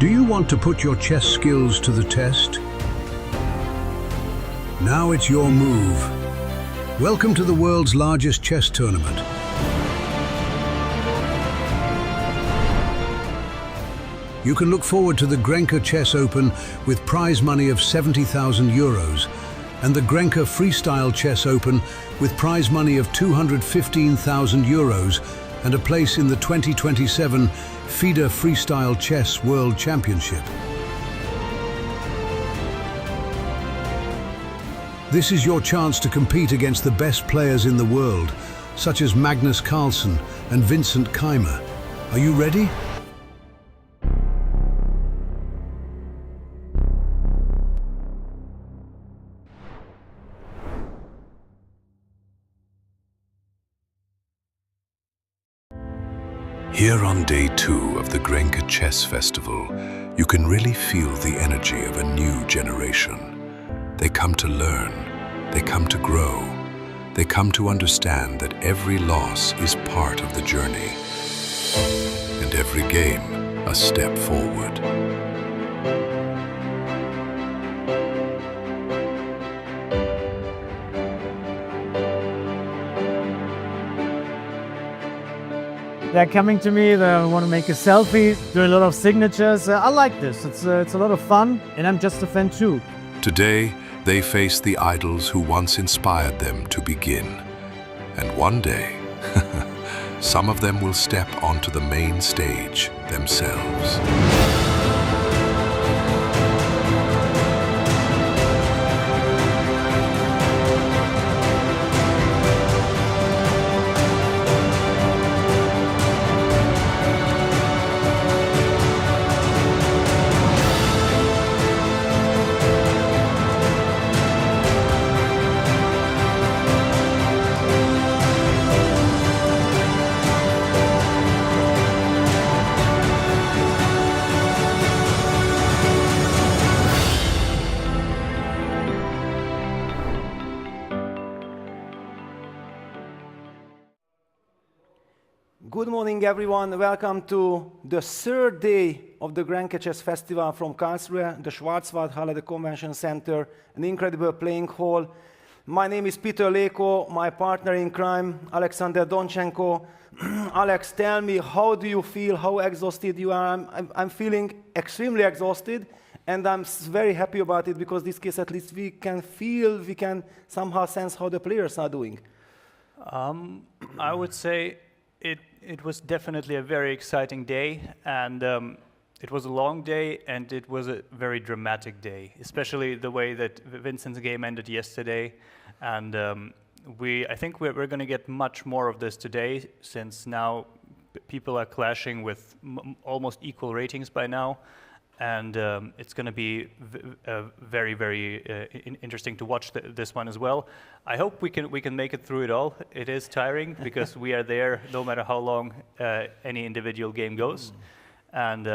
Do you want to put your chess skills to the test? Now it's your move. Welcome to the world's largest chess tournament. You can look forward to the Grenke Chess Open with prize money of €70,000 and the Grenke Freestyle Chess Open with prize money of €215,000 and a place in the 2027 FIDE Freestyle Chess World Championship. This is your chance to compete against the best players in the world, such as Magnus Carlsen and Vincent Keymer. Are you ready? Here on day 2 of the Grenke Chess Festival, you can really feel the energy of a new generation. They come to learn, they come to grow, they come to understand that every loss is part of the journey, and every game a step forward. They're coming to me, they want to make a selfie, do a lot of signatures. I like this, it's a lot of fun, and I'm just a fan too. Today, they face the idols who once inspired them to begin. And one day, some of them will step onto the main stage themselves. Good morning, everyone. Welcome to the third day of the Grenke Chess Festival from Karlsruhe, the Schwarzwaldhalle, the Convention Center, an incredible playing hall. My name is Peter Leko, my partner in crime, Alexander Donchenko. Alex, tell me, how do you feel, how exhausted you are? I'm feeling extremely exhausted, and I'm very happy about it, because this case, at least we can feel, we can somehow sense how the players are doing. I would say it was definitely a very exciting day, and it was a long day, and it was a very dramatic day, especially the way that Vincent's game ended yesterday. And I think we're going to get much more of this today, since now people are clashing with almost equal ratings by now. And it's going to be very, very interesting to watch this one as well. I hope we can make it through it all. It is tiring because we are there no matter how long any individual game goes. And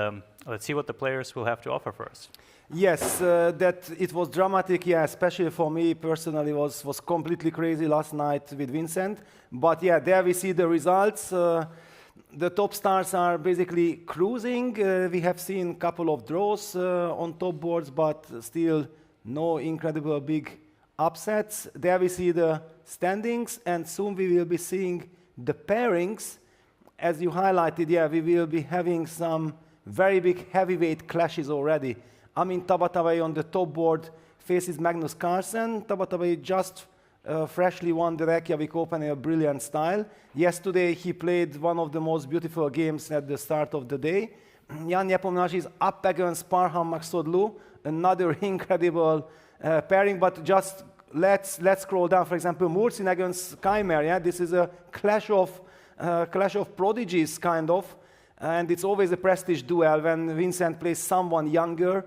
let's see what the players will have to offer for us. Yes, that it was dramatic, yeah, especially for me personally, was completely crazy last night with Vincent. But yeah, there we see the results. The top stars are basically cruising. We have seen a couple of draws on top boards, but still no incredible big upsets. There we see the standings, and soon we will be seeing the pairings. As you highlighted, yeah, we will be having some very big heavyweight clashes already. I mean, Tabatabai on the top board faces Magnus Carlsen. Tabatabai just freshly won the Reykjavik Open in a brilliant style. Yesterday, he played one of the most beautiful games at the start of the day. Jan Nepomniachtchi is up against Parham Maksodlu, another incredible pairing, but just let's scroll down. For example, Murzin against Keymer, yeah? This is a clash of prodigies, kind of, and it's always a prestige duel when Vincent plays someone younger,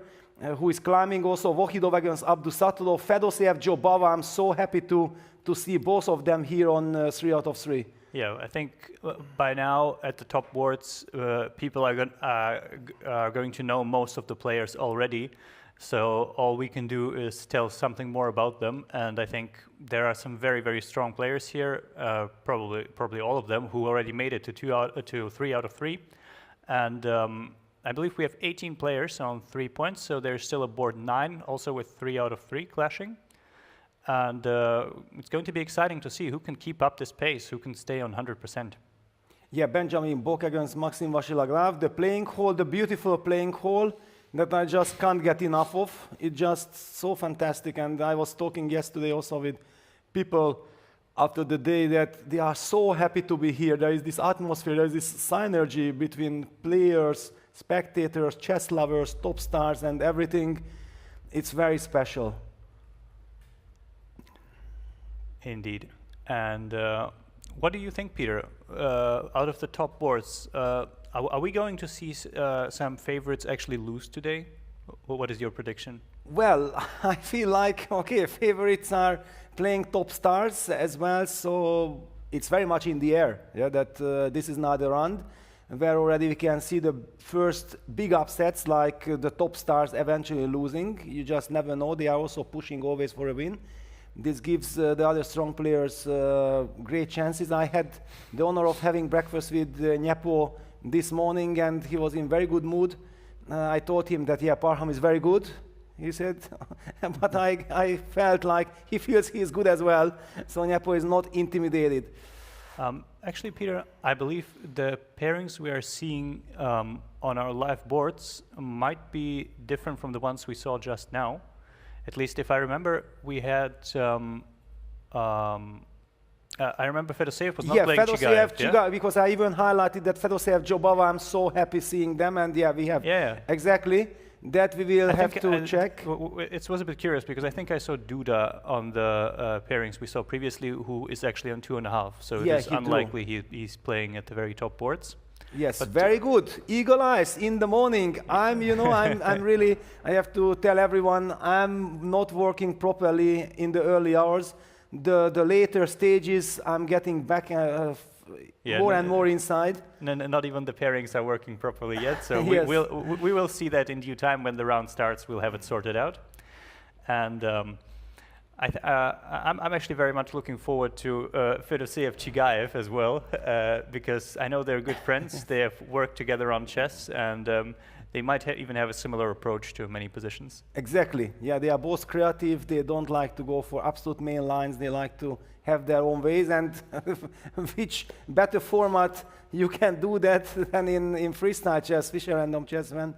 who is climbing. Also Vohidov against Abdusatulov, Fedosiev, Joe Bava. I'm so happy to see both of them here on 3 out of 3. Yeah, I think by now at the top boards, people are going to know most of the players already. So all we can do is tell something more about them. And I think there are some very, very strong players here, probably all of them, who already made it to 3 out of 3. And I believe we have 18 players on 3 points, so there's still a board 9, also with 3 out of 3 clashing. And it's going to be exciting to see who can keep up this pace, who can stay on 100%. Yeah, Benjamin Bok against Maxim Vasilaglav. The playing hall, the beautiful playing hall that I just can't get enough of. It's just so fantastic. And I was talking yesterday also with people after the day that they are so happy to be here. There is this atmosphere, there is this synergy between players, spectators, chess lovers, top stars, and everything. It's very special. Indeed. And what do you think, Peter? Out of the top boards, are we going to see some favorites actually lose today? What is your prediction? Well, I feel like, okay, favorites are playing top stars as well, so it's very much in the air, yeah, that this is not a round where already we can see the first big upsets, like the top stars eventually losing. You just never know. They are also pushing always for a win. This gives the other strong players great chances. I had the honor of having breakfast with Nyepo this morning, and he was in very good mood. I told him that, yeah, Parham is very good, he said, but I felt like he feels he is good as well, so Nyepo is not intimidated. Actually, Peter, I believe the pairings we are seeing on our live boards might be different from the ones we saw just now. At least if I remember, we had, I remember Fedoseev was not playing Chigaev, Chigaev, because I even highlighted that Fedoseev, Jobava, I'm so happy seeing them, and yeah, we have exactly that we will have to check. It was a bit curious because I think I saw Duda on the pairings we saw previously, who is actually on 2.5, so it is unlikely he's playing at the very top boards. Yes, but very good. Eagle eyes in the morning. I'm really, I have to tell everyone, I'm not working properly in the early hours. The later stages, I'm getting back more and more inside. Not even the pairings are working properly yet, so yes. we will see that in due time when the round starts. We'll have it sorted out. And I'm actually very much looking forward to Fedoseev Chigaev as well, because I know they're good friends. They have worked together on chess, and they might even have a similar approach to many positions. Exactly. Yeah, they are both creative. They don't like to go for absolute main lines. They like to have their own ways. And which better format you can do that than in freestyle chess, Fischer random chess, when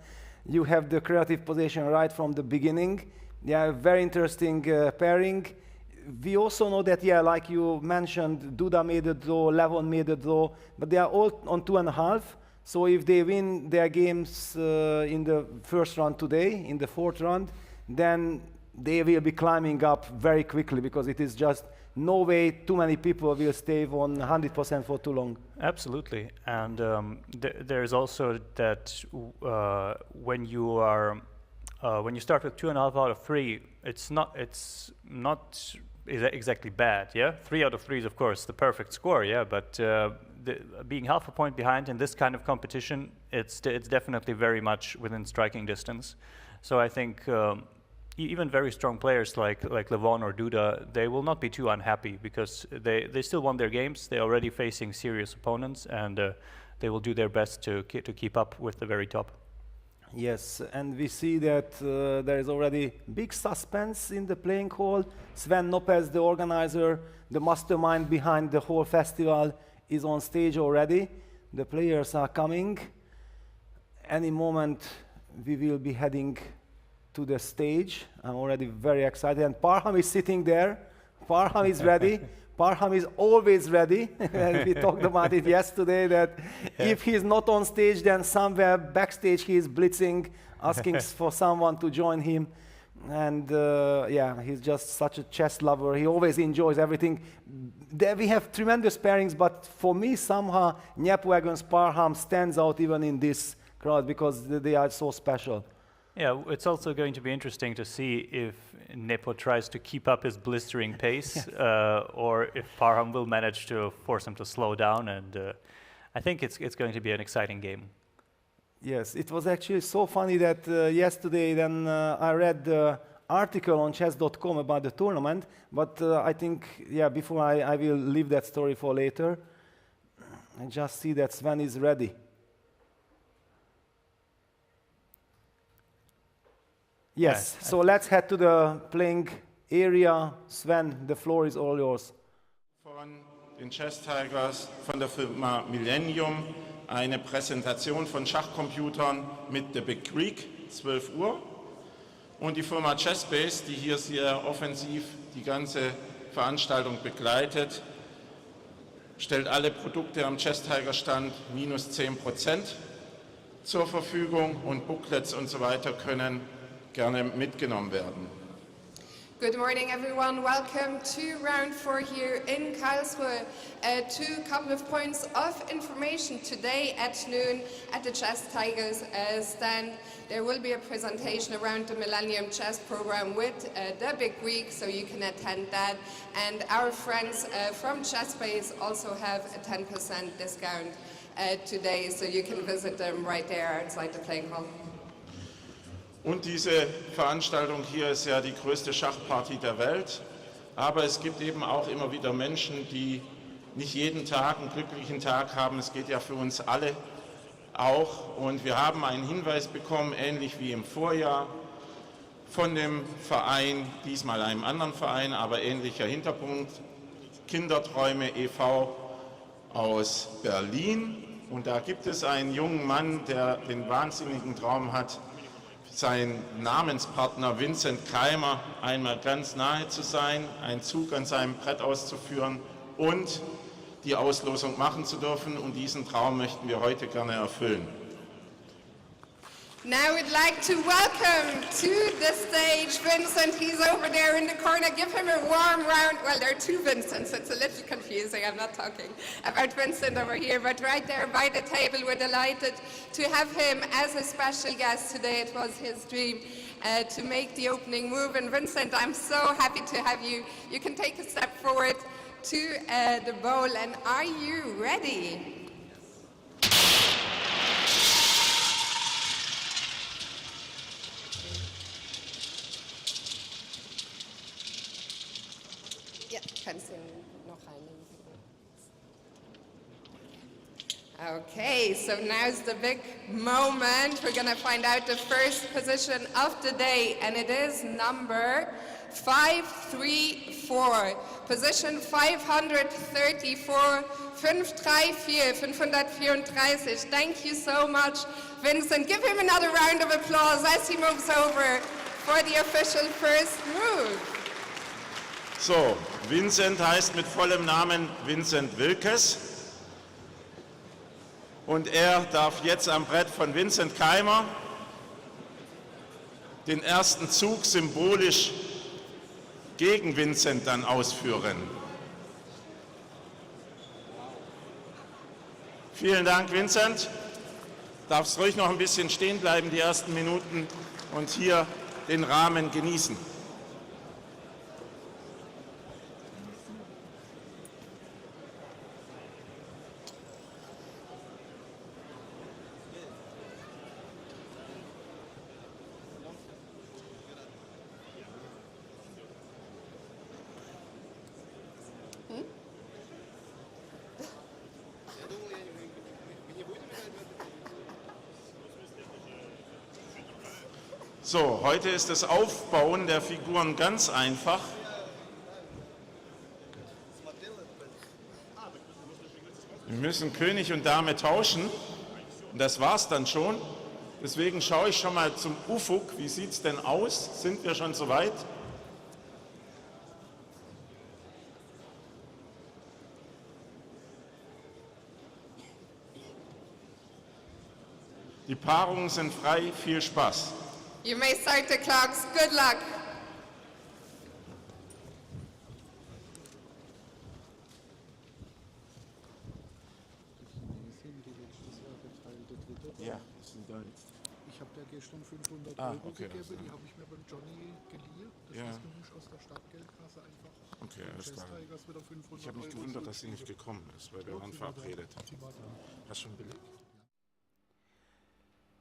you have the creative position right from the beginning. Yeah, very interesting pairing. We also know that, yeah, like you mentioned, Duda made a draw, Levon made a draw, but they are all on 2.5. So if they win their games in the first round today, in the fourth round, then they will be climbing up very quickly, because it is just no way too many people will stay on 100% for too long. Absolutely. And there's also that when you are when you start with 2.5 out of 3, it's not exactly bad, yeah? 3 out of 3 is, of course, the perfect score, yeah? But being half a point behind in this kind of competition, it's definitely very much within striking distance. So I think even very strong players like Levon or Duda, they will not be too unhappy, because they still won their games. They're already facing serious opponents, and they will do their best to keep up with the very top. Yes, and we see that there is already big suspense in the playing hall. Sven Lopez, the organizer, the mastermind behind the whole festival, is on stage already. The players are coming. Any moment we will be heading to the stage. I'm already very excited. And Parham is sitting there. Parham is ready. Parham is always ready. We talked about it yesterday, that if he's not on stage, then somewhere backstage he is blitzing, asking for someone to join him. And yeah, he's just such a chess lover. He always enjoys everything. There we have tremendous pairings, but for me somehow Nyepo against Parham stands out even in this crowd, because they are so special. Yeah, it's also going to be interesting to see if Nepo tries to keep up his blistering pace, or if Parham will manage to force him to slow down. And I think it's going to be an exciting game. Yes, it was actually so funny that yesterday then I read the article on Chess.com about the tournament, but I think, yeah, before I will leave that story for later. I just see that Sven is ready. Yes, so let's head to the playing area. Sven, the floor is all yours. Von den Chess Tigers von der Firma Millennium eine Präsentation von Schachcomputern mit The Big Greek, 12 Uhr. Und die Firma Chessbase, die hier sehr offensiv die ganze Veranstaltung begleitet, stellt alle Produkte am Chess Tiger Stand minus 10% zur Verfügung und Booklets und so weiter können gerne mitgenommen werden. Good morning, everyone. Welcome to round 4 here in Karlsruhe. Two couple of points of information today at noon at the Chess Tigers stand. There will be a presentation around the Millennium Chess program with the Big Greek, so you can attend that. And our friends from Chessbase also have a 10% discount today, so you can visit them right there outside the playing hall. Und diese Veranstaltung hier ist ja die größte Schachparty der Welt. Aber es gibt eben auch immer wieder Menschen, die nicht jeden Tag einen glücklichen Tag haben. Es geht ja für uns alle auch. Und wir haben einen Hinweis bekommen, ähnlich wie im Vorjahr, von dem Verein, diesmal einem anderen Verein, aber ähnlicher Hintergrund, Kinderträume e.V. aus Berlin. Und da gibt es einen jungen Mann, der den wahnsinnigen Traum hat, sein Namenspartner Vincent Keymer einmal ganz nahe zu sein, einen Zug an seinem Brett auszuführen und die Auslosung machen zu dürfen. Und diesen Traum möchten wir heute gerne erfüllen. Now we'd like to welcome to the stage Vincent. He's over there in the corner. Give him a warm round. Well, there are two Vincents. It's a little confusing. I'm not talking about Vincent over here, but right there by the table, we're delighted to have him as a special guest today. It was his dream to make the opening move. And Vincent, I'm so happy to have you. You can take a step forward to the bowl. And are you ready? Ja, kannst du noch reinnehmen. Okay, so now's the big moment. We're going to find out the first position of the day, and it is number 534. Position 534, 534. Thank you so much, Vincent. Give him another round of applause as he moves over for the official first move. So, Vincent heißt mit vollem Namen Vincent Wilkes und er darf jetzt am Brett von Vincent Keymer den ersten Zug symbolisch gegen Vincent dann ausführen. Vielen Dank, Vincent. Darfst ruhig noch ein bisschen stehen bleiben, die ersten Minuten, und hier den Rahmen genießen. So, heute ist das Aufbauen der Figuren ganz einfach. Wir müssen König und Dame tauschen und das war's dann schon. Deswegen schaue ich schon mal zum Ufuk. Wie sieht es denn aus? Sind wir schon soweit? Die Paarungen sind frei. Viel Spaß. You may start the clocks. Good luck. Ja. Ich habe der gestern 500 Euro gegeben, die habe ich mir beim Johnny geliehen. Das ist Gemisch aus der Stadtgeldkasse einfach. Okay, alles klar. Wieder 500 Ich habe mich gewundert, dass sie nicht gekommen ist, weil wir waren verabredet. Hast du schon belegt?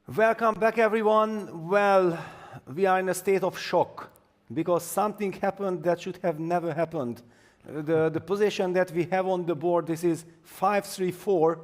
Welcome back, everyone. Well, we are in a state of shock because something happened that should have never happened. The position that we have on the board, this is 534,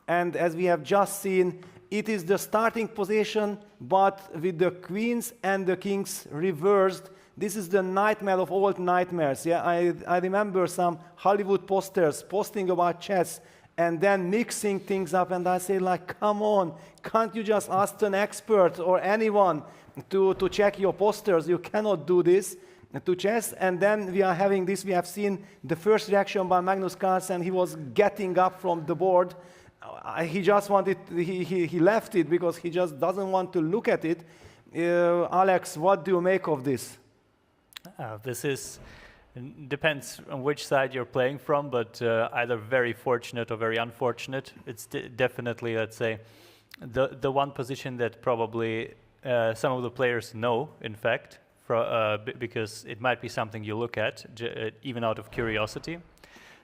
and as we have just seen, it is the starting position, but with the queens and the kings reversed. This is the nightmare of all nightmares. Yeah, I remember some Hollywood posters posting about chess and then mixing things up, and I say, like, come on, can't you just ask an expert or anyone to check your posters? You cannot do this to chess. And then we are having this. We have seen the first reaction by Magnus Carlsen. He was getting up from the board. He just wanted, he left it because he just doesn't want to look at it. Alex, what do you make of this? This depends on which side you're playing from, but either very fortunate or very unfortunate. It's definitely, let's say, the one position that probably some of the players know, in fact, because it might be something you look at, even out of curiosity.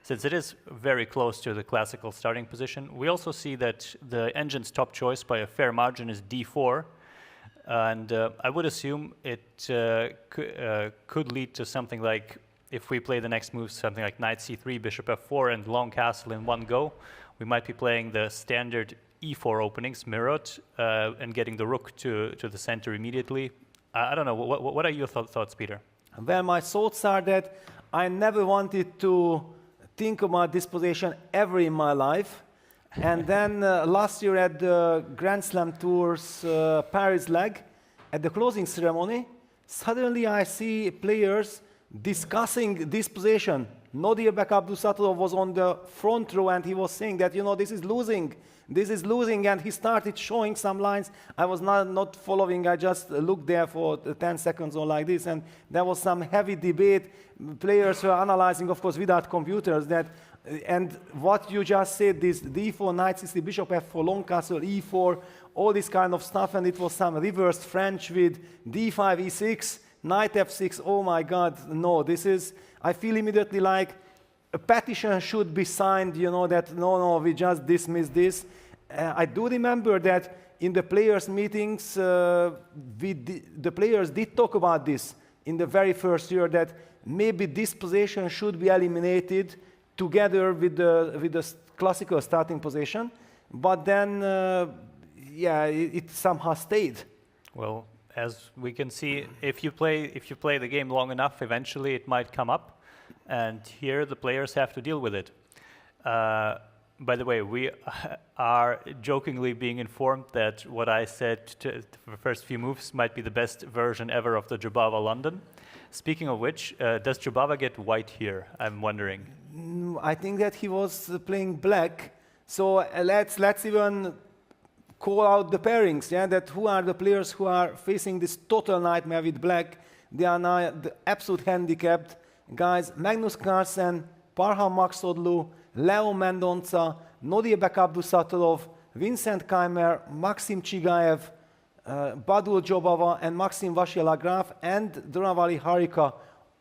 Since it is very close to the classical starting position, we also see that the engine's top choice by a fair margin is d4. And I would assume it could lead to something like, if we play the next move, something like knight c3, bishop f4, and long castle in one go, we might be playing the standard e4 openings, mirrored, and getting the rook to the center immediately. I don't know, what are your thoughts, Peter? Well, my thoughts are that I never wanted to think about this position ever in my life. And then last year at the Grand Slam Tour's Paris leg, at the closing ceremony, suddenly I see players discussing this position. Nodirbek Abdusattorov was on the front row and he was saying that, you know, this is losing, and he started showing some lines. I was not following, I just looked there for 10 seconds or like this, and there was some heavy debate. Players were analyzing, of course, without computers, that, and what you just said, this d4, knight c3, bishop f4, long castle, e4, all this kind of stuff, and it was some reversed French with d5, e6, knight f6, oh my God, no, this is, I feel immediately like a petition should be signed, you know, that no, we just dismiss this. I do remember that in the players' meetings, the players did talk about this in the very first year, that maybe this position should be eliminated together with the classical starting position, but then, yeah, it somehow stayed. Well, as we can see, if you play the game long enough, eventually it might come up, and here the players have to deal with it. By the way, we are jokingly being informed that what I said for the first few moves might be the best version ever of the Jubava London. Speaking of which, does Jubava get white here? I'm wondering. I think that he was playing black. So let's even call out the pairings. Yeah, that who are the players who are facing this total nightmare with black? They are now the absolute handicapped guys: Magnus Carlsen, Parham Maksodlu, Leo Mendonca, Nodirbek Abdusattorov, Vincent Keymer, Maxim Chigaev, Badul Jobava, and Maxim Vachier-Lagrave, and Doravali Harika,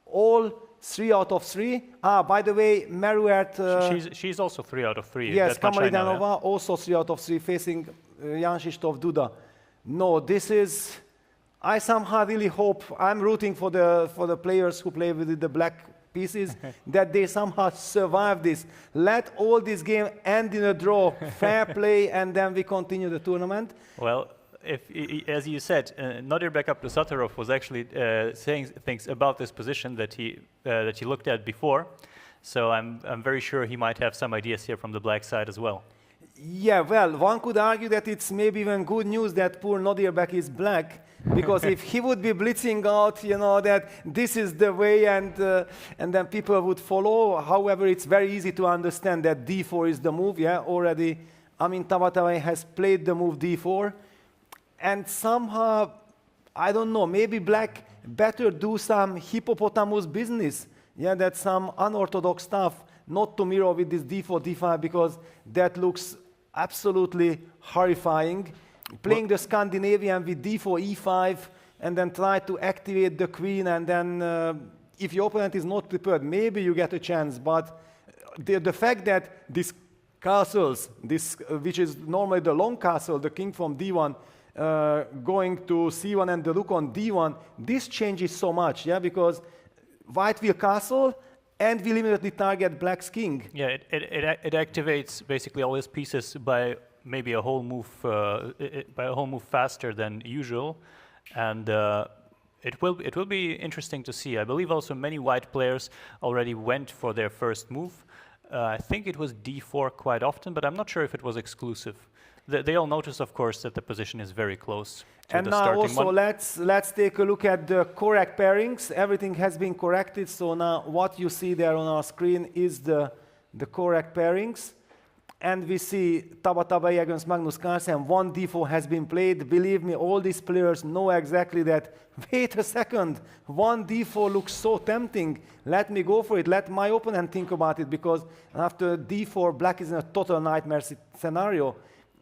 all 3 out of 3. By the way, Meruert... she's also 3 out of 3. Yes, Kamaridanova, also 3 out of 3, facing Jan Krzysztof Duda. No, this is... I somehow really hope, I'm rooting for the players who play with the black pieces, that they somehow survive this. Let all this game end in a draw, fair play, and then we continue the tournament. Well, as you said, Nodirbek Abdusattorov was actually saying things about this position that he looked at before. So I'm very sure he might have some ideas here from the black side as well. Yeah, well, one could argue that it's maybe even good news that poor Nodirbek is black, because if he would be blitzing out, you know, that this is the way, and then people would follow. However, it's very easy to understand that d4 is the move. Yeah, already Amin Tabatavai has played the move d4, and somehow, I don't know, maybe black better do some hippopotamus business. Yeah, that's some unorthodox stuff, not to mirror with this d4, d5, because that looks absolutely horrifying. Playing the Scandinavian with d4, e5, and then try to activate the queen, and then if your opponent is not prepared, maybe you get a chance. But the fact that these castles, which is normally the long castle, the king from d1, going to c1 and the rook on d1, this changes so much, yeah, because white will castle, and will immediately target black's king. Yeah, it activates basically all his pieces by maybe a whole move by a whole move faster than usual, and it will be interesting to see. I believe also many white players already went for their first move. I think it was d4 quite often, but I'm not sure if it was exclusive. They all notice, of course, that the position is very close to And the now starting also one. let's take a look at the correct pairings. Everything has been corrected, so now what you see there on our screen is the correct pairings. And we see Tabatabai against Magnus Carlsen. 1 d4 has been played. Believe me, all these players know exactly that. Wait a second, 1 d4 looks so tempting. Let me go for it. Let my opponent think about it, because after d4, black is in a total nightmare scenario.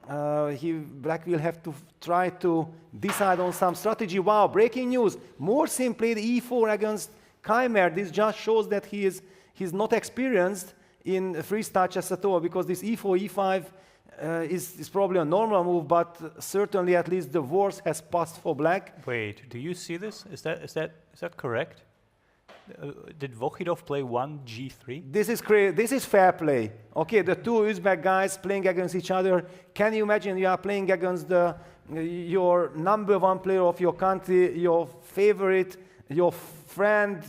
Black will have to try to decide on some strategy. Wow, breaking news. Murzin played e4 against Keymer. This just shows that he's not experienced in freestyle chess at all, because this e4, e5 is probably a normal move, but certainly at least the worst has passed for black. Wait, do you see this? Is that correct? Did Vokhidov play 1 g3? This is fair play. Okay, the two Uzbek guys playing against each other. Can you imagine you are playing against your number one player of your country, your favorite, your friend,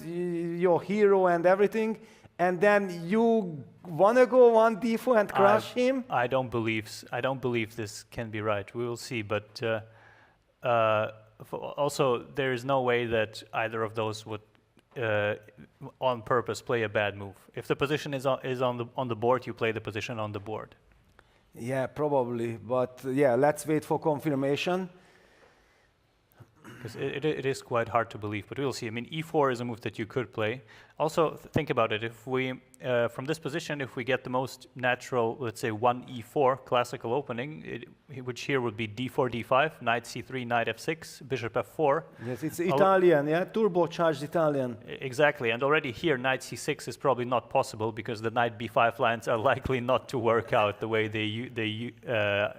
your hero and everything, and then you wanna go 1 d4 and crush him? I don't believe this can be right. We will see, but also there is no way that either of those would on purpose play a bad move. If the position is on the board, you play the position on the board. Yeah, probably, but yeah, let's wait for confirmation. Because it is quite hard to believe, but we'll see. I mean, e4 is a move that you could play. Also, think about it. If we, from this position, if we get the most natural, let's say 1 e4 classical opening, which here would be d4, d5, knight c3, knight f6, bishop f4. Yes, it's Italian, yeah, turbocharged Italian. Exactly, and already here, knight c6 is probably not possible, because the knight b5 lines are likely not to work out the way they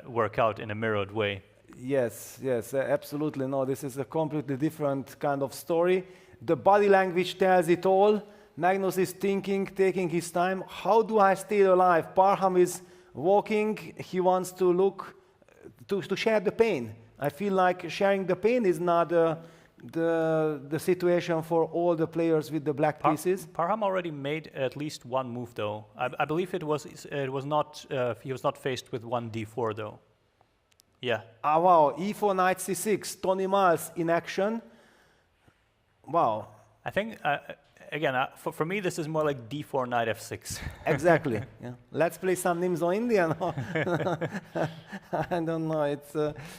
work out in a mirrored way. Yes, absolutely. No, this is a completely different kind of story. The body language tells it all. Magnus is thinking, taking his time. How do I stay alive? Parham is walking. He wants to look, to share the pain. I feel like sharing the pain is not the situation for all the players with the black pieces. Parham already made at least one move, though. I believe he was not faced with 1 d4, though. Yeah. Ah, wow, e4, knight c6, Tony Miles in action. Wow. I think, again, for me, this is more like d4, knight f6. Exactly. Yeah. Let's play some Nimzo Indian. I don't know. It's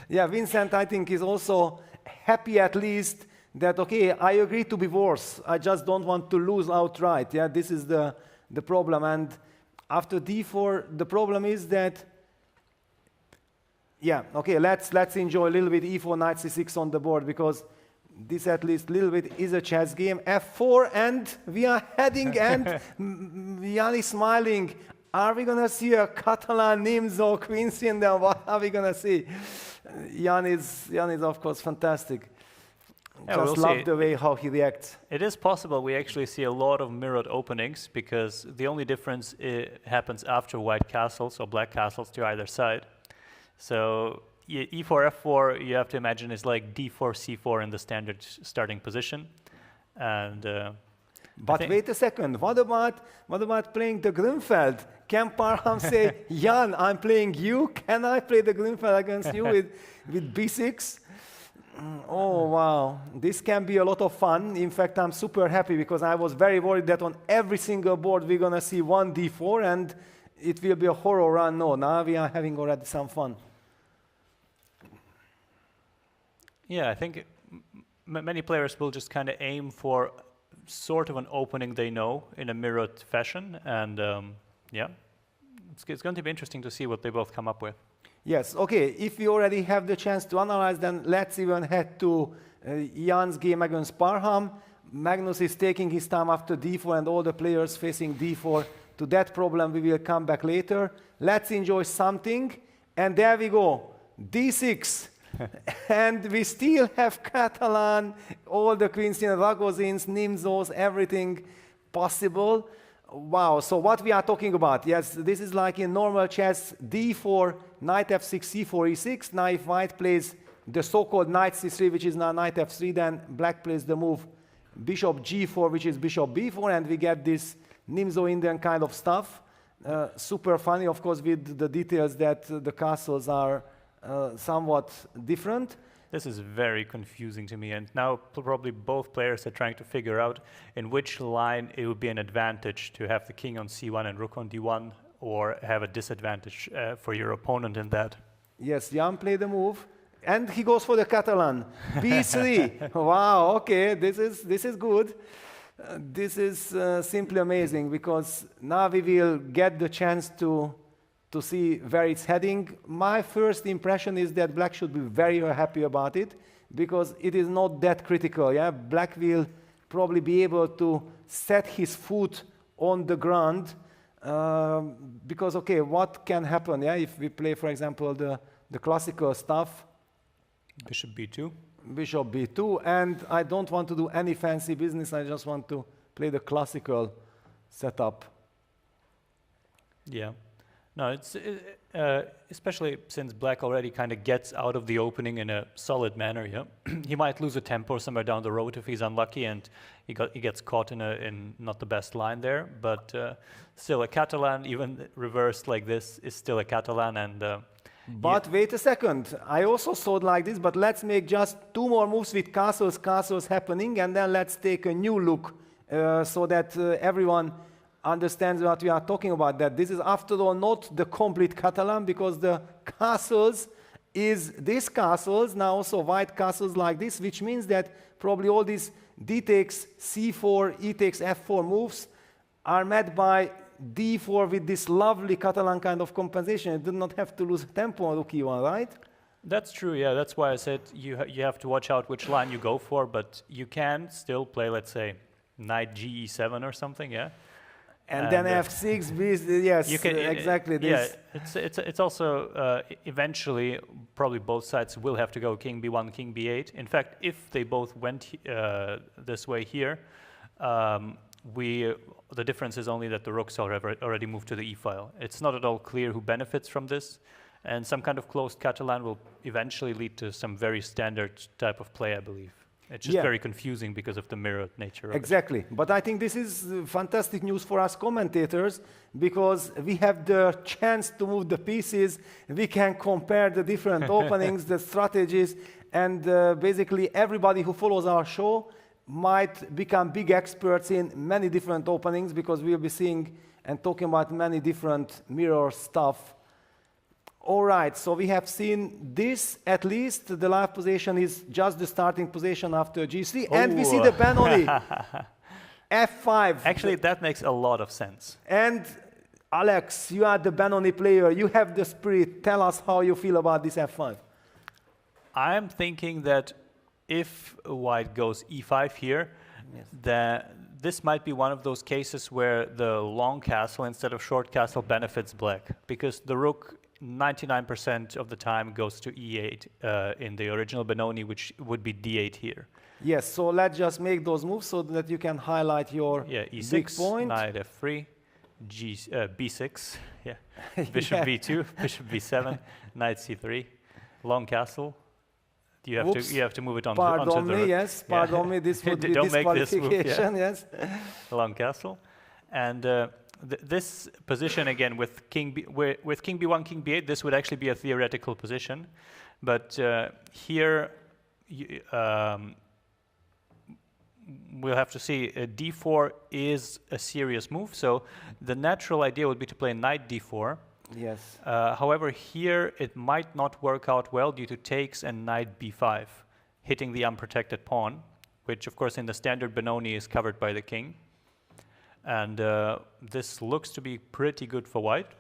yeah, Vincent, I think, is also happy at least that, okay, I agree to be worse. I just don't want to lose outright. Yeah, this is the problem. And after d4, the problem is that, yeah, okay, let's enjoy a little bit e4, knight c6 on the board, because this at least a little bit is a chess game. f4, and we are heading, and Jan is smiling. Are we going to see a Catalan Nimzo Quincy, and then what are we going to see? Jan is of course fantastic. Yeah, Just we'll love see. the way how he reacts. It is possible we actually see a lot of mirrored openings, because the only difference happens after white castles or black castles to either side. So e4, f4, you have to imagine is like d4, c4 in the standard starting position. And but wait a second, what about playing the Grünfeld? Can Parham say, Jan, I'm playing you, can I play the Grünfeld against you with b6? Oh wow, this can be a lot of fun. In fact, I'm super happy, because I was very worried that on every single board we're gonna see 1 d4 and it will be a horror run. No, now we are having already some fun. yeah, I think many players will just kind of aim for sort of an opening they know in a mirrored fashion, and yeah, it's going to be interesting to see what they both come up with. Yes, okay, if we already have the chance to analyze, then let's even head to Jan's game against Parham. Magnus is taking his time after d4, and all the players facing d4. To that problem we will come back later. Let's enjoy something, and there we go, d6. And we still have Catalan, all the Quincy and Ragozins, Nimzos, everything possible. Wow, so what we are talking about? Yes, this is like in normal chess, d4, knight f6, c4, e6. Now if white plays the so-called knight c3, which is now knight f3, then black plays the move bishop g4, which is bishop b4, and we get this Nimzo-Indian kind of stuff. Super funny, of course, with the details that the castles are somewhat different. This is very confusing to me, and now probably both players are trying to figure out in which line it would be an advantage to have the king on c1 and rook on d1, or have a disadvantage for your opponent in that. Yes, Jan played the move, and he goes for the Catalan. b3. Wow, okay, this is good. This is simply amazing, because now we will get the chance to see where it's heading. My first impression is that black should be very happy about it, because it is not that critical. Yeah, black will probably be able to set his foot on the ground, because okay, what can happen? Yeah, if we play, for example, the classical stuff, Bishop b2. Bishop b2, and I don't want to do any fancy business. I just want to play the classical setup. Yeah. No, it's especially since black already kind of gets out of the opening in a solid manner. Yeah, he might lose a tempo somewhere down the road if he's unlucky, and he gets caught in not the best line there. But still, a Catalan, even reversed like this, is still a Catalan. And but wait a second, I also saw it like this. But let's make just 2 more moves with castles happening, and then let's take a new look so that everyone understands what we are talking about, that this is after all not the complete Catalan, because the castles is these castles, now also white castles like this, which means that probably all these d takes c4, e takes f4 moves are met by d4 with this lovely Catalan kind of compensation. It did not have to lose tempo on rook e1, right? that's true, yeah, that's why I said you have to watch out which line you go for, but you can still play, let's say, knight ge7 or something, yeah? And then f6, yes, you can, exactly. This. Yeah, it's also eventually probably both sides will have to go king b1, king b8. In fact, if they both went this way here, the difference is only that the rooks already moved to the e file. It's not at all clear who benefits from this, and some kind of closed Catalan will eventually lead to some very standard type of play, I believe. It's just very confusing because of the mirrored nature of it. But I think this is fantastic news for us commentators, because we have the chance to move the pieces. We can compare the different openings, the strategies, and basically everybody who follows our show might become big experts in many different openings, because we'll be seeing and talking about many different mirror stuff. All right, so we have seen this. At least the live position is just the starting position after g3, and we see the Benoni. f5. Actually, that makes a lot of sense. And Alex, you are the Benoni player. You have the spirit. Tell us how you feel about this f5. I'm thinking that if white goes e5 here, this might be one of those cases where the long castle instead of short castle benefits black, because the rook 99% of the time goes to e8 in the original Benoni, which would be d8 here. Yes, so let's just make those moves so that you can highlight your e6, big point. Knight f3, b6, bishop b2, bishop b7, knight c3, long castle. You have to move it onto the pardon me, this would be disqualification, yes. Long castle. And this position again with king b1, king b8, this would actually be a theoretical position, but here we'll have to see. d4 is a serious move, so the natural idea would be to play knight d4. Yes. However, here it might not work out well due to takes and knight b5, hitting the unprotected pawn, which of course in the standard Benoni is covered by the king. And this looks to be pretty good for white.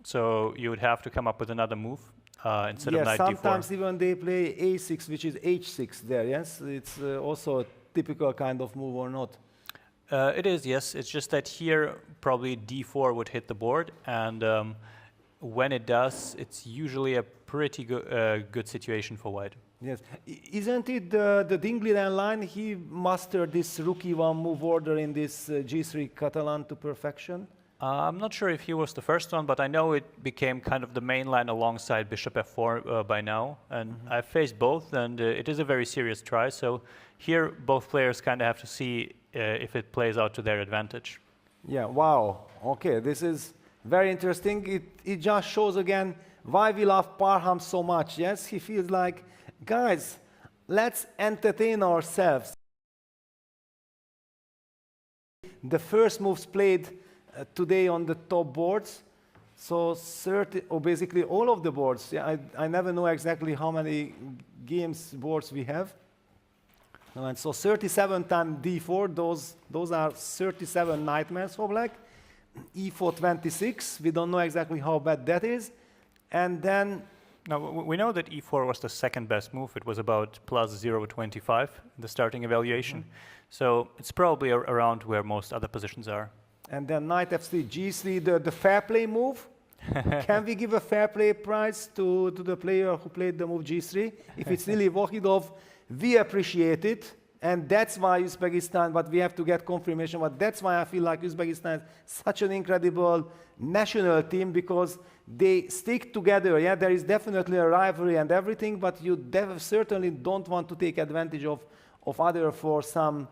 So you would have to come up with another move instead of knight d4. Sometimes even they play a6, which is h6 there, yes? It's also a typical kind of move or not? It is, yes. It's just that here probably d4 would hit the board, and when it does, it's usually a pretty good situation for white. Yes. Isn't it the Dingley line? He mastered this rookie one move order in this G3 Catalan to perfection. I'm not sure if he was the first one, but I know it became kind of the main line alongside bishop f4 by now. And I've faced both, and it is a very serious try. So here, both players kind of have to see if it plays out to their advantage. Yeah, wow. Okay, this is very interesting. It just shows again why we love Parham so much. Yes, he feels like, guys, let's entertain ourselves. The first moves played today on the top boards, so basically all of the boards. Yeah, I never know exactly how many games boards we have. And so 37 times d4, those are 37 nightmares for black. e4 26, we don't know exactly how bad that is. And then now, we know that e4 was the second best move. It was about plus 0.25 in the starting evaluation. So it's probably around where most other positions are. And then knight f3, g3, the fair play move. Can we give a fair play prize to the player who played the move g3? If it's really Wahidov, we appreciate it. And that's why Uzbekistan, but we have to get confirmation, but that's why I feel like Uzbekistan is such an incredible national team, because they stick together. Yeah, there is definitely a rivalry and everything, but you certainly don't want to take advantage of other for some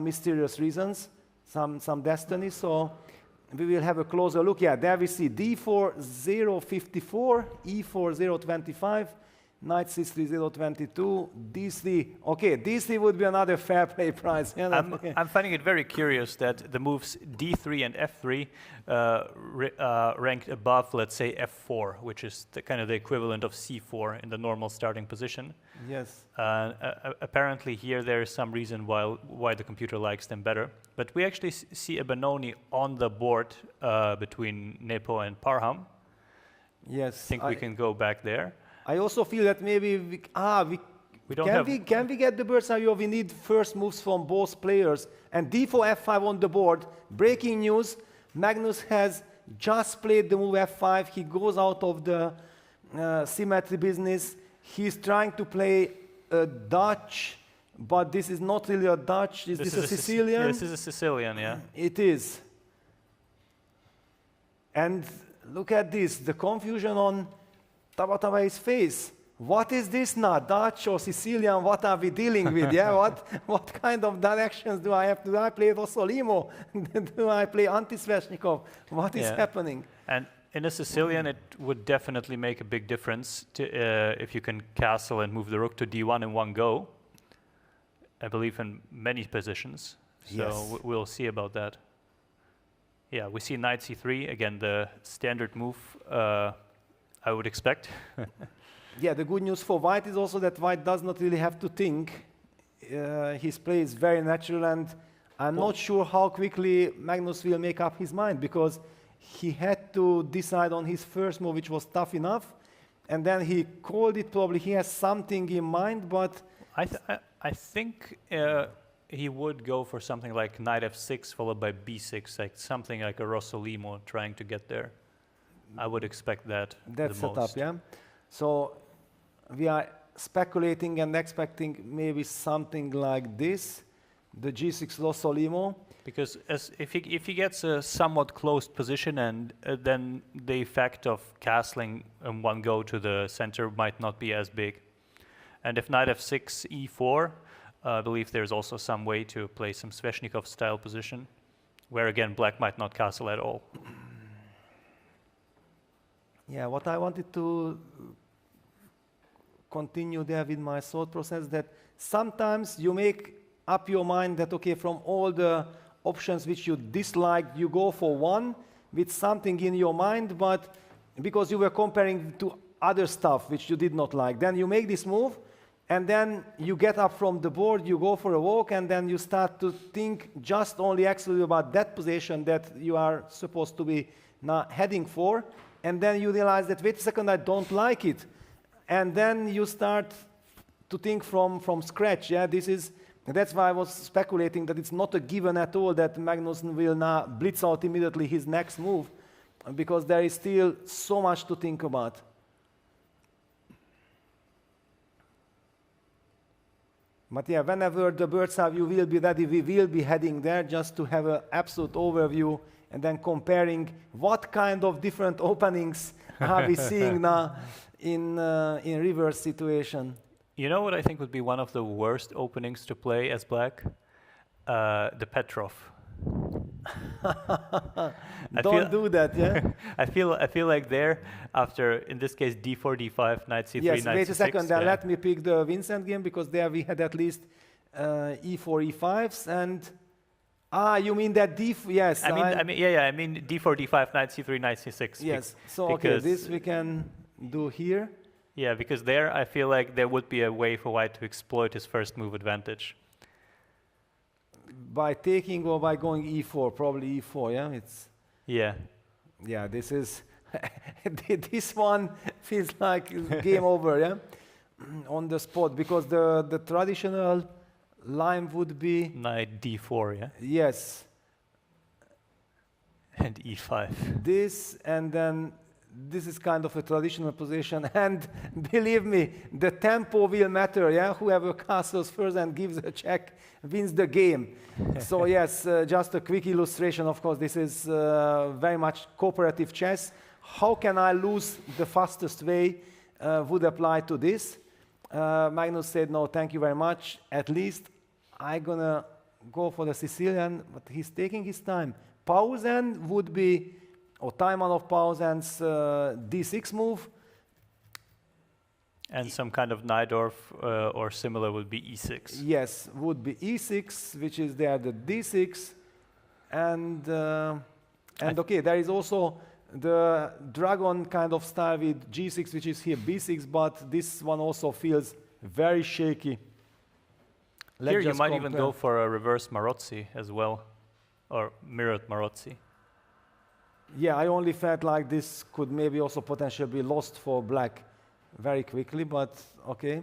mysterious reasons, some destiny. So we will have a closer look. Yeah, there we see d4 0.54, e4 0.25, knight c3 0.22, d3. Okay, d3 would be another fair play prize. Yeah, I'm finding it very curious that the moves d3 and f3 ranked above, let's say, f4, which is kind of the equivalent of c4 in the normal starting position. Yes. Apparently here there is some reason why the computer likes them better. But we actually see a Benoni on the board between Nepo and Parham. Yes. I think we can go back there. I also feel that maybe can we get the bird's eye view? We need first moves from both players. And d4 f5 on the board. Breaking news: Magnus has just played the move f5. He goes out of the symmetry business. He's trying to play a Dutch, but this is not really a Dutch. Is this a Sicilian? This is a Sicilian, yeah. It is. And look at this, the confusion on Tabatabai's face. What is this now, Dutch or Sicilian? What are we dealing with? Yeah, what kind of directions do I have? Do I play Rossolimo? Do I play anti-Sveshnikov? What is happening? And in a Sicilian, it would definitely make a big difference if you can castle and move the rook to d1 in one go. I believe in many positions. So we'll see about that. Yeah, we see knight c3, again, the standard move I would expect. Yeah, the good news for White is also that White does not really have to think. His play is very natural, and I'm not sure how quickly Magnus will make up his mind, because he had to decide on his first move, which was tough enough, and then he called it. Probably he has something in mind, but I think he would go for something like knight f6 followed by b6, like something like a Rossolimo trying to get there. I would expect that. That's set up, yeah. So we are speculating and expecting maybe something like this, the g6 Rossolimo. Because if he gets a somewhat closed position, and then the effect of castling in one go to the center might not be as big. And if knight f6, e4, I believe there's also some way to play some Sveshnikov style position, where again black might not castle at all. Yeah, what I wanted to continue there with my thought process, that sometimes you make up your mind that, okay, from all the options which you disliked, you go for one with something in your mind, but because you were comparing to other stuff which you did not like. Then you make this move, and then you get up from the board, you go for a walk, and then you start to think just only actually about that position that you are supposed to be now heading for. And then you realize that, wait a second, I don't like it. And then you start to think from scratch. Yeah, that's why I was speculating that it's not a given at all that Magnus will now blitz out immediately his next move, because there is still so much to think about. But yeah, whenever the bird's eye view will be ready, we will be heading there just to have an absolute overview and then comparing what kind of different openings are we seeing now in reverse situation. You know what I think would be one of the worst openings to play as black? The Petrov. Don't do that, yeah? I feel like there, after, in this case, d4, d5, knight c3, yes, knight wait c6. a second, then yeah. let me pick the Vincent game, because there we had at least e4, e5s, and... you mean that yes. I mean d4, d5, knight c3, knight c6. Yes, so okay, this we can do here. Yeah, because there I feel like there would be a way for white to exploit his first move advantage. By taking or by going e4, probably e4, yeah? Yeah. Yeah, this is... this one feels like game over, yeah? On the spot, because the traditional line would be... Knight d4, yeah? Yes. And e5. This, and then this is kind of a traditional position, and believe me, the tempo will matter, yeah? Whoever castles first and gives a check wins the game. So yes, just a quick illustration, of course, this is very much cooperative chess. How can I lose? The fastest way would apply to this. Magnus said, no, thank you very much. At least I'm gonna go for the Sicilian, but he's taking his time. Pausen would be, or Taiman of Pausen's d6 move. And some kind of Najdorf or similar would be e6. Yes, would be e6, which is there the d6. And okay, there is also the dragon kind of style with g6, which is here b6, but this one also feels very shaky. Here you might even go for a reverse Marozzi as well, or mirrored Marozzi. Yeah, I only felt like this could maybe also potentially be lost for black very quickly, but okay.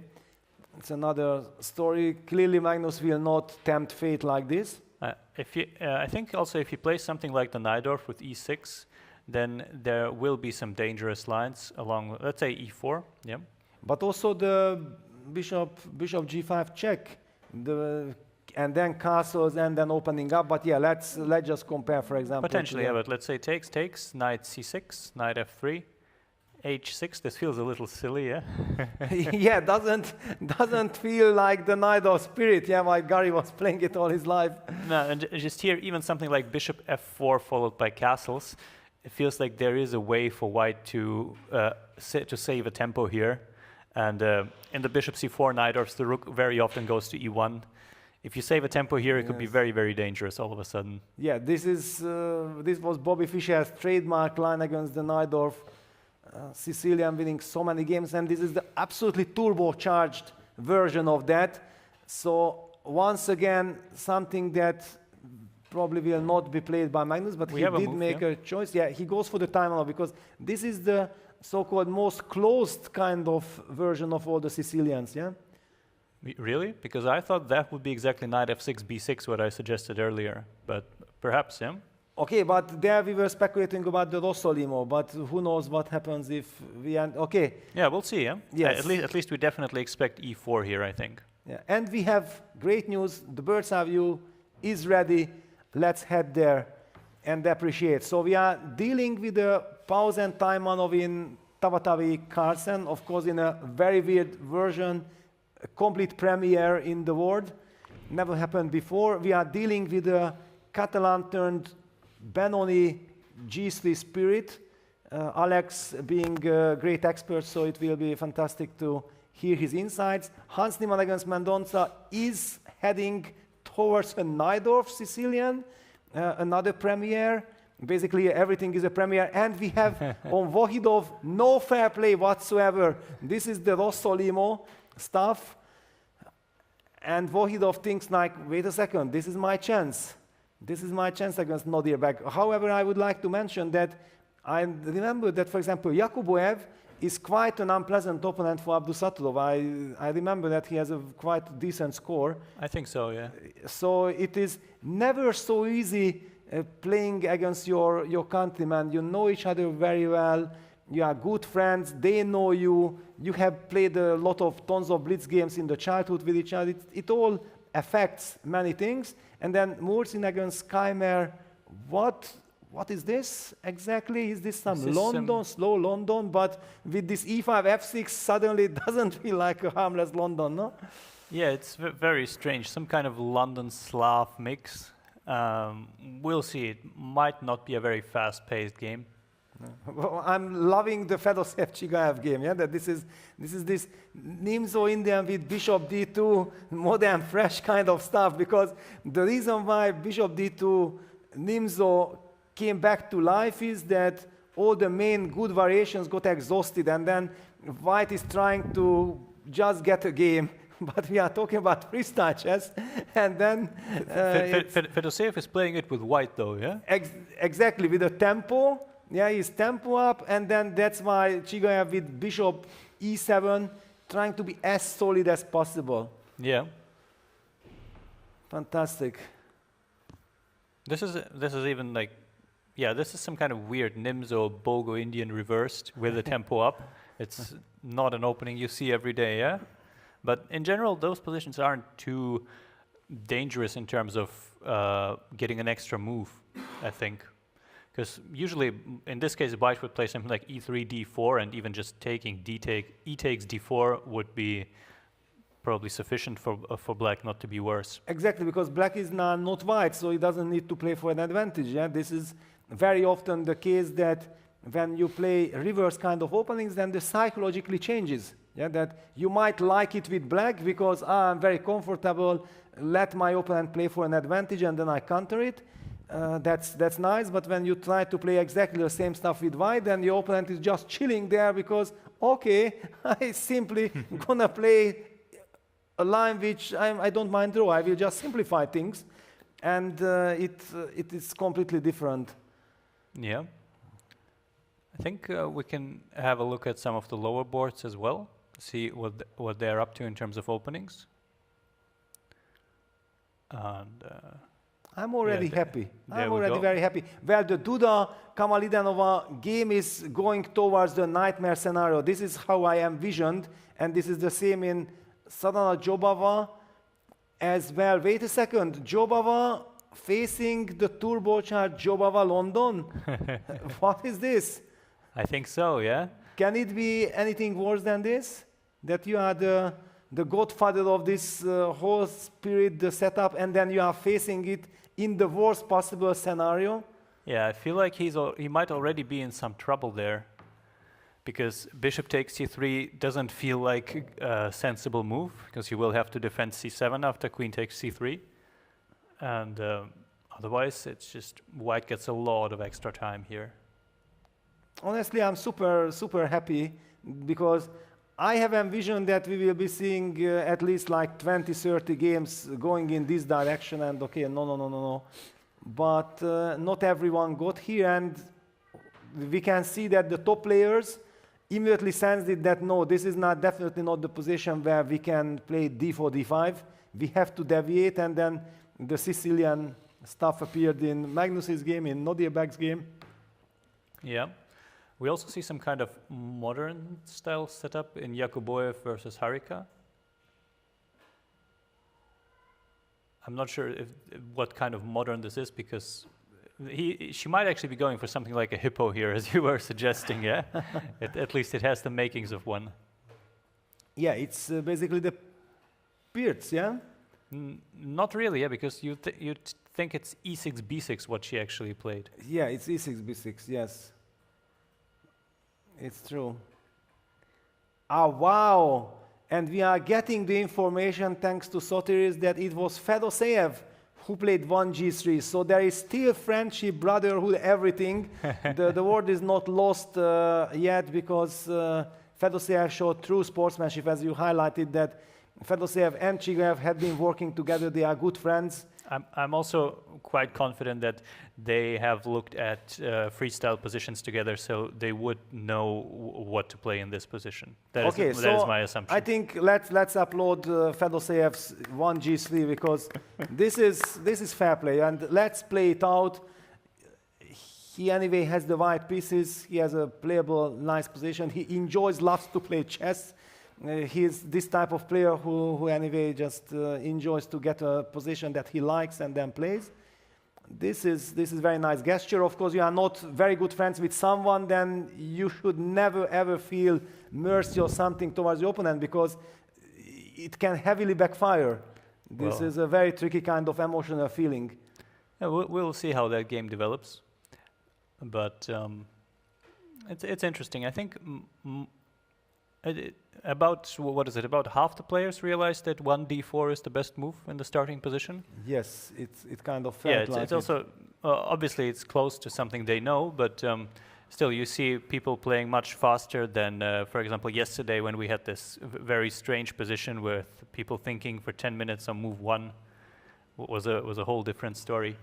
It's another story. Clearly Magnus will not tempt fate like this. I think also if you play something like the Najdorf with e6, then there will be some dangerous lines along, let's say e4, yeah. But also the bishop g5 check, and then castles and then opening up. But yeah, let's just compare, for example. Potentially, yeah, but let's say takes, knight c6, knight f3, h6. This feels a little silly, yeah. Yeah, doesn't feel like the knight of spirit. Yeah, like Gary was playing it all his life. No, and just here, even something like bishop f4 followed by castles, it feels like there is a way for white to save a tempo here. And in the bishop c4 Najdorfs, the rook very often goes to e1. If you save a tempo here, it could be very, very dangerous all of a sudden. Yeah, this was Bobby Fischer's trademark line against the Najdorf. Sicilian winning so many games, and this is the absolutely turbocharged version of that. So once again, something that probably will not be played by Magnus, but he did make a choice. Yeah, he goes for the time because this is the so-called most closed kind of version of all the Sicilians, yeah? Really? Because I thought that would be exactly knight f6, b6, what I suggested earlier, but perhaps, yeah? Okay, but there we were speculating about the Rossolimo, but who knows what happens if we end. Okay. Yeah, we'll see, yeah? Yes. At least we definitely expect e4 here, I think. Yeah, and we have great news. The bird's eye view is ready. Let's head there and appreciate. So we are dealing with the Pausen Taimanovin Tavatavi Carlsen, of course, in a very weird version, a complete premiere in the world. Never happened before. We are dealing with a Catalan turned Benoni G3 spirit. Alex being a great expert, so it will be fantastic to hear his insights. Hans Niemann against Mendonça is heading towards a Najdorf Sicilian, another premiere. Basically, everything is a premiere. And we have on Vohidov no fair play whatsoever. This is the Rossolimo stuff. And Vohidov thinks like, wait a second, this is my chance. This is my chance against Nodirbek. However, I would like to mention that I remember that, for example, Yakuboev is quite an unpleasant opponent for Abdusattorov. I remember that he has a quite decent score. I think so, yeah. So it is never so easy playing against your countryman. You know each other very well. you are good friends, they know you, you have played tons of blitz games in the childhood with each other. It all affects many things. And then Murzin against Keymer, what is this exactly? Is this some London, slow London? But with this e5, f6, suddenly it doesn't feel like a harmless London, no? Yeah, it's very strange. Some kind of London Slav mix. We'll see. It might not be a very fast-paced game. Well, I'm loving the Fedoseev-Chigaev game. Yeah, that this is this Nimzo Indian with Bishop d2, modern, fresh kind of stuff. Because the reason why Bishop d2 Nimzo came back to life is that all the main good variations got exhausted, and then White is trying to just get a game. But we are talking about freestyle chess, and then Fedoseev is playing it with White, though, yeah. Exactly, with the tempo. Yeah, he's tempo up, and then that's why Chigaev with Bishop e7 trying to be as solid as possible. Yeah. Fantastic. This is even like, yeah, this is some kind of weird Nimzo Bogo Indian reversed with the tempo up. It's not an opening you see every day, yeah. But in general, those positions aren't too dangerous in terms of getting an extra move, I think. Because usually, in this case, White would play something like e3, d4, and even just taking e takes d4 would be probably sufficient for Black not to be worse. Exactly, because Black is now not White, so he doesn't need to play for an advantage. Yeah? This is very often the case that when you play reverse kind of openings, then the psychologically changes. Yeah, that you might like it with Black because I'm very comfortable, let my opponent play for an advantage and then I counter it. That's nice, but when you try to play exactly the same stuff with White, then the opponent is just chilling there because, okay, I simply gonna play a line which I don't mind draw. I will just simplify things, and it is completely different. Yeah. I think we can have a look at some of the lower boards as well, see what they're up to in terms of openings. And I'm already happy. I'm already very happy. Well, the Duda Kamalidanova game is going towards the nightmare scenario. This is how I envisioned, and this is the same in Sadana Jobava as well. Wait a second, Jobava facing the turbocharged Jobava London? What is this? I think so, yeah. Can it be anything worse than this? That you are the godfather of this whole spirit, the setup, and then you are facing it in the worst possible scenario? Yeah, I feel like he might already be in some trouble there, because bishop takes c3 doesn't feel like a sensible move, because you will have to defend c7 after queen takes c3, and otherwise it's just White gets a lot of extra time here. Honestly, I'm super happy, because I have envisioned that we will be seeing at least like 20-30 games going in this direction, and okay, no. But not everyone got here, and we can see that the top players immediately sensed it that no, this is definitely not the position where we can play d4, d5. We have to deviate, and then the Sicilian stuff appeared in Magnus's game, in Nodiebek's game. Yeah. We also see some kind of modern style setup in Yakuboyev versus Harika. I'm not sure what kind of modern this is, because she might actually be going for something like a hippo here, as you were suggesting, yeah? At least it has the makings of one. Yeah, it's basically the Pirts, yeah? Not really, yeah, because you think it's e6, b6 what she actually played. Yeah, it's e6, b6, yes. It's true. Ah, wow! And we are getting the information, thanks to Sotiris, that it was Fedoseev who played 1g3. So there is still friendship, brotherhood, everything. The word is not lost yet, because Fedoseev showed true sportsmanship, as you highlighted, that Fedoseev and Chigaev had been working together. They are good friends. I'm also quite confident that they have looked at freestyle positions together, so they would know what to play in this position. That is my assumption. I think let's upload Fedoseev's 1g3, because this is fair play, and let's play it out. he anyway has the white pieces. He has a playable, nice position. He loves to play chess. He's this type of player who anyway just enjoys to get a position that he likes and then plays. This is very nice gesture. Of course, you are not very good friends with someone, then you should never ever feel mercy or something towards your opponent, because it can heavily backfire. This is a very tricky kind of emotional feeling. Yeah, we'll see how that game develops, but it's interesting. I think about about half the players realize that 1d4 is the best move in the starting position. Yes, it kind of felt like it's also obviously it's close to something they know, but still you see people playing much faster than, for example, yesterday when we had this very strange position with people thinking for 10 minutes on move 1 was a whole different story.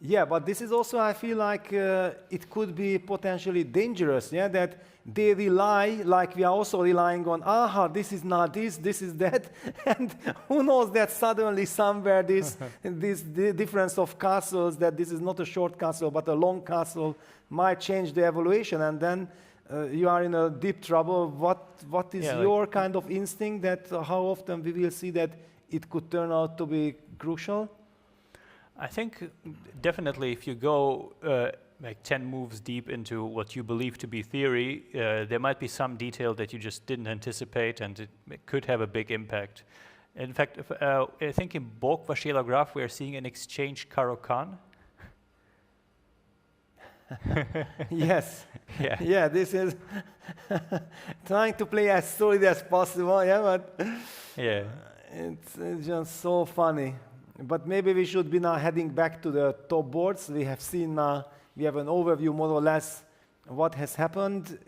Yeah, but this is also, I feel like it could be potentially dangerous, yeah, that they rely, like we are also relying on, this is not this is that, and who knows that suddenly somewhere this difference of castles, that this is not a short castle but a long castle, might change the evaluation, and then you are in a deep trouble. What is your kind of instinct that how often we will see that it could turn out to be crucial? I think definitely if you go like 10 moves deep into what you believe to be theory, there might be some detail that you just didn't anticipate, and it could have a big impact. In fact, I think in Borg Vashela Graf we are seeing an exchange Caro-Kann. Yes. Yeah, this is trying to play as solid as possible, yeah, but yeah, it's just so funny. But maybe we should be now heading back to the top boards. We have seen we have an overview more or less what has happened.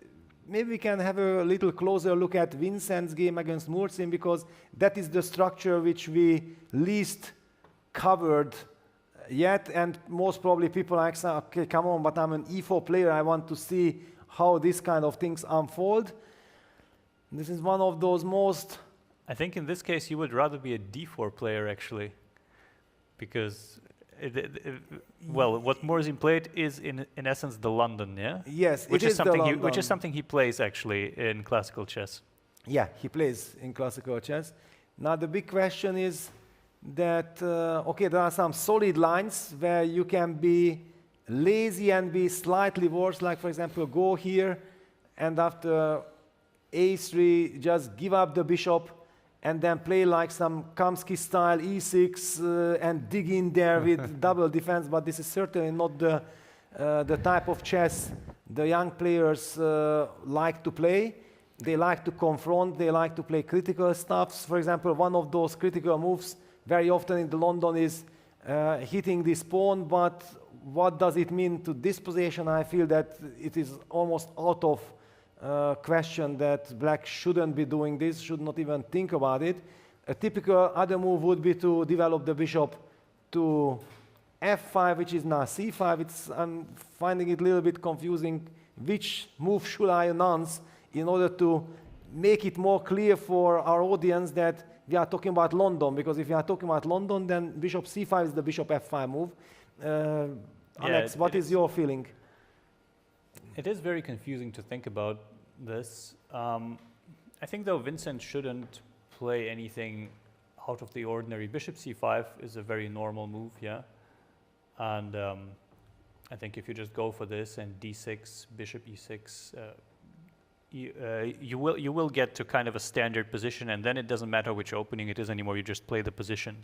Maybe we can have a little closer look at Vincent's game against Murzin, because that is the structure which we least covered yet, and most probably people are saying, okay, come on, but I'm an e4 player, I want to see how this kind of things unfold. This is one of those most... I think in this case you would rather be a d4 player actually, because what Murzin played is in essence the London, yeah? Yes, which is something he plays actually in classical chess. Yeah, he plays in classical chess. Now the big question is that okay, there are some solid lines where you can be lazy and be slightly worse, like for example go here and after a3 just give up the bishop and then play like some Kamsky style e6 and dig in there with double defense, but this is certainly not the type of chess the young players like to play. They like to confront, they like to play critical stuffs. For example, one of those critical moves very often in the London is hitting this pawn, but what does it mean to this position? I feel that it is almost out of question that black shouldn't be doing this, should not even think about it. A typical other move would be to develop the bishop to f5, which is now c5. I'm finding it a little bit confusing. Which move should I announce in order to make it more clear for our audience that we are talking about London? Because if we are talking about London, then bishop c5 is the bishop f5 move. Alex, what is your feeling? It is very confusing to think about this. I think though Vincent shouldn't play anything out of the ordinary. Bishop c5 is a very normal move, yeah. And I think if you just go for this and d6, bishop e6, you will get to kind of a standard position, and then it doesn't matter which opening it is anymore, you just play the position.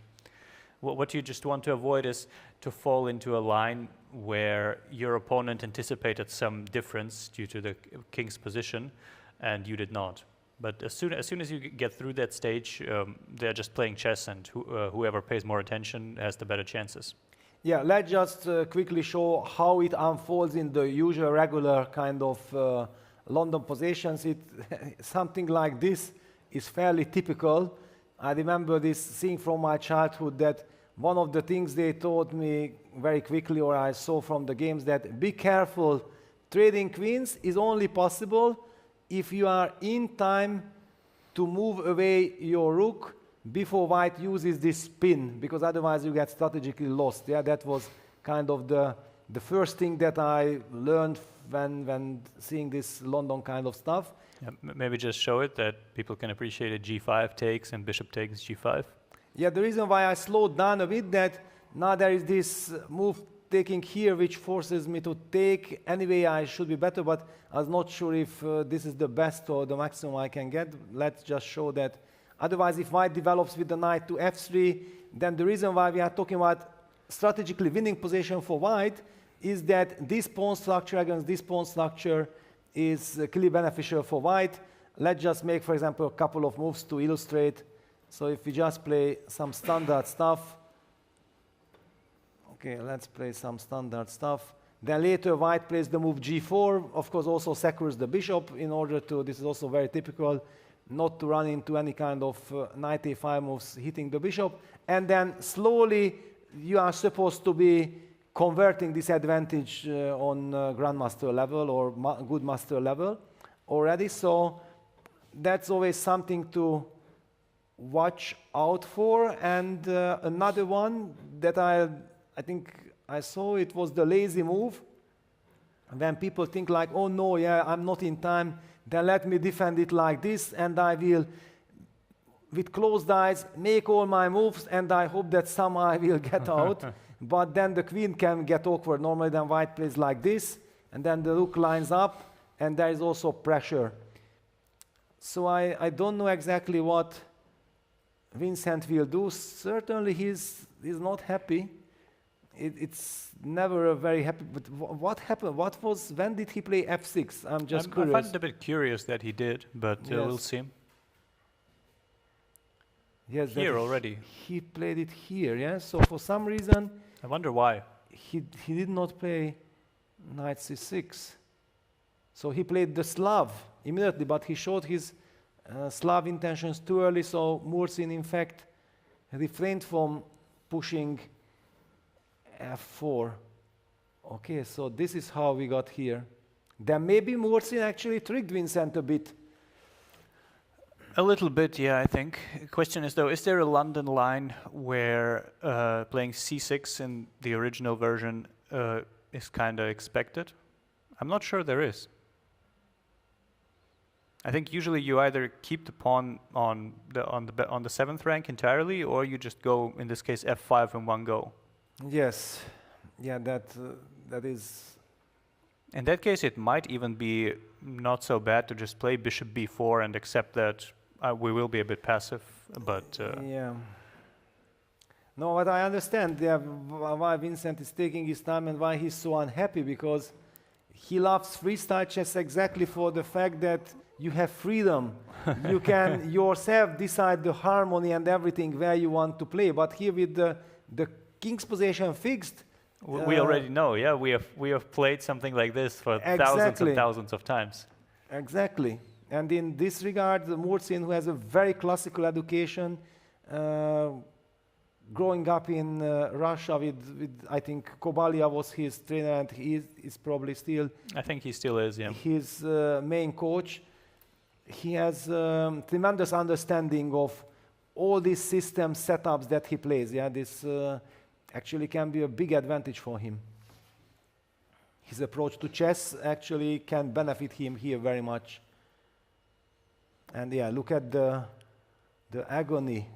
What you just want to avoid is to fall into a line where your opponent anticipated some difference due to the king's position, and you did not. But as soon as you get through that stage, they're just playing chess, and whoever pays more attention has the better chances. Yeah, let's just quickly show how it unfolds in the usual regular kind of London positions. Something like this is fairly typical. I remember this seeing from my childhood that one of the things they taught me very quickly, or I saw from the games, that be careful, trading queens is only possible if you are in time to move away your rook before white uses this spin, because otherwise you get strategically lost. Yeah, that was kind of the the first thing that I learned when seeing this London kind of stuff. Yeah, maybe just show it that people can appreciate a g5 takes and bishop takes g5. Yeah, the reason why I slowed down a bit that now there is this move taking here which forces me to take. Anyway, I should be better, but I was not sure if this is the best or the maximum I can get. Let's just show that. Otherwise, if white develops with the knight to f3, then the reason why we are talking about strategically winning position for white is that this pawn structure against this pawn structure is clearly beneficial for white. Let's just make, for example, a couple of moves to illustrate. So if we just play some standard stuff. Okay, let's play some standard stuff. Then later white plays the move g4, of course also secures the bishop in order to, this is also very typical, not to run into any kind of knight a5 moves hitting the bishop. And then slowly you are supposed to be converting this advantage on grandmaster level or good master level already. So that's always something to watch out for. And another one that I think I saw, it was the lazy move. When people think like, oh no, yeah, I'm not in time, then let me defend it like this, and I will, with closed eyes, make all my moves, and I hope that somehow I will get out. But then the queen can get awkward. Normally then white plays like this, and then the rook lines up, and there is also pressure. So I don't know exactly what Vincent will do. Certainly he's not happy. It's never a very happy, but what happened? When did he play f6? I'm just curious. I find it a bit curious that he did, but Yes. we'll see. Yes, Here already. He played it here, yeah? So for some reason, I wonder why. he did not play knight c6. So he played the Slav immediately, but he showed his Slav intentions too early, so Murzin, in fact, refrained from pushing f4. Okay, so this is how we got here. Then maybe Murzin actually tricked Vincent a bit. A little bit, yeah, I think. Question is though, is there a London line where playing c6 in the original version is kind of expected? I'm not sure there is. I think usually you either keep the pawn on the 7th rank entirely, or you just go, in this case, f5 in one go. Yes, yeah, that is. In that case, it might even be not so bad to just play bishop b4 and accept that we will be a bit passive, but... Yeah. No, but I understand why Vincent is taking his time and why he's so unhappy, because he loves freestyle chess exactly for the fact that you have freedom. You can yourself decide the harmony and everything where you want to play, but here with the king's position fixed. We already know, yeah. We have played something like this for thousands and thousands of times. Exactly. And in this regard, Murzin, who has a very classical education, growing up in Russia with I think Kobalia was his trainer, and he is probably still. I think he still is, yeah. His main coach. He has tremendous understanding of all these system setups that he plays. Yeah, this actually can be a big advantage for him. His approach to chess actually can benefit him here very much. And yeah, look at the agony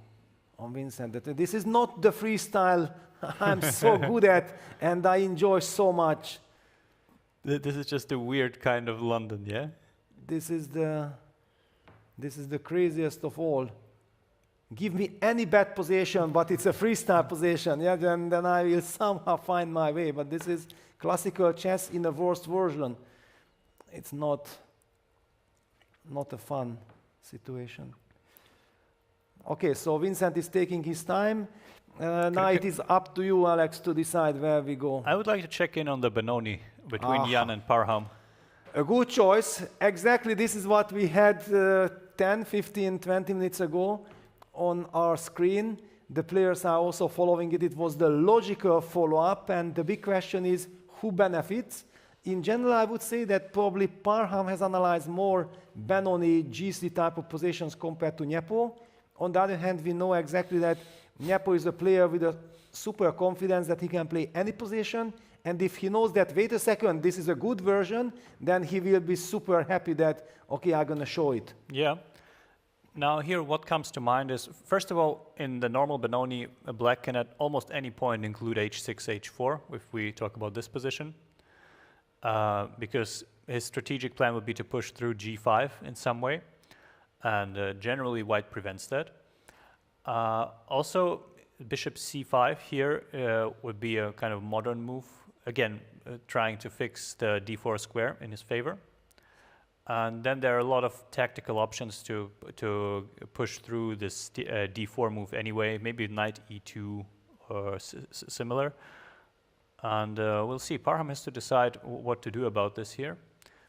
on Vincent. This is not the freestyle I'm so good at and I enjoy so much. This is just a weird kind of London, yeah? This is the craziest of all. Give me any bad position, but it's a freestyle position, yeah, then I will somehow find my way. But this is classical chess in the worst version. It's not a fun situation. Okay, so Vincent is taking his time. Now it is up to you, Alex, to decide where we go. I would like to check in on the Benoni between Jan and Parham. A good choice. Exactly this is what we had 10, 15, 20 minutes ago on our screen. The players are also following it. It was the logical follow-up, and the big question is who benefits? In general, I would say that probably Parham has analyzed more Benoni GC type of positions compared to Nepo. On the other hand, we know exactly that Nepo is a player with a super confidence that he can play any position, And if he knows that, wait a second, this is a good version, then he will be super happy that, okay, I'm going to show it. Yeah. Now here what comes to mind is, first of all, in the normal Benoni, black can at almost any point include h6, h4, if we talk about this position. Because his strategic plan would be to push through g5 in some way. And generally white prevents that. Also, bishop c5 here would be a kind of modern move. Again, trying to fix the d4 square in his favor. And then there are a lot of tactical options to push through this d4 move anyway, maybe knight e2 or similar. And we'll see. Parham has to decide what to do about this here,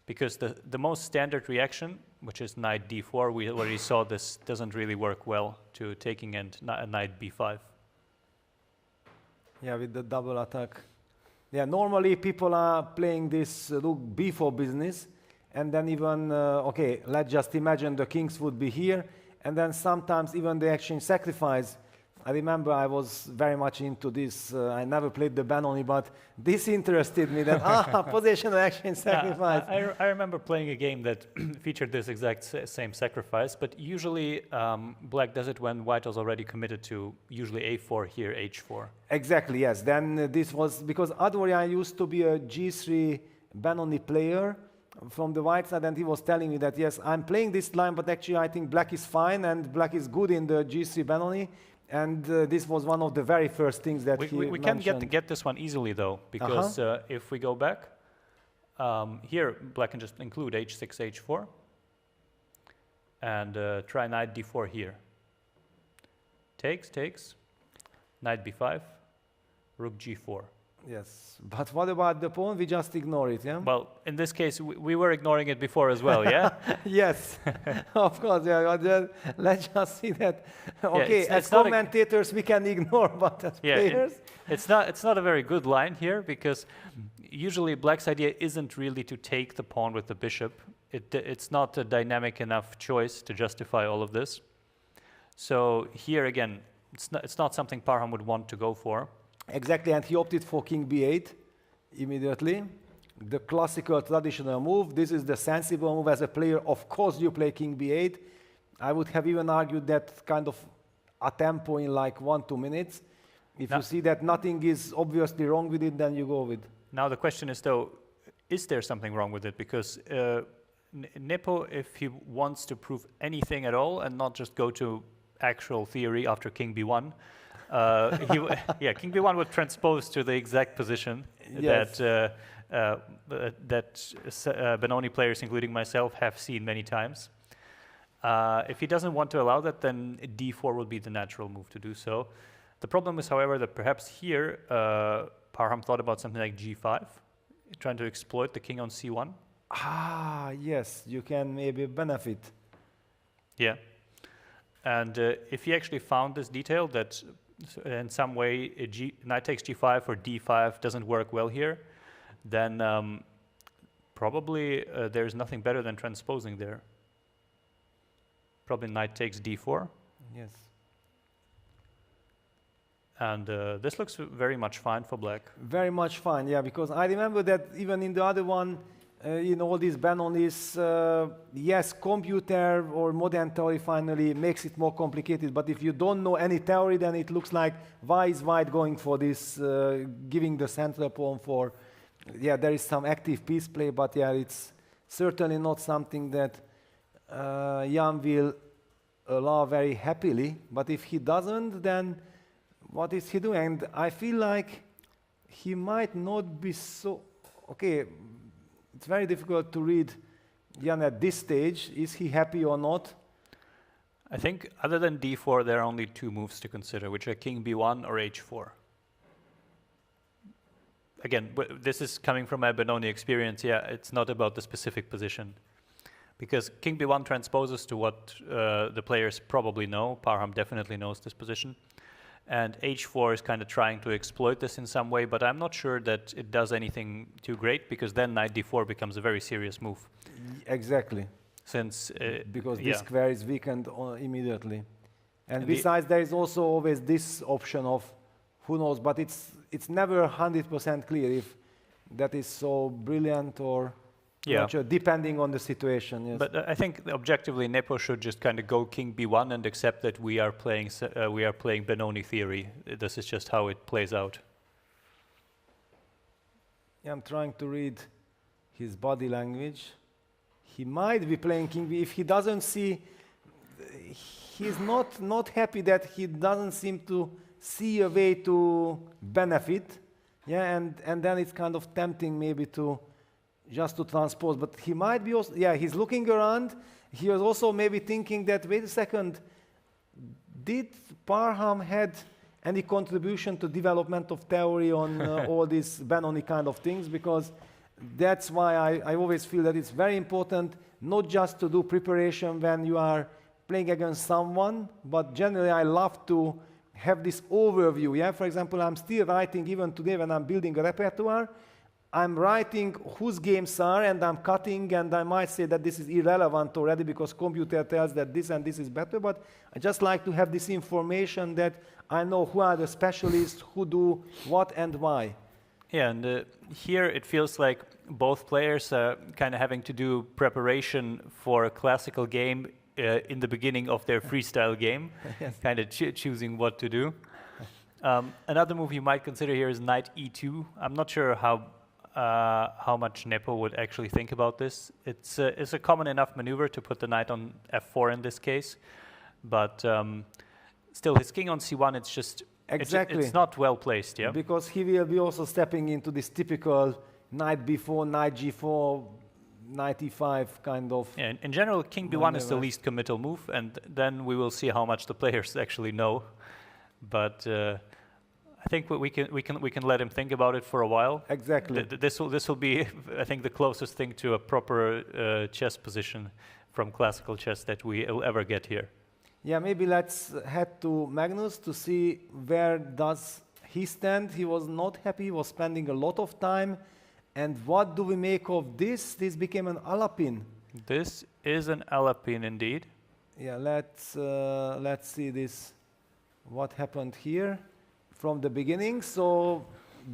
because the most standard reaction, which is knight d4, we already saw this doesn't really work well to taking and knight b5. Yeah, with the double attack. Yeah, normally people are playing this rook b4 business. And then even, okay, let's just imagine the kings would be here. And then sometimes even the exchange sacrifice. I remember I was very much into this. I never played the Benoni, but this interested me that, positional exchange sacrifice. I remember playing a game that featured this exact same sacrifice, but usually black does it when white was already committed to usually a4, here h4. Exactly, yes. Then this was, because Adorian used to be a g3 Benoni player from the white side, and he was telling me that, yes, I'm playing this line, but actually I think black is fine, and black is good in the g3 Benoni. And this was one of the very first things that he we mentioned. can get this one easily, though, because if we go back, here black can just include h6, h4, and try knight d4 here. Takes, knight b5, rook g4. Yes, but what about the pawn? We just ignore it, yeah? Well, in this case, we were ignoring it before as well, yeah? Yes, of course, yeah. Let's just see that. Okay, yeah, as commentators, we can ignore, but as players... It's not a very good line here, because usually black's idea isn't really to take the pawn with the bishop. It's not a dynamic enough choice to justify all of this. So here, again, it's not something Parham would want to go for. Exactly, and he opted for king b8 immediately. The classical traditional move. This is the sensible move as a player. Of course you play king b8. I would have even argued that kind of a tempo in like 1-2 minutes. If you see that nothing is obviously wrong with it, then you go with. Now the question is though, is there something wrong with it? Because Nepo, if he wants to prove anything at all and not just go to actual theory after king b1, king b1 would transpose to the exact position that Benoni players, including myself, have seen many times. If he doesn't want to allow that, then d4 would be the natural move to do so. The problem is, however, that perhaps here Parham thought about something like g5, trying to exploit the king on c1. Yes, you can maybe benefit. Yeah, and if he actually found this detail that in some way knight takes g5 or d5 doesn't work well here, then probably there's nothing better than transposing there. Probably knight takes d4. Yes. And this looks very much fine for black. Very much fine, yeah, because I remember that even in the other one, in all these Benonis, yes, computer or modern theory finally makes it more complicated, but if you don't know any theory, then it looks like why is white going for this, giving the central pawn for, yeah, there is some active piece play, but yeah, it's certainly not something that Jan will allow very happily, but if he doesn't, then what is he doing? And I feel like he might not be so, okay, it's very difficult to read Jan at this stage. Is he happy or not? I think other than d4, there are only two moves to consider, which are king b1 or h4. Again, this is coming from my Benoni experience. Yeah, it's not about the specific position. Because king b1 transposes to what the players probably know. Parham definitely knows this position. And h4 is kind of trying to exploit this in some way, but I'm not sure that it does anything too great, because then knight d4 becomes a very serious move. Exactly. Since because this square is weakened immediately. And besides, there is also always this option of who knows, but it's never 100% clear. that is so brilliant or Yeah. not sure, depending on the situation. Yes. But I think objectively, Nepo should just kind of go king b1 and accept that we are playing Benoni theory. This is just how it plays out. Yeah, I'm trying to read his body language. He might be playing king b. If he doesn't see, he's not happy that he doesn't seem to see a way to benefit. Yeah, and then it's kind of tempting maybe to just to transpose. But he might be also, yeah, he's looking around. He was also maybe thinking that, wait a second, did Parham had any contribution to development of theory on all these Benoni kind of things? Because that's why I always feel that it's very important not just to do preparation when you are playing against someone, but generally I love to have this overview. Yeah, for example, I'm still writing even today when I'm building a repertoire. I'm writing whose games are, and I'm cutting, and I might say that this is irrelevant already because computer tells that this and this is better, but I just like to have this information that I know who are the specialists, who do what and why. Yeah, and here it feels like both players are kind of having to do preparation for a classical game in the beginning of their freestyle game, Yes. kind of choosing what to do. Another move you might consider here is knight e2. I'm not sure how much Nepo would actually think about this. It's a common enough maneuver to put the knight on f4 in this case, but still his king on c1, it's just Exactly. it's not well placed, yeah? Because he will be also stepping into this typical knight b4, knight g4, knight e5 kind of. Yeah, in general, king b1 is the maneuver. least committal move, and then we will see how much the players actually know. But I think we can let him think about it for a while. Exactly. This will be, I think, the closest thing to a proper chess position from classical chess that we will ever get here. Yeah, maybe let's head to Magnus to see where does he stand. He was not happy, he was spending a lot of time. And what do we make of this? This became an Alapin. This is an Alapin indeed. Yeah, let's see this, what happened here from the beginning. So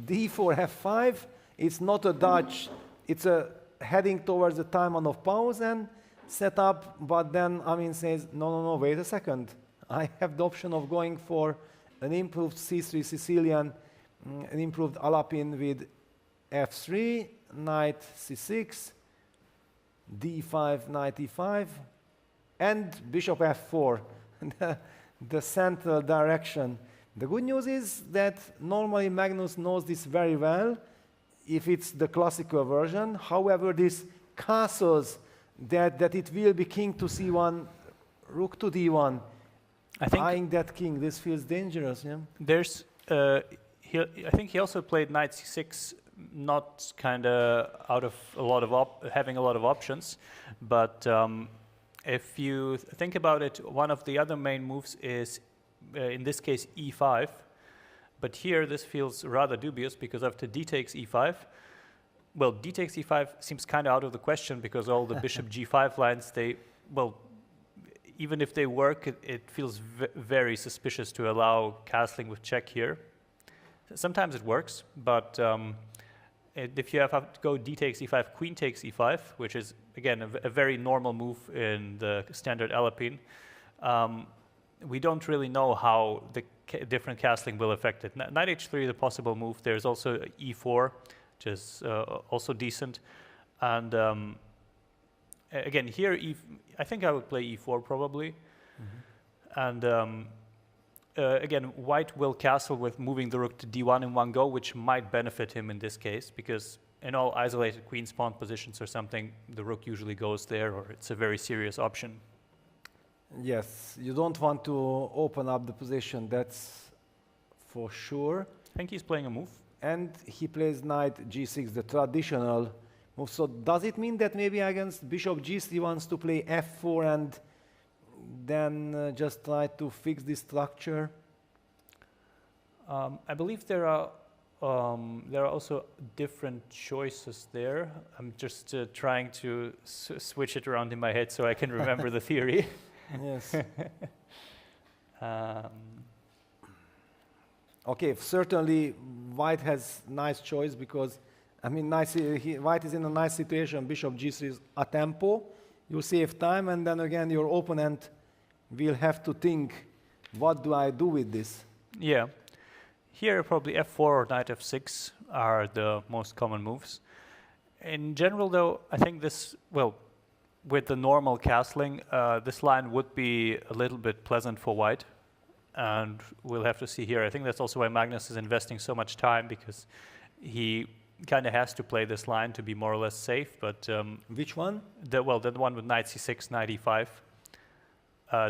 d4, f5, it's not a dodge, it's a heading towards the time on of pause and set up, but then Amin says, no, wait a second. I have the option of going for an improved c3 Sicilian, an improved Alapin with f3, knight c6, d5, knight e5, and bishop f4, the central direction. The good news is that normally Magnus knows this very well if it's the classical version. However, these castles, that it will be king to c1, rook to d1, eyeing that king, this feels dangerous. Yeah. There's, I think he also played knight c6, not kind of out of a lot of having a lot of options, but if you think about it, one of the other main moves is, in this case, e5. But here, this feels rather dubious because after d takes e5, well, d takes e5 seems kind of out of the question because all the bishop g5 lines, even if they work, it feels very suspicious to allow castling with check here. Sometimes it works, but if you have to go d takes e5, queen takes e5, which is, again, a very normal move in the standard Alapin, we don't really know how the different castling will affect it. Knight h3 is a possible move. There's also e4, which is also decent. And again, here, I think I would play e4 probably. Mm-hmm. And again, white will castle with moving the rook to d1 in one go, which might benefit him in this case, because in all isolated queen's pawn positions or something, the rook usually goes there, or it's a very serious option. Yes, you don't want to open up the position, that's for sure. I think he's playing a move. And he plays knight g6, the traditional move. So does it mean that maybe against bishop g3 he wants to play f4 and then just try to fix this structure? I believe there are also different choices there. I'm just trying to switch it around in my head so I can remember the theory. Yes. Okay, certainly white has nice choice because I mean, white is in a nice situation. Bishop g3 is a tempo. You save time, and then again your opponent will have to think, what do I do with this? Yeah. Here probably f4 or knight f6 are the most common moves. In general, though, I think this, well, with the normal castling, this line would be a little bit pleasant for white. And we'll have to see here. I think that's also why Magnus is investing so much time, because he kind of has to play this line to be more or less safe. But which one? The one with knight c6, knight e5.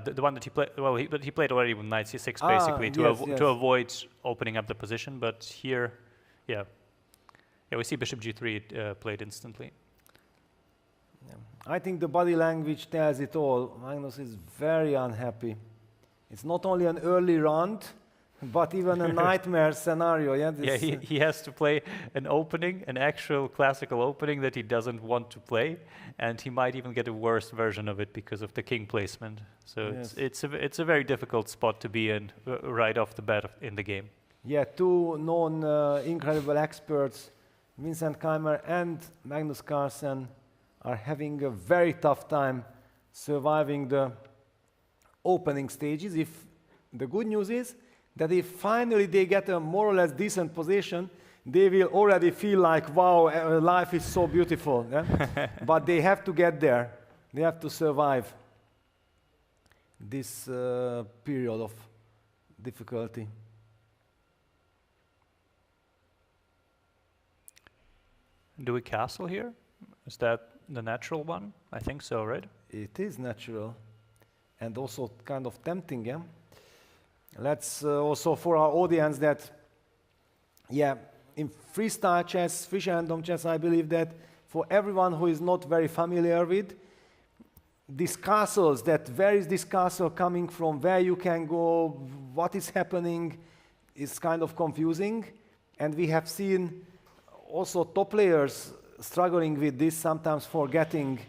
The one that he played, well, he played already with knight c6 basically to avoid opening up the position. But here, yeah, we see bishop g3 played instantly. Yeah. I think the body language tells it all. Magnus is very unhappy. It's not only an early round, but even a nightmare scenario. Yeah, he has to play an actual classical opening that he doesn't want to play, and he might even get a worse version of it because of the king placement. So yes, it's a very difficult spot to be in right off the bat in the game. Yeah, two known incredible experts, Vincent Keymer and Magnus Carlsen, are having a very tough time surviving the opening stages. If the good news is that if finally they get a more or less decent position, they will already feel like, wow, life is so beautiful. Yeah? But they have to get there. They have to survive this period of difficulty. Do we castle here? Is that the natural one? I think so, right? It is natural. And also kind of tempting, yeah? Let's also for our audience that, yeah, in freestyle chess, free random chess, I believe that for everyone who is not very familiar with these castles, that where is this castle coming from, where you can go, what is happening, is kind of confusing. And we have seen also top players struggling with this, sometimes forgetting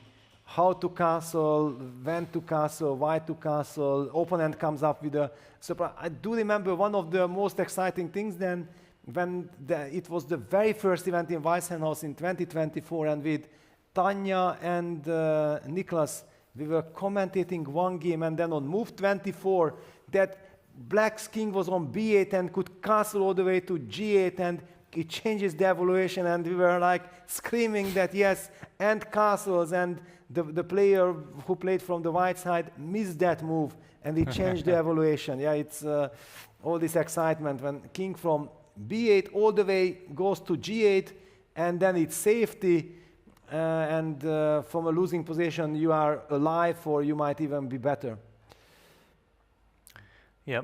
how to castle, when to castle, why to castle. Opponent comes up with a surprise. I do remember one of the most exciting things then when it was the very first event in Weissenhaus in 2024, and with Tanya and Niklas, we were commentating one game, and then on move 24, that Black's king was on b8 and could castle all the way to g8, and it changes the evaluation, and we were like screaming that yes, and castles, and the player who played from the white side missed that move, and it changed the evaluation. Yeah, it's all this excitement when king from b8 all the way goes to g8, and then it's safety, and from a losing position you are alive, or you might even be better. Yeah,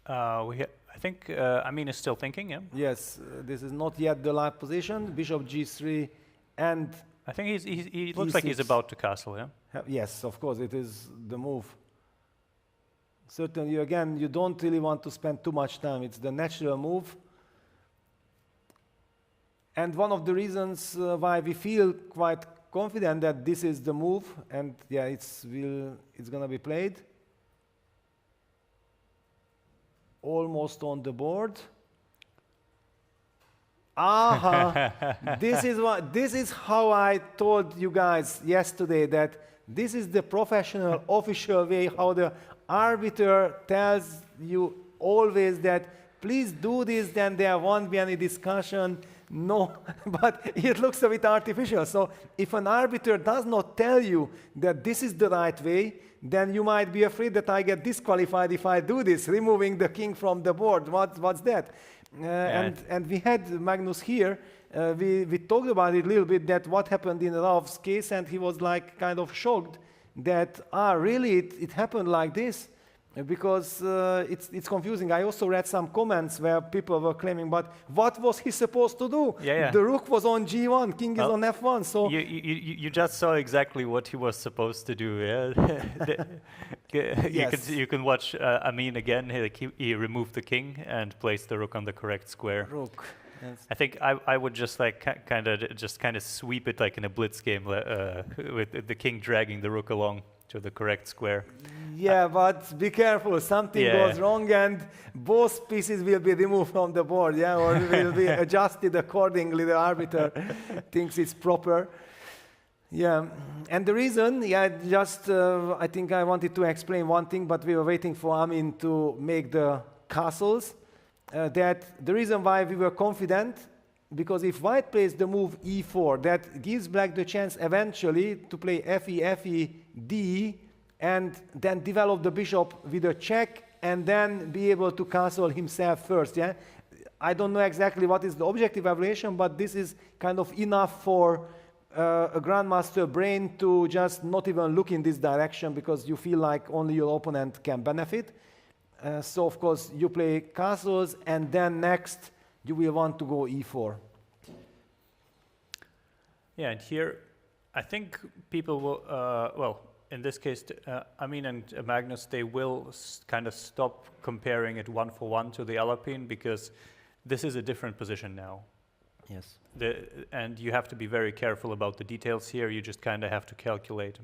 I think Amin is still thinking, yeah? Yes, this is not yet the live position. Bishop g3, and I think he looks like he's about to castle, yeah? Yes, of course, it is the move. Certainly, again, you don't really want to spend too much time. It's the natural move. And one of the reasons why we feel quite confident that this is the move, and yeah, it's going to be played. Almost on the board. This is how I told you guys yesterday, that this is the professional, official way how the arbiter tells you always that please do this, then there won't be any discussion. No, but it looks a bit artificial. So if an arbiter does not tell you that this is the right way, then you might be afraid that I get disqualified if I do this, removing the king from the board. What's that? And we had Magnus here. We talked about it a little bit, that what happened in Ralph's case, and he was like kind of shocked that, really, it happened like this, because it's confusing. I also read some comments where people were claiming, but what was he supposed to do? Yeah. The rook was on g1, king is on f1. So you just saw exactly what he was supposed to do. Yeah, yes. You can watch Amin again. He removed the king and placed the rook on the correct square. Rook. Yes. I think I would just like kind of sweep it like in a blitz game with the king dragging the rook along to the correct square. Yeah, but be careful. Something goes wrong, and both pieces will be removed from the board, yeah, or will be adjusted accordingly. The arbiter thinks it's proper. Yeah, and the reason, just I think I wanted to explain one thing, but we were waiting for Amin to make the castles. That the reason why we were confident, because if white plays the move e4, that gives black the chance eventually to play fe, d, and then develop the bishop with a check and then be able to castle himself first. Yeah, I don't know exactly what is the objective evaluation, but this is kind of enough for a grandmaster brain to just not even look in this direction because you feel like only your opponent can benefit. So of course you play castles, and then next you will want to go e4. Yeah, and here I think people will, well, in this case, Amin and Magnus, they will kind of stop comparing it 1-for-1 to the Alapin, because this is a different position now. Yes. And you have to be very careful about the details here. You just kind of have to calculate.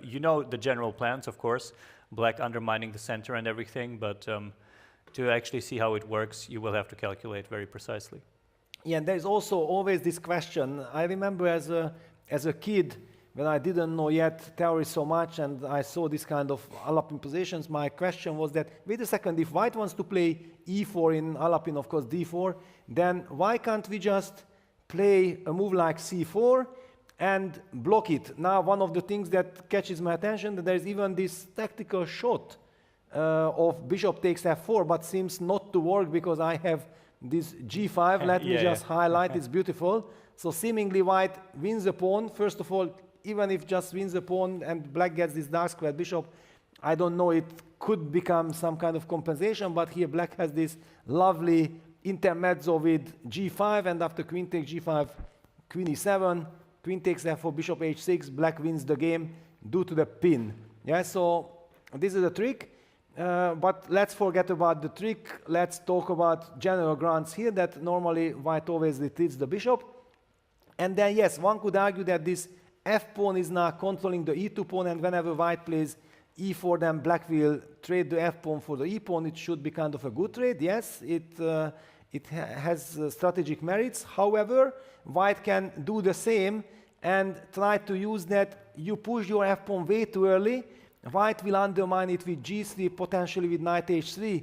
You know the general plans, of course, black undermining the center and everything, but to actually see how it works, you will have to calculate very precisely. Yeah, and there's also always this question. I remember as a kid, when I didn't know yet theory so much, and I saw this kind of Alapin positions, my question was that, wait a second, if white wants to play e4 in Alapin, of course, d4, then why can't we just play a move like c4 and block it? Now, one of the things that catches my attention, that there's even this tactical shot of bishop takes f4, but seems not to work because I have this g5. Let me just highlight, it's beautiful. So seemingly white wins the pawn. First of all, even if just wins the pawn and black gets this dark squared bishop, I don't know, it could become some kind of compensation, but here black has this lovely intermezzo with g5, and after queen takes g5, queen e7, queen takes f4, bishop h6, black wins the game due to the pin. Yeah, so this is the trick. But let's forget about the trick. Let's talk about general grounds here, that normally white always retreats the bishop. And then, yes, one could argue that this f-pawn is now controlling the e2 pawn, and whenever white plays e4, then black will trade the f-pawn for the e-pawn. It should be kind of a good trade. Yes, it has strategic merits. However, white can do the same and try to use that you push your f-pawn way too early. White will undermine it with g3, potentially with knight h3,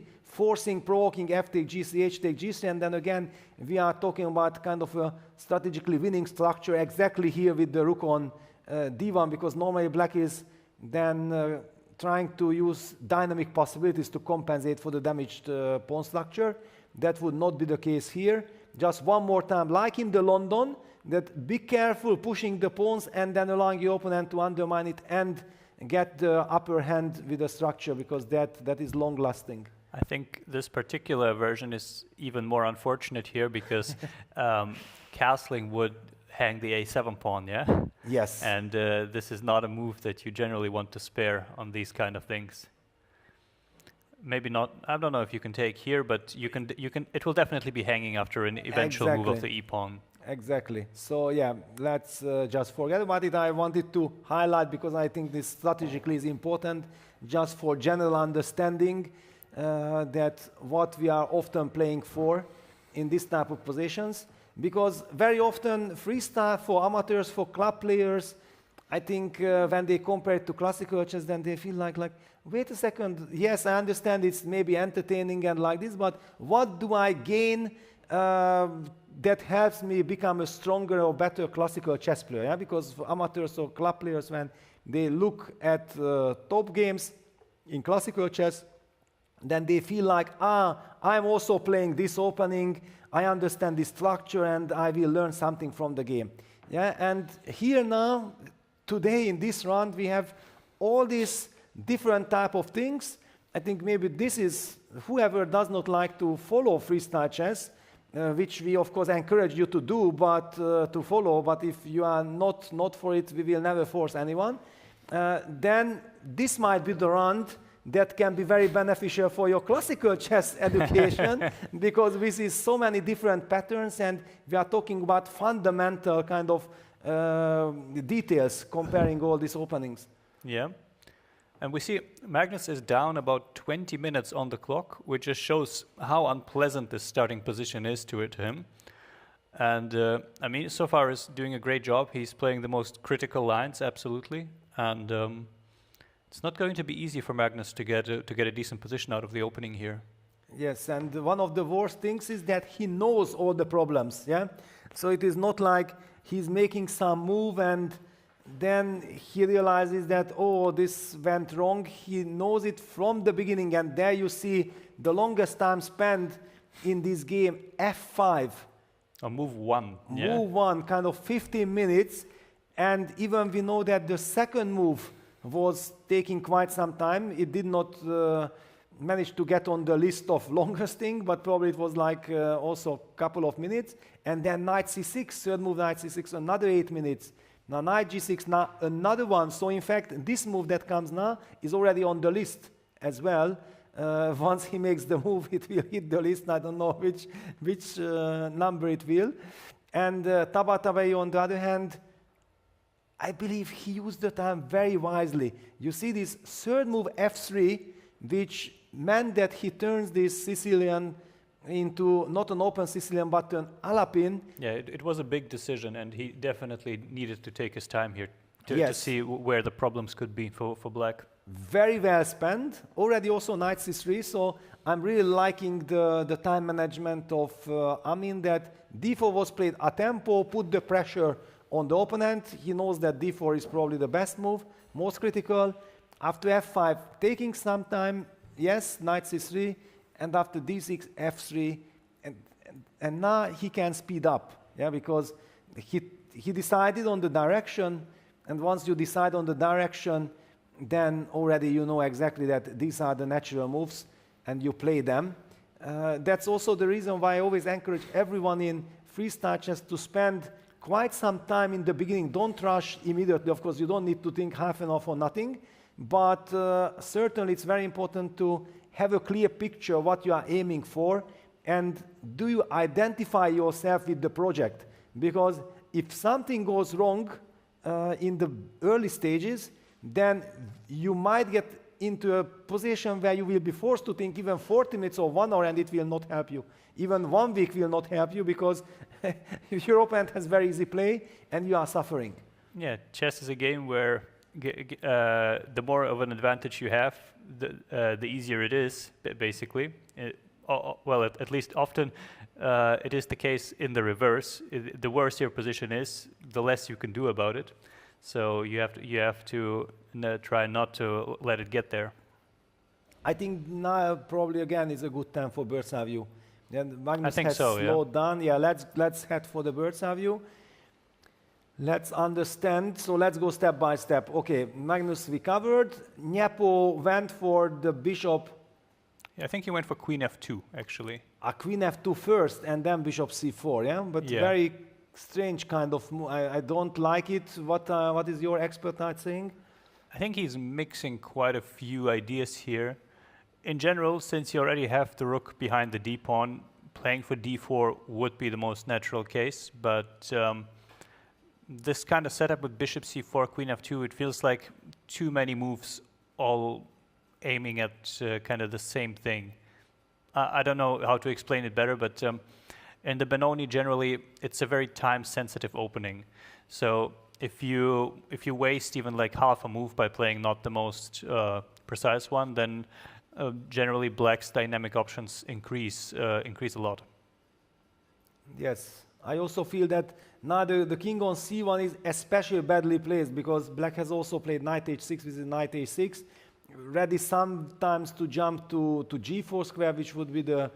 provoking f take g3, h take g3, and then again we are talking about kind of a strategically winning structure exactly here with the rook on d1, because normally black is then trying to use dynamic possibilities to compensate for the damaged pawn structure. That would not be the case here. Just one more time, like in the London, that be careful pushing the pawns and then allowing your opponent to undermine it and get the upper hand with the structure, because that is long lasting. I think this particular version is even more unfortunate here because castling would hang the a7 pawn, yeah? Yes. And this is not a move that you generally want to spare on these kind of things. Maybe not, I don't know if you can take here, but you can, it will definitely be hanging after an eventual move of the e-pawn. Exactly. So yeah, let's just forget about it. I wanted to highlight because I think this strategically is important, just for general understanding that what we are often playing for in this type of positions. Because very often freestyle for amateurs, for club players, I think when they compare it to classical chess, then they feel like, wait a second, yes, I understand it's maybe entertaining and like this, but what do I gain that helps me become a stronger or better classical chess player? Yeah? Because for amateurs or club players, when they look at top games in classical chess, then they feel like, I'm also playing this opening, I understand this structure, and I will learn something from the game. Yeah? And here now, today in this round, we have all these different type of things. I think maybe this is, whoever does not like to follow freestyle chess, which we of course encourage you to do, but to follow, but if you are not for it, we will never force anyone, then this might be the round that can be very beneficial for your classical chess education, because we see so many different patterns, and we are talking about fundamental kind of details comparing all these openings. Yeah. And we see Magnus is down about 20 minutes on the clock, which just shows how unpleasant this starting position is to him. And I mean, so far he's doing a great job. He's playing the most critical lines, absolutely. And it's not going to be easy for Magnus to get a decent position out of the opening here. Yes, and one of the worst things is that he knows all the problems, yeah? So it is not like he's making some move and then he realizes that, oh, this went wrong. He knows it from the beginning, and there you see the longest time spent in this game, F5. Move 1. Move 1, kind of 15 minutes, and even we know that the second move was taking quite some time. It did not manage to get on the list of longest thing, but probably it was like also a couple of minutes. And then knight c6, third move knight c6, another 8 minutes. Now knight g6, now another one. So in fact, this move that comes now is already on the list as well. Once he makes the move, it will hit the list. I don't know which number it will. And Tabatabai, on the other hand, I believe he used the time very wisely. You see this third move, f3, which meant that he turns this Sicilian into not an open Sicilian, but an Alapin. Yeah, it was a big decision, and he definitely needed to take his time here to see where the problems could be for black. Very well spent. Already also knight c3, so I'm really liking the time management of Amin, that d4 was played a tempo, put the pressure on the opponent. He knows that d4 is probably the best move, most critical. After f5, taking some time, yes, knight c3, and after d6, f3, and now he can speed up, yeah, because he decided on the direction, and once you decide on the direction, then already you know exactly that these are the natural moves, and you play them. That's also the reason why I always encourage everyone in freestyle chess to spend quite some time in the beginning. Don't rush immediately. Of course, you don't need to think half an hour or nothing, but certainly it's very important to have a clear picture of what you are aiming for, and do you identify yourself with the project? Because if something goes wrong in the early stages, then you might get into a position where you will be forced to think even 40 minutes or 1 hour, and it will not help you. Even 1 week will not help you, because your opponent has very easy play and you are suffering. Yeah, chess is a game where the more of an advantage you have, the easier it is, basically. Well, at least often it is the case in the reverse. The worse your position is, the less you can do about it. So you have to try not to let it get there. I think now probably again is a good time for bird's eye view. Then Magnus has slowed down. Yeah, let's head for the bird's eye view. Let's understand. So let's go step by step. Okay, Magnus recovered. Nepo went for the bishop. Yeah, I think he went for queen f2 actually. Queen f2 first, and then bishop c4. Yeah, but very strange kind of move. I don't like it. What is your expertise saying? I think he's mixing quite a few ideas here. In general, since you already have the rook behind the d-pawn, playing for d4 would be the most natural case, but this kind of setup with bishop c4, queen f2, it feels like too many moves all aiming at kind of the same thing. I don't know how to explain it better, but in the Benoni, generally, it's a very time-sensitive opening. So if you waste even like half a move by playing not the most precise one, then generally black's dynamic options increase a lot. Yes, I also feel that now the king on c1 is especially badly placed, because black has also played knight h6 with knight h6, ready sometimes to jump to g4 square, which would be the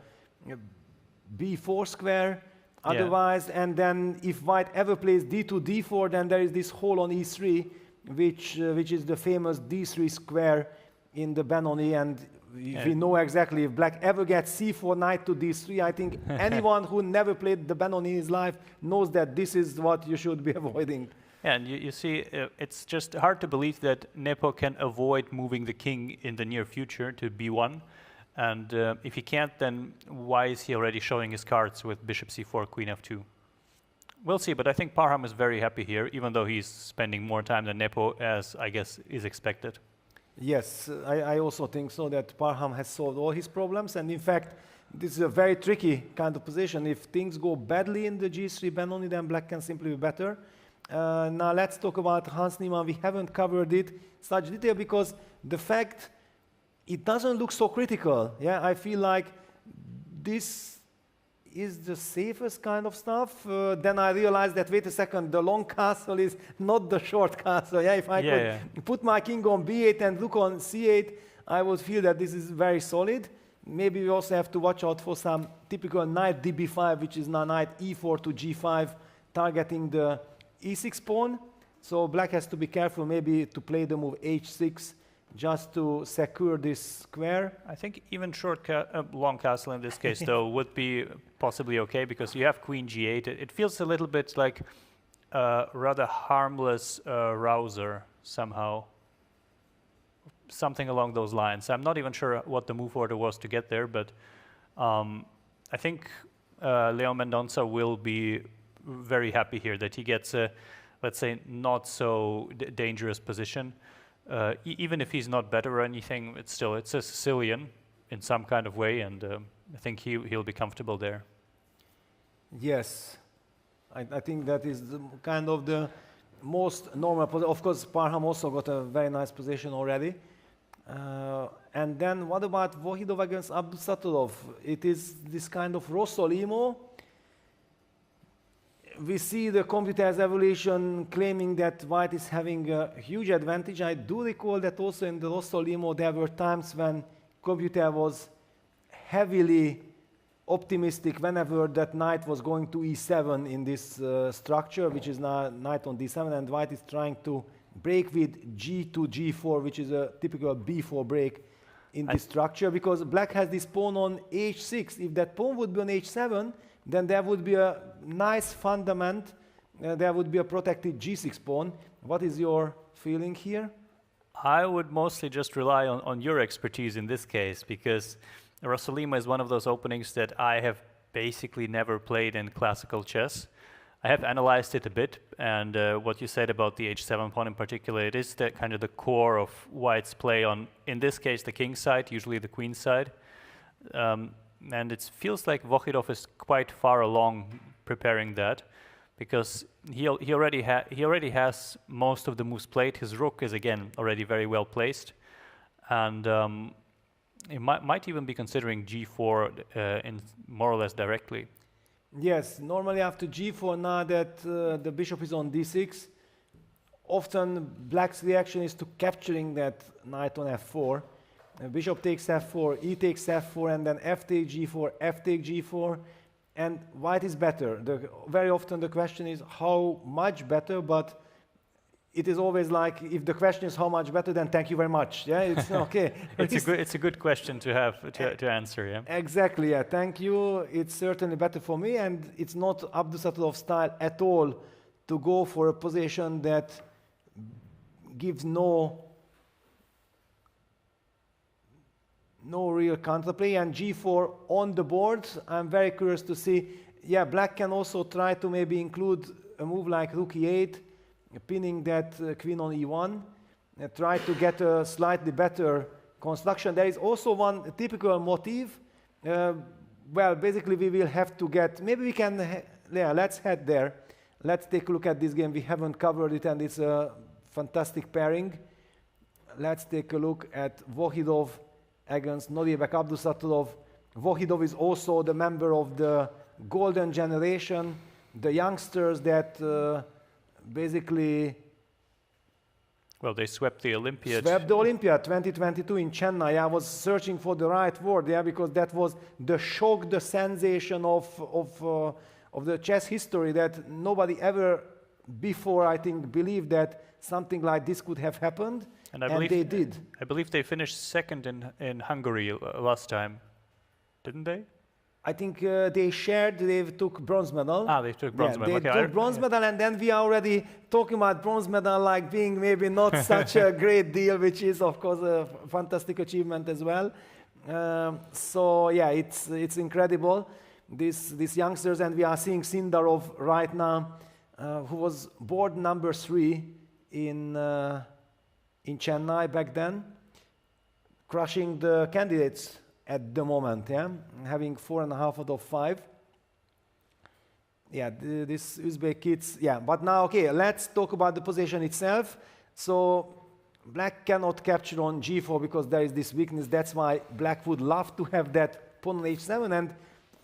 b4 square otherwise, and then if white ever plays d2 d4, then there is this hole on e3, which is the famous d3 square in the Benoni, and we know exactly if black ever gets c4 knight to d3, I think anyone who never played the Benoni in his life knows that this is what you should be avoiding. And you see, it's just hard to believe that Nepo can avoid moving the king in the near future to b1. And if he can't, then why is he already showing his cards with bishop c4, queen f2? We'll see, but I think Parham is very happy here, even though he's spending more time than Nepo, as I guess is expected. Yes, I also think so, that Parham has solved all his problems, and in fact, this is a very tricky kind of position. If things go badly in the G3 Benoni, then black can simply be better. Now let's talk about Hans Niemann. We haven't covered it in such detail because the fact it doesn't look so critical. Yeah, I feel like this is the safest kind of stuff. Then I realized that, wait a second, the long castle is not the short castle. Yeah, if I could put my king on b8 and look on c8, I would feel that this is very solid. Maybe we also have to watch out for some typical knight db5, which is now knight e4 to g5, targeting the e6 pawn. So black has to be careful maybe to play the move h6 just to secure this square. I think even long castle in this case, though, would be possibly okay because you have queen g8. It feels a little bit like a rather harmless rouser somehow. Something along those lines. I'm not even sure what the move order was to get there, but I think Leon Mendonça will be very happy here that he gets a, let's say, not so dangerous position. Even if he's not better or anything, it's a Sicilian in some kind of way, and I think he'll be comfortable there. Yes, I think that is kind of the most normal position. Of course, Parham also got a very nice position already. And then what about Vohidov against Abdusatulov? It is this kind of Rossolimo. We see the computer's evolution claiming that white is having a huge advantage. I do recall that also in the Rossolimo there were times when computer was heavily optimistic whenever that knight was going to e7 in this structure, which is now knight on d7, and white is trying to break with g to g4, which is a typical b4 break in this structure, because black has this pawn on h6. If that pawn would be on h7, then there would be a nice fundament, there would be a protected g6 pawn. What is your feeling here? I would mostly just rely on your expertise in this case, because Rossolimo is one of those openings that I have basically never played in classical chess. I have analyzed it a bit, and what you said about the h7 pawn in particular, it is the kind of the core of white's play on, in this case, the king side, usually the queen side. And it feels like Vohidov is quite far along preparing that, because he already has most of the moves played. His rook is again already very well placed, and he might even be considering g4 in more or less directly. Yes, normally after g4, now that the bishop is on d6, often black's reaction is to capturing that knight on f4. Bishop takes f4, e takes f4, and then f take g4, f take g4, and white is better. Very often the question is how much better, but it is always like, if the question is how much better, then thank you very much. Yeah, it's okay. It's a good question to have to answer. Yeah. Exactly. Yeah. Thank you. It's certainly better for me, and it's not Abdusatulov style at all to go for a position that gives no real counterplay. And g4 on the board, I'm very curious to see. Yeah, black can also try to maybe include a move like rook e8, pinning that queen on e1, try to get a slightly better construction. There is also one typical motif. Well, basically we will have to get, maybe we can, yeah, let's head there. Let's take a look at this game. We haven't covered it, and it's a fantastic pairing. Let's take a look at Vohidov against Noriebek Abdusatulov. Vohidov is also the member of the golden generation, the youngsters that basically, well, they swept the Olympiad. 2022 in Chennai. I was searching for the right word, yeah, because that was the shock, the sensation of the chess history, that nobody ever before, I think, believed that something like this could have happened, and they did. I believe they finished second in Hungary last time, didn't they? I think they took bronze medal. They took bronze medal. They took bronze medal, and then we are already talking about bronze medal like being maybe not such a great deal, which is of course a fantastic achievement as well. So yeah, it's incredible, these youngsters, and we are seeing Sindarov right now, who was board number 3 in Chennai back then. crushing the candidates at the moment, yeah? Having 4.5 out of 5. Yeah, this Uzbek kids, yeah. But now, okay, let's talk about the position itself. So black cannot capture on g4 because there is this weakness. That's why black would love to have that pawn on h7. And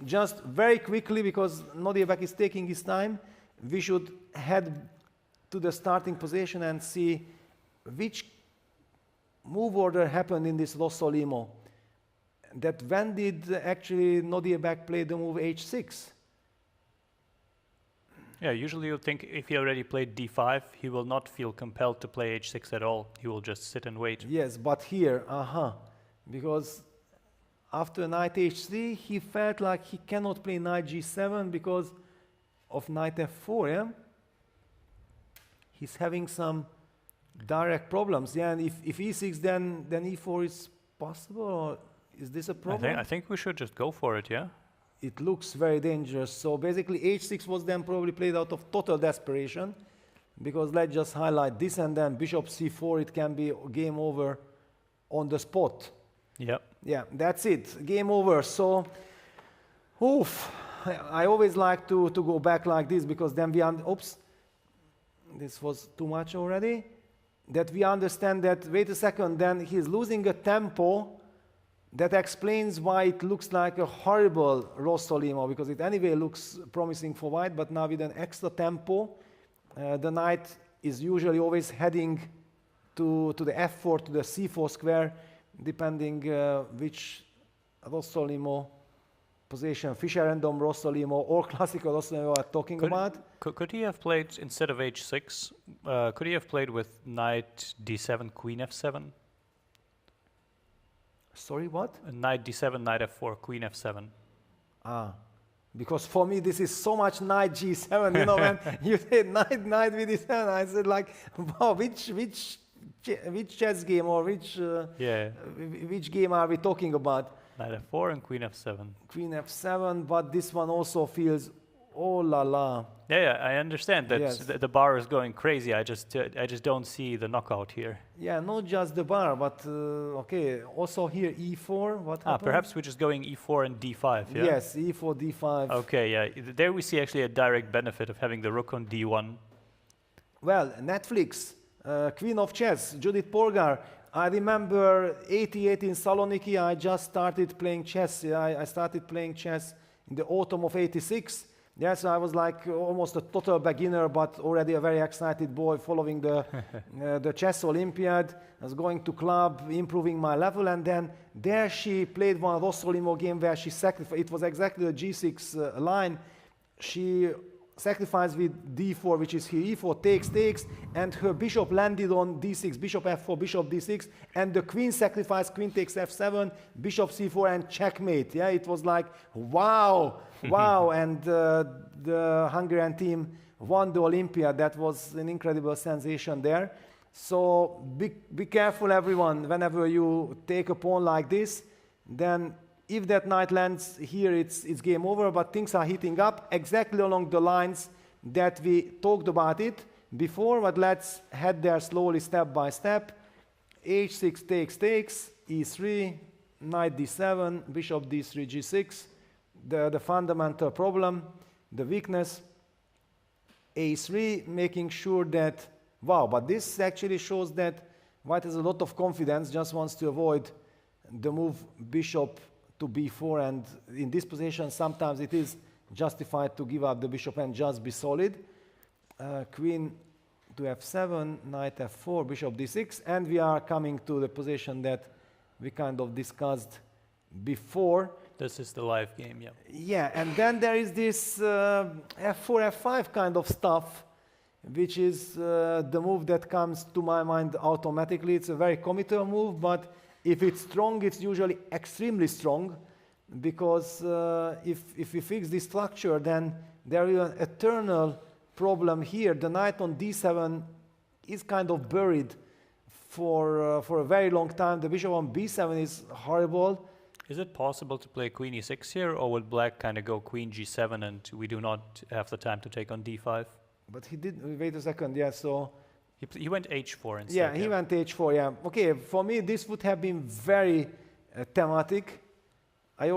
just very quickly, because Nodiebek is taking his time, we should head to the starting position and see which move order happened in this Rossolimo. That when did actually Nodiebek play the move h6? Yeah, usually you'll think if he already played d5, he will not feel compelled to play h6 at all. He will just sit and wait. Yes, but here, because after knight h3, he felt like he cannot play knight g7 because of knight f4, yeah? He's having some direct problems, yeah, and if e6, then e4 is possible, or is this a problem? I think we should just go for it, yeah? It looks very dangerous. So basically h6 was then probably played out of total desperation, because let's just highlight this, and then bishop c4, it can be game over on the spot. Yep. Yeah, that's it, game over. So, oof, I always like to go back like this, because then we, oops, this was too much already, that we understand that, wait a second, then he's losing a tempo. That explains why it looks like a horrible Rossolimo, because it anyway looks promising for white, but now with an extra tempo, the knight is usually always heading to the f4, to the c4 square, depending which Rossolimo position, Fischer-Random Rossolimo or classical Rossolimo are talking about. Could he have played, instead of h6, could he have played with knight d7, queen f7? Sorry, what? Knight d7, knight f4, queen f7. Because for me this is so much knight g7, you know, when you say knight with d7, I said like, wow, which chess game or which game are we talking about? Knight f4 and queen f7. Queen f7, but this one also feels, oh la la. Yeah, I understand that Yes. the bar is going crazy. I just don't see the knockout here. Yeah, not just the bar, but okay, also here e4, what happened? Perhaps we're just going e4 and d5, yeah? Yes, e4, d5. Okay, yeah, there we see actually a direct benefit of having the rook on d1. Well, Netflix, Queen of Chess, Judith Polgar. I remember 88 in Saloniki, I just started playing chess. Yeah, I started playing chess in the autumn of 86. Yes, I was like almost a total beginner, but already a very excited boy following the, the chess Olympiad. I was going to club, improving my level, and then there she played one Rossolimo game where she sacrificed, it was exactly the g6 line. She sacrificed with d4, which is here, e4 takes, and her bishop landed on d6, bishop f4, bishop d6, and the queen sacrificed, queen takes f7, bishop c4, and checkmate. Yeah, it was like, wow, wow, and the Hungarian team won the Olympia. That was an incredible sensation there. So be careful, everyone, whenever you take a pawn like this, then if that knight lands here, it's game over, but things are heating up exactly along the lines that we talked about it before, but let's head there slowly, step by step. h6 takes, e3, knight d7, bishop d3, g6, the fundamental problem, the weakness, a3, making sure that, wow, but this actually shows that white has a lot of confidence, just wants to avoid the move bishop to b4, and in this position sometimes it is justified to give up the bishop and just be solid. Queen to f7, knight f4, bishop d6, and we are coming to the position that we kind of discussed before. This is the live game, yeah. Yeah, and then there is this f4, f5 kind of stuff, which is the move that comes to my mind automatically. It's a very committal move, but if it's strong, it's usually extremely strong, because if we fix this structure, then there is an eternal problem here. The knight on d7 is kind of buried for a very long time. The bishop on b7 is horrible. Is it possible to play queen e6 here, or would black kind of go queen g7 and we do not have the time to take on d5? But he did, wait a second, yeah, so He went h4 instead. Yeah, he went h4, yeah. Okay, for me, this would have been very thematic. I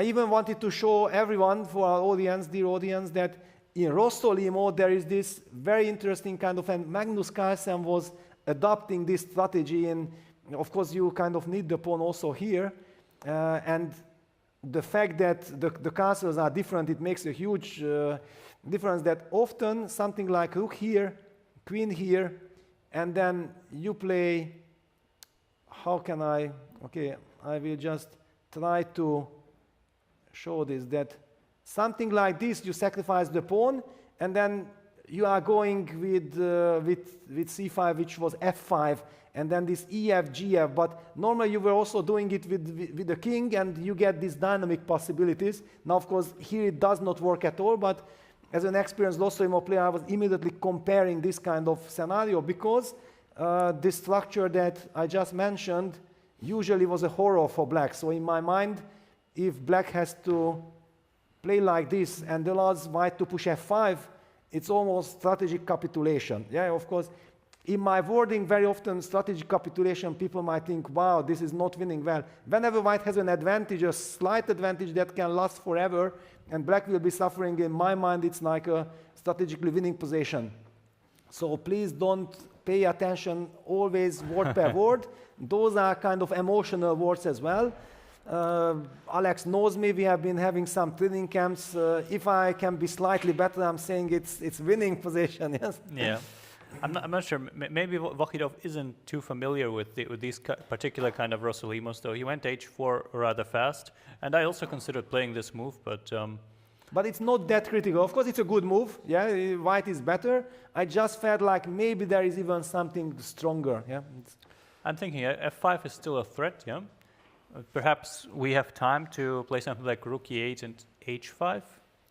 even wanted to show everyone, for our audience, dear audience, that in Rostolimo, there is this very interesting kind of, and Magnus Carlsen was adopting this strategy, and of course, you kind of need the pawn also here, and the fact that the castles are different, it makes a huge difference that often something like rook here, queen here, and then you play, how can I will just try to show this, that something like this, you sacrifice the pawn, and then you are going with c5, which was f5, and then this ef, gf, but normally you were also doing it with the king, and you get these dynamic possibilities. Now, of course, here it does not work at all, but as an experienced Rostolimo player, I was immediately comparing this kind of scenario, because the structure that I just mentioned usually was a horror for black. So in my mind, if black has to play like this and allows white to push f5, it's almost strategic capitulation. Yeah, of course, in my wording, very often strategic capitulation, people might think, wow, this is not winning well. Whenever white has an advantage, a slight advantage that can last forever, and black will be suffering, in my mind, it's like a strategically winning position. So please don't pay attention always word per word. Those are kind of emotional words as well. Alex knows me, we have been having some training camps. If I can be slightly better, I'm saying it's winning position, yes? Yeah. I'm not sure. Maybe Vokhidov isn't too familiar with these particular kind of Rosolimos, though. He went h4 rather fast, and I also considered playing this move, but... But it's not that critical. Of course, it's a good move. Yeah, white is better. I just felt like maybe there is even something stronger. Yeah. I'm thinking f5 is still a threat. Yeah. Perhaps we have time to play something like rook e8 and h5.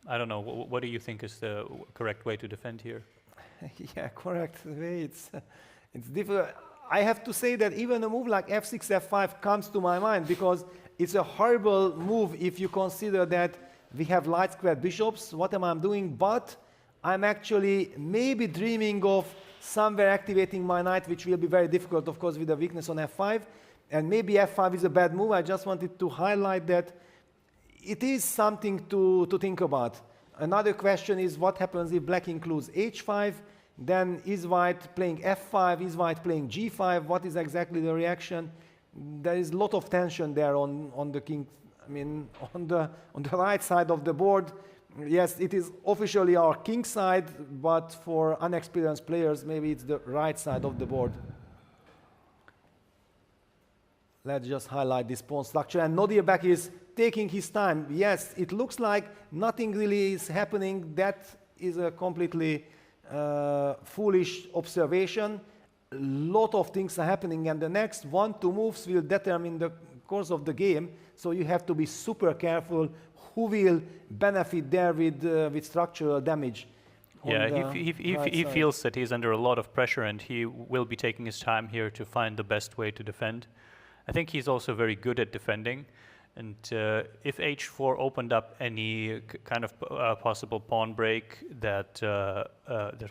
I don't know. What do you think is the correct way to defend here? Yeah, correct way. It's difficult. I have to say that even a move like f6, f5 comes to my mind, because it's a horrible move if you consider that we have light squared bishops. What am I doing? But I'm actually maybe dreaming of somewhere activating my knight, which will be very difficult, of course, with the weakness on f5. And maybe f5 is a bad move. I just wanted to highlight that it is something to think about. Another question is, what happens if black includes h5? Then is white playing f5? Is white playing g5? What is exactly the reaction? There is a lot of tension there on the king. I mean, on the right side of the board, yes, it is officially our king side, but for unexperienced players, maybe it's the right side of the board. Let's just highlight this pawn structure. And Nodirbek is taking his time. Yes, it looks like nothing really is happening. That is a completely foolish observation. A lot of things are happening, and the next 1-2 moves will determine the course of the game. So you have to be super careful who will benefit there with structural damage. Yeah, he feels that he's under a lot of pressure, and he will be taking his time here to find the best way to defend. I think he's also very good at defending, and if h4 opened up any kind of possible pawn break that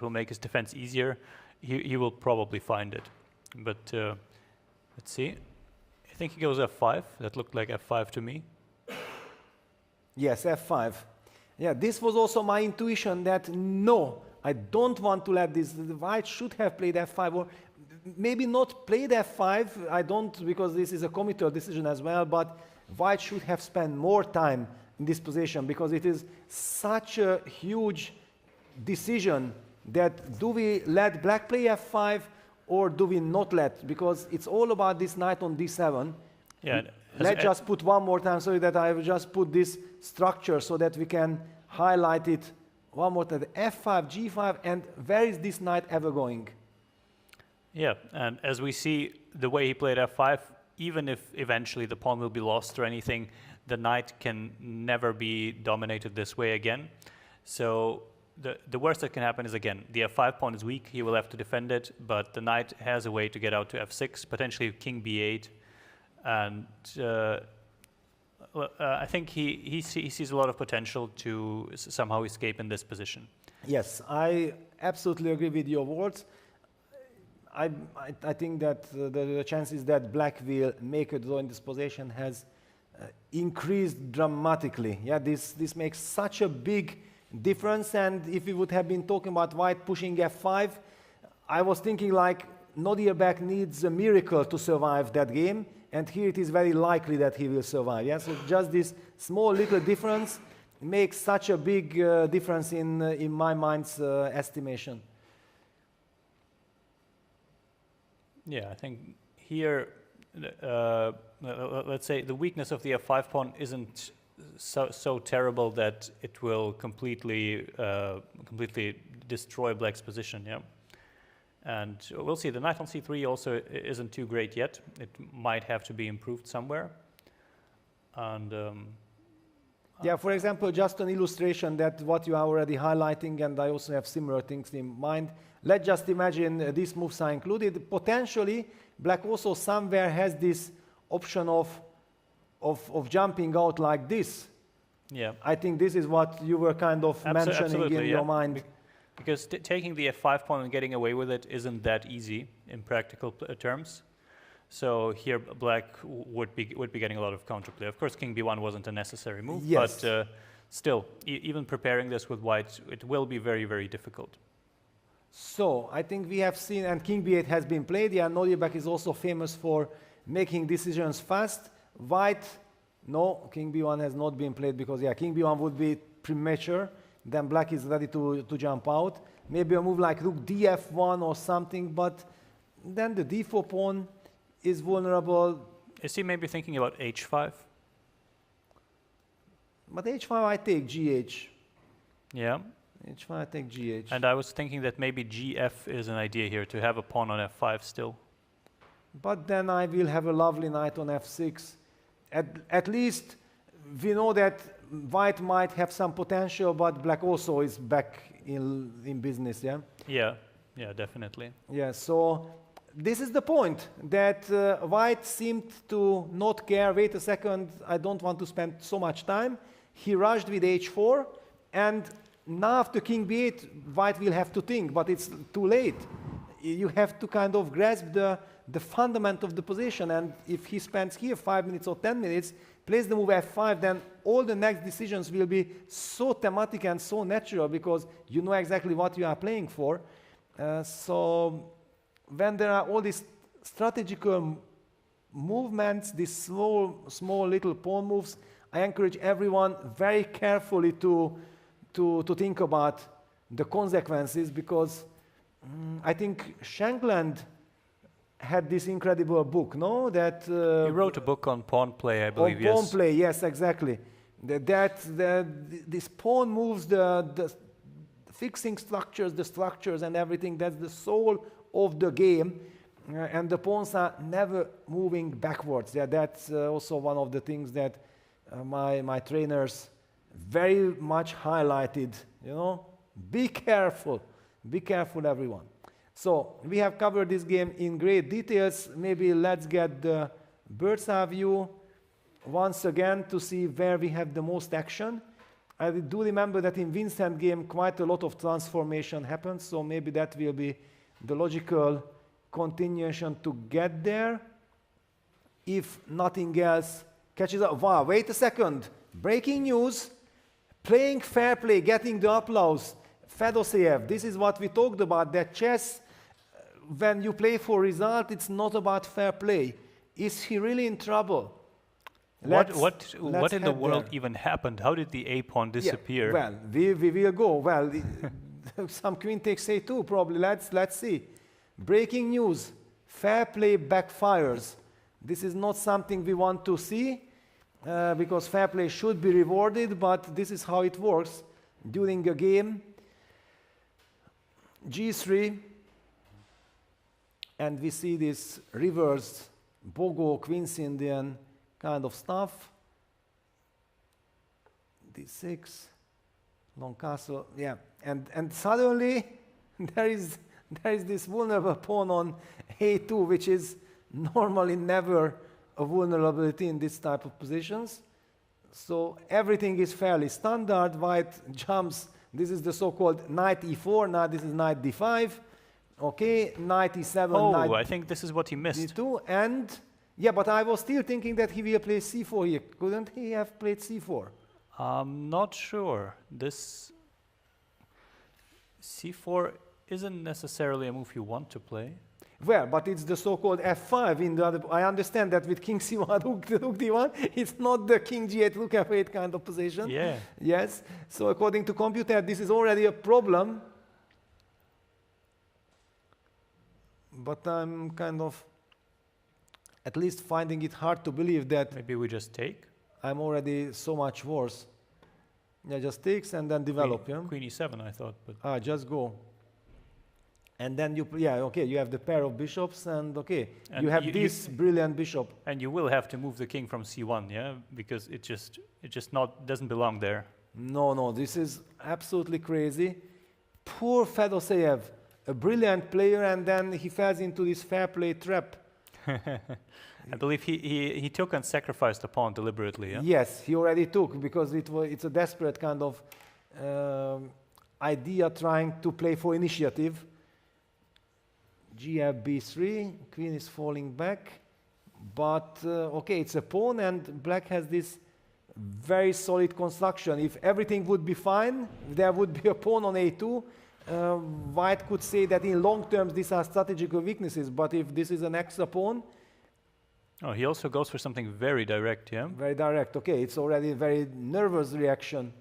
will make his defense easier, he will probably find it. But let's see. I think he goes f5. That looked like f5 to me. Yes, f5. Yeah, this was also my intuition that no, I don't want to let this. White should have played f5, or maybe not played f5. I don't, because this is a committal decision as well, but white should have spent more time in this position, because it is such a huge decision that do we let black play f5 or do we not let? Because it's all about this knight on d7. Yeah. Let's just put one more time, so that I will just put this structure so that we can highlight it one more time. f5, g5, and where is this knight ever going? Yeah, and as we see, the way he played f5, even if eventually the pawn will be lost or anything, the knight can never be dominated this way again. So the worst that can happen is, again, the f5 pawn is weak, he will have to defend it, but the knight has a way to get out to f6, potentially king b8, and I think he sees a lot of potential to somehow escape in this position. Yes, I absolutely agree with your words. I think that the chances that black will make a draw in this position has increased dramatically. Yeah, this makes such a big difference. And if we would have been talking about white pushing f5, I was thinking like Nodirbek needs a miracle to survive that game, and here it is very likely that he will survive. Yeah, so just this small little difference makes such a big difference in my mind's estimation. Yeah, I think here, let's say the weakness of the f5 pawn isn't so terrible that it will completely destroy black's position. Yeah, and we'll see. The knight on c3 also isn't too great yet. It might have to be improved somewhere. And yeah, for example, just an illustration that what you are already highlighting, and I also have similar things in mind. Let's just imagine these moves are included. Potentially, black also somewhere has this option of jumping out like this. Yeah, I think this is what you were kind of mentioning in your mind. Because taking the f5 pawn and getting away with it isn't that easy in practical terms. So here, black would be getting a lot of counterplay. Of course, king b1 wasn't a necessary move, yes. But still, even preparing this with white, it will be very, very difficult. So I think we have seen, and king b8 has been played. Yeah, Nodirbek is also famous for making decisions fast. White, no, king b1 has not been played because yeah, king b1 would be premature. Then black is ready to jump out. Maybe a move like rook df1 or something, but then the d4 pawn is vulnerable. Is he maybe thinking about h5? But h5 I take gh. Yeah. h5 I take gh. And I was thinking that maybe gf is an idea here, to have a pawn on f5 still. But then I will have a lovely knight on f6. At least we know that white might have some potential, but black also is back in business, yeah? Yeah, definitely. Yeah, so this is the point, that white seemed to not care. Wait a second, I don't want to spend so much time. He rushed with h4, and now after king b8, white will have to think, but it's too late. You have to kind of grasp the fundament of the position, and if he spends here 5 minutes or 10 minutes, plays the move f5, then all the next decisions will be so thematic and so natural because you know exactly what you are playing for. So when there are all these strategical movements, these small little pawn moves, I encourage everyone very carefully to think about the consequences, because I think Shankland had this incredible book, no? That he wrote a book on pawn play, I believe. On pawn play, yes, exactly. This pawn moves, the fixing structures, the structures and everything. That's the soul of the game, and the pawns are never moving backwards. Yeah, that's also one of the things that my trainers very much highlighted. You know, be careful, everyone. So we have covered this game in great details. Maybe let's get the bird's eye view once again to see where we have the most action. I do remember that in Vincent game quite a lot of transformation happened, so maybe that will be the logical continuation to get there. If nothing else catches up. Wow, wait a second. Breaking news. Playing fair play, getting the applause. Fedoseev, this is what we talked about, that chess, when you play for result, it's not about fair play. Is he really in trouble? What in the world even happened? How did the a-pawn disappear? Yeah, well, we will go. Well, some queen takes a2 probably. Let's see. Breaking news. Fair play backfires. This is not something we want to see, because fair play should be rewarded, but this is how it works during a game. G3, and we see this reversed Bogo, Queen's Indian kind of stuff. D6, long castle, yeah, and suddenly there is this vulnerable pawn on A2, which is normally never a vulnerability in this type of positions. So everything is fairly standard. White jumps. This is the so-called knight e4. Now this is knight d5. Okay, knight e7, Oh, knight I think this is what he missed. d2, and yeah, but I was still thinking that he will play c4 here. Couldn't he have played c4? I'm not sure. This c4 isn't necessarily a move you want to play. Well, but it's the so-called f5 in the other. I understand that with king c1, rook d1, it's not the king g8, rook f8 kind of position. Yeah. Yes. So according to computer, this is already a problem. But I'm kind of at least finding it hard to believe that Maybe we just take. I'm already so much worse. Yeah, just takes and then develop, yeah? Queen e7, I thought, but Just go. And then you, you have the pair of bishops, and And you have you- this brilliant bishop. and you will have to move the king from c1, yeah, because it just not doesn't belong there. No, this is absolutely crazy. Poor Fedoseev, a brilliant player, and then he falls into this fair play trap. I believe he took and sacrificed the pawn deliberately, yeah. Yes, he already took, because it's a desperate kind of idea trying to play for initiative. Gf b3, queen is falling back, but it's a pawn, and black has this very solid construction. If everything would be fine, there would be a pawn on a2. White could say that in long terms these are strategical weaknesses, but if this is an extra pawn, Oh, he also goes for something very direct, yeah. very direct. It's already a very nervous reaction.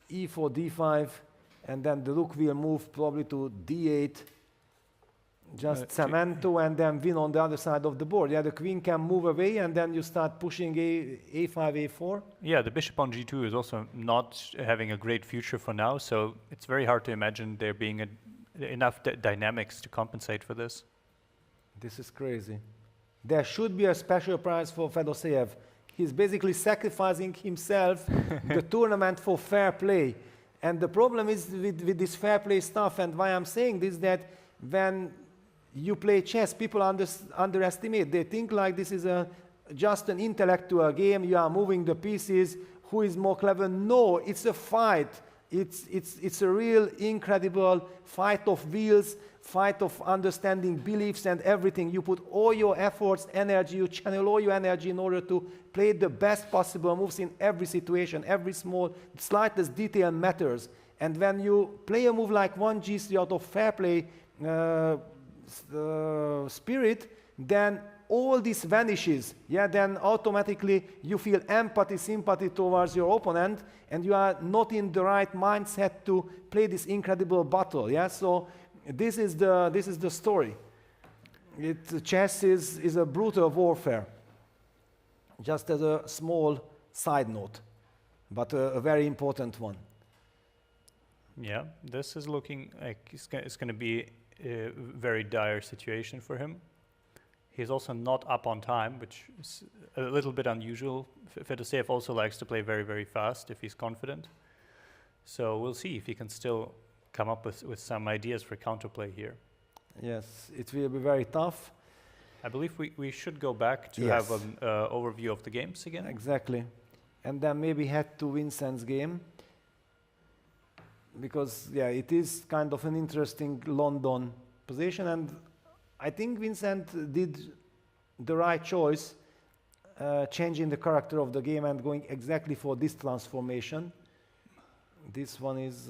e4, d5, and then the rook will move probably to d8. Just cemento and then win on the other side of the board. Yeah, the queen can move away, and then you start pushing a5, a4. Yeah, the bishop on g2 is also not having a great future for now, so it's very hard to imagine there being enough dynamics to compensate for this. This is crazy. There should be a special prize for Fedoseev. He's basically sacrificing himself, the tournament, for fair play. And the problem is with this fair play stuff, and why I'm saying this, that when you play chess, people underestimate. They think like this is just an intellectual game. You are moving the pieces. Who is more clever? No, it's a fight. It's a real incredible fight of wills, fight of understanding beliefs and everything. You put all your efforts, energy, you channel all your energy in order to play the best possible moves in every situation. Every small, slightest detail matters. And when you play a move like 1g3 out of fair play spirit, then all this vanishes. Yeah, then automatically you feel empathy, sympathy towards your opponent, and you are not in the right mindset to play this incredible battle. Yeah, so this is the story. Chess is a brutal warfare. Just as a small side note, but a very important one. Yeah, this is looking like it's going to be a very dire situation for him. He's also not up on time, which is a little bit unusual. Fedoseev also likes to play very, very fast if he's confident. So we'll see if he can still come up with some ideas for counterplay here. Yes, it will be very tough. I believe we should go back to have an overview of the games again. Exactly. And then maybe head to Vincent's game. Because, it is kind of an interesting London position. And I think Vincent did the right choice, changing the character of the game and going exactly for this transformation. This one is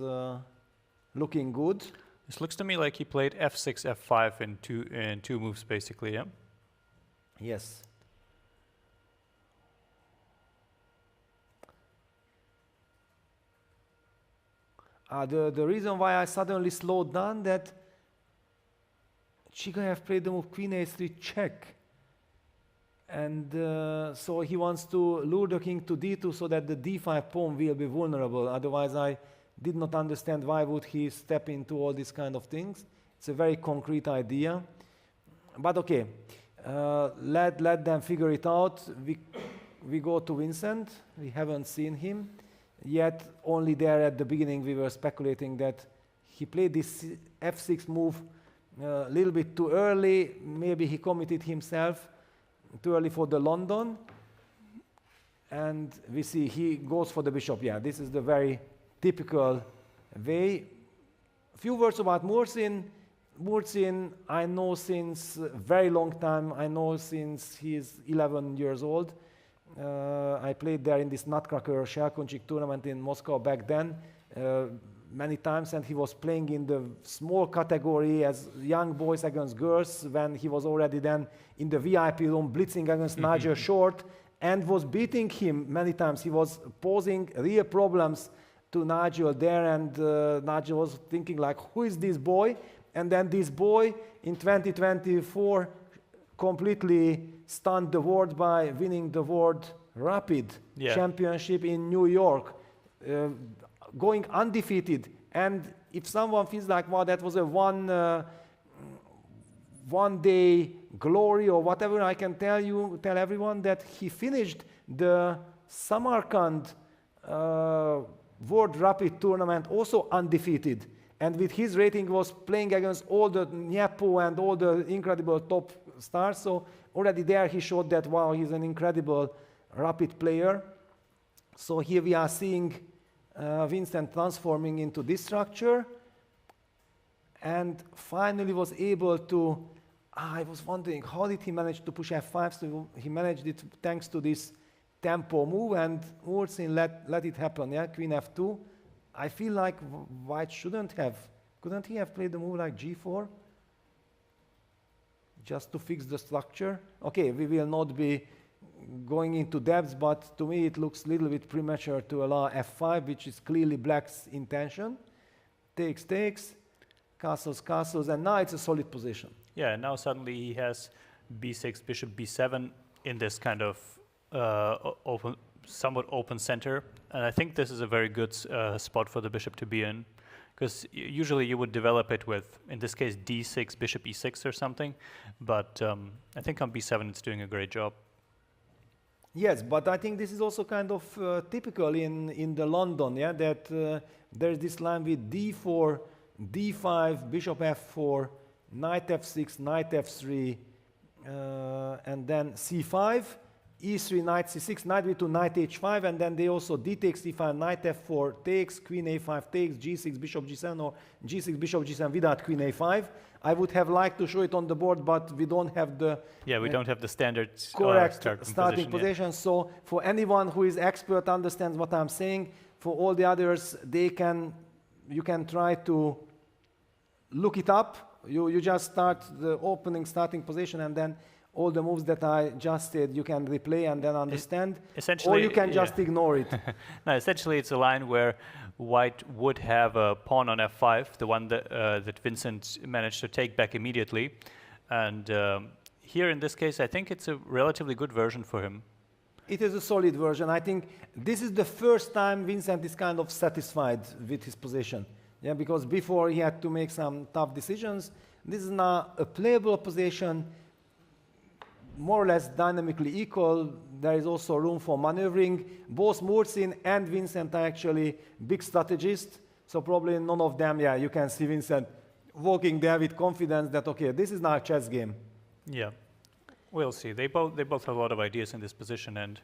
looking good. This looks to me like he played f6, f5 in two moves, basically, yeah? Yes. The reason why I suddenly slowed down, that Chigayev played the move queen a3 check. And so he wants to lure the king to d2 so that the d5 pawn will be vulnerable. Otherwise, I did not understand why would he step into all these kind of things. It's a very concrete idea. But okay, let them figure it out. We go to Vincent. We haven't seen him yet. Only there at the beginning we were speculating that he played this f6 move a little bit too early. Maybe he committed himself too early for the London. And we see he goes for the bishop. Yeah, this is the very typical way. A few words about Murzin. Murzin, I know since a very long time. I know since he's 11 years old. I played there in this Nutcracker Shelkonchik tournament in Moscow back then many times, and he was playing in the small category as young boys against girls when he was already then in the VIP room blitzing against Nigel Short and was beating him many times. He was posing real problems to Nigel there, and Nigel was thinking like, who is this boy? And then this boy in 2024 completely stunned the world by winning the World Rapid Championship in New York, going undefeated. And if someone feels like, wow, that was a one day glory or whatever, I can tell everyone that he finished the Samarkand World Rapid Tournament also undefeated. And with his rating was playing against all the Nyepo and all the incredible top stars. So already there he showed that, wow, he's an incredible rapid player. So here we are seeing Vincent transforming into this structure. And finally was able to, I was wondering, how did he manage to push F5? So he managed it thanks to this tempo move, and Murzin let it happen, yeah, Queen F2. I feel like White couldn't he have played the move like G4? Just to fix the structure? Okay, we will not be going into depths, but to me it looks a little bit premature to allow F5, which is clearly Black's intention. Takes, castles, and now it's a solid position. Yeah, now suddenly he has B6, bishop B7 in this kind of somewhat open center, and I think this is a very good spot for the bishop to be in, because usually you would develop it with, in this case, D6, bishop E6 or something, but I think on B7 it's doing a great job. Yes, but I think this is also kind of typical in the London, yeah, that there's this line with D4, D5, bishop F4, knight F6, knight F3, and then C5, E3, knight C6, knight B2, knight H5, and then they also D takes C5, knight F4 takes, queen A5 takes, G6, bishop G7, or G6, bishop G7 without queen A5. I would have liked to show it on the board, but we don't have the we don't have the standard correct starting position. Yeah. So for anyone who is expert, understands what I'm saying. For all the others, you can try to look it up. You just start the starting position, and then all the moves that I just said you can replay and then understand, or you can just ignore it. No, essentially it's a line where White would have a pawn on F5, the one that Vincent managed to take back immediately. And here in this case, I think it's a relatively good version for him. It is a solid version. I think this is the first time Vincent is kind of satisfied with his position. Yeah, because before he had to make some tough decisions. This is now a playable position, more or less dynamically equal. There is also room for maneuvering. Both Murzin and Vincent are actually big strategists, so probably none of them, you can see Vincent walking there with confidence that, okay, this is now a chess game. Yeah, we'll see. They both have a lot of ideas in this position, and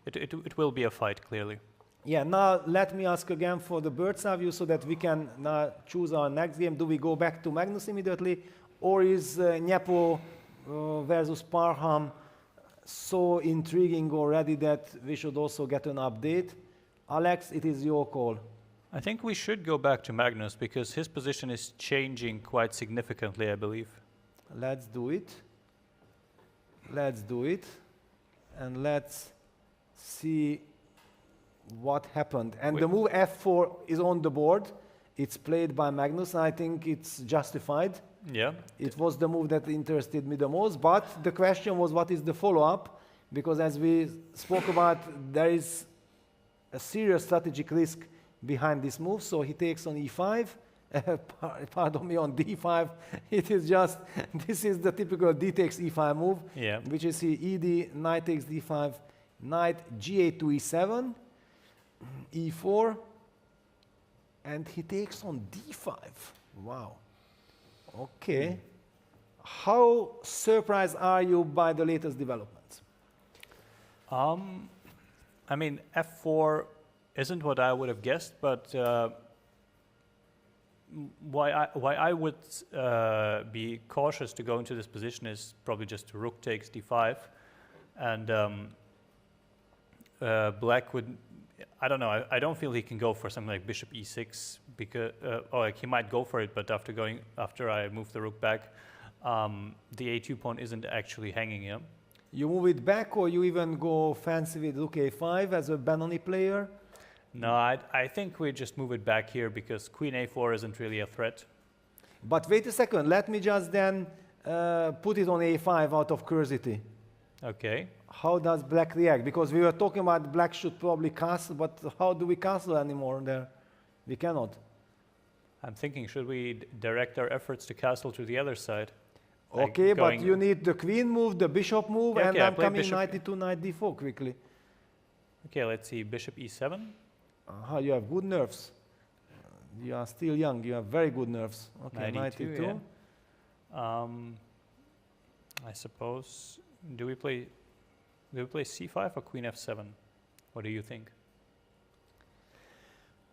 it will be a fight, clearly. Yeah, now let me ask again for the bird's eye view so that we can now choose our next game. Do we go back to Magnus immediately, or is Nyepo versus Parham so intriguing already that we should also get an update? Alex, it is your call. I think we should go back to Magnus because his position is changing quite significantly, I believe. Let's do it. Let's do it. And let's see what happened. And the move F4 is on the board. It's played by Magnus. I think it's justified. Yeah. It was the move that interested me the most. But the question was, what is the follow-up? Because as we spoke about, there is a serious strategic risk behind this move. So he takes on E5. Pardon me, on D5. It is just, this is the typical D takes E5 move, which is ED, knight takes D5, knight G8 to E7, E4, and he takes on D5. Wow. Okay. How surprised are you by the latest developments? I mean, F4 isn't what I would have guessed, but why I would be cautious to go into this position is probably just rook takes d5, and black would. I don't know. I don't feel he can go for something like bishop e6 because, or like he might go for it, but after I move the rook back, the a2 pawn isn't actually hanging him. You move it back, or you even go fancy with rook a5 as a Benoni player? No, I think we just move it back here because queen a4 isn't really a threat. But wait a second, let me just then put it on a5 out of curiosity. Okay. How does black react? Because we were talking about black should probably castle, but how do we castle anymore there? We cannot. I'm thinking, should we direct our efforts to castle to the other side? Okay, like but you need the queen move, the bishop move, Yeah, and okay, I'm coming bishop. knight e2, knight d4 quickly. Okay, let's see, bishop e7. You have good nerves. You are still young, you have very good nerves. Okay, Knight knight e2, e2. yeah. I suppose, do we play c5 or queen f7? What do you think?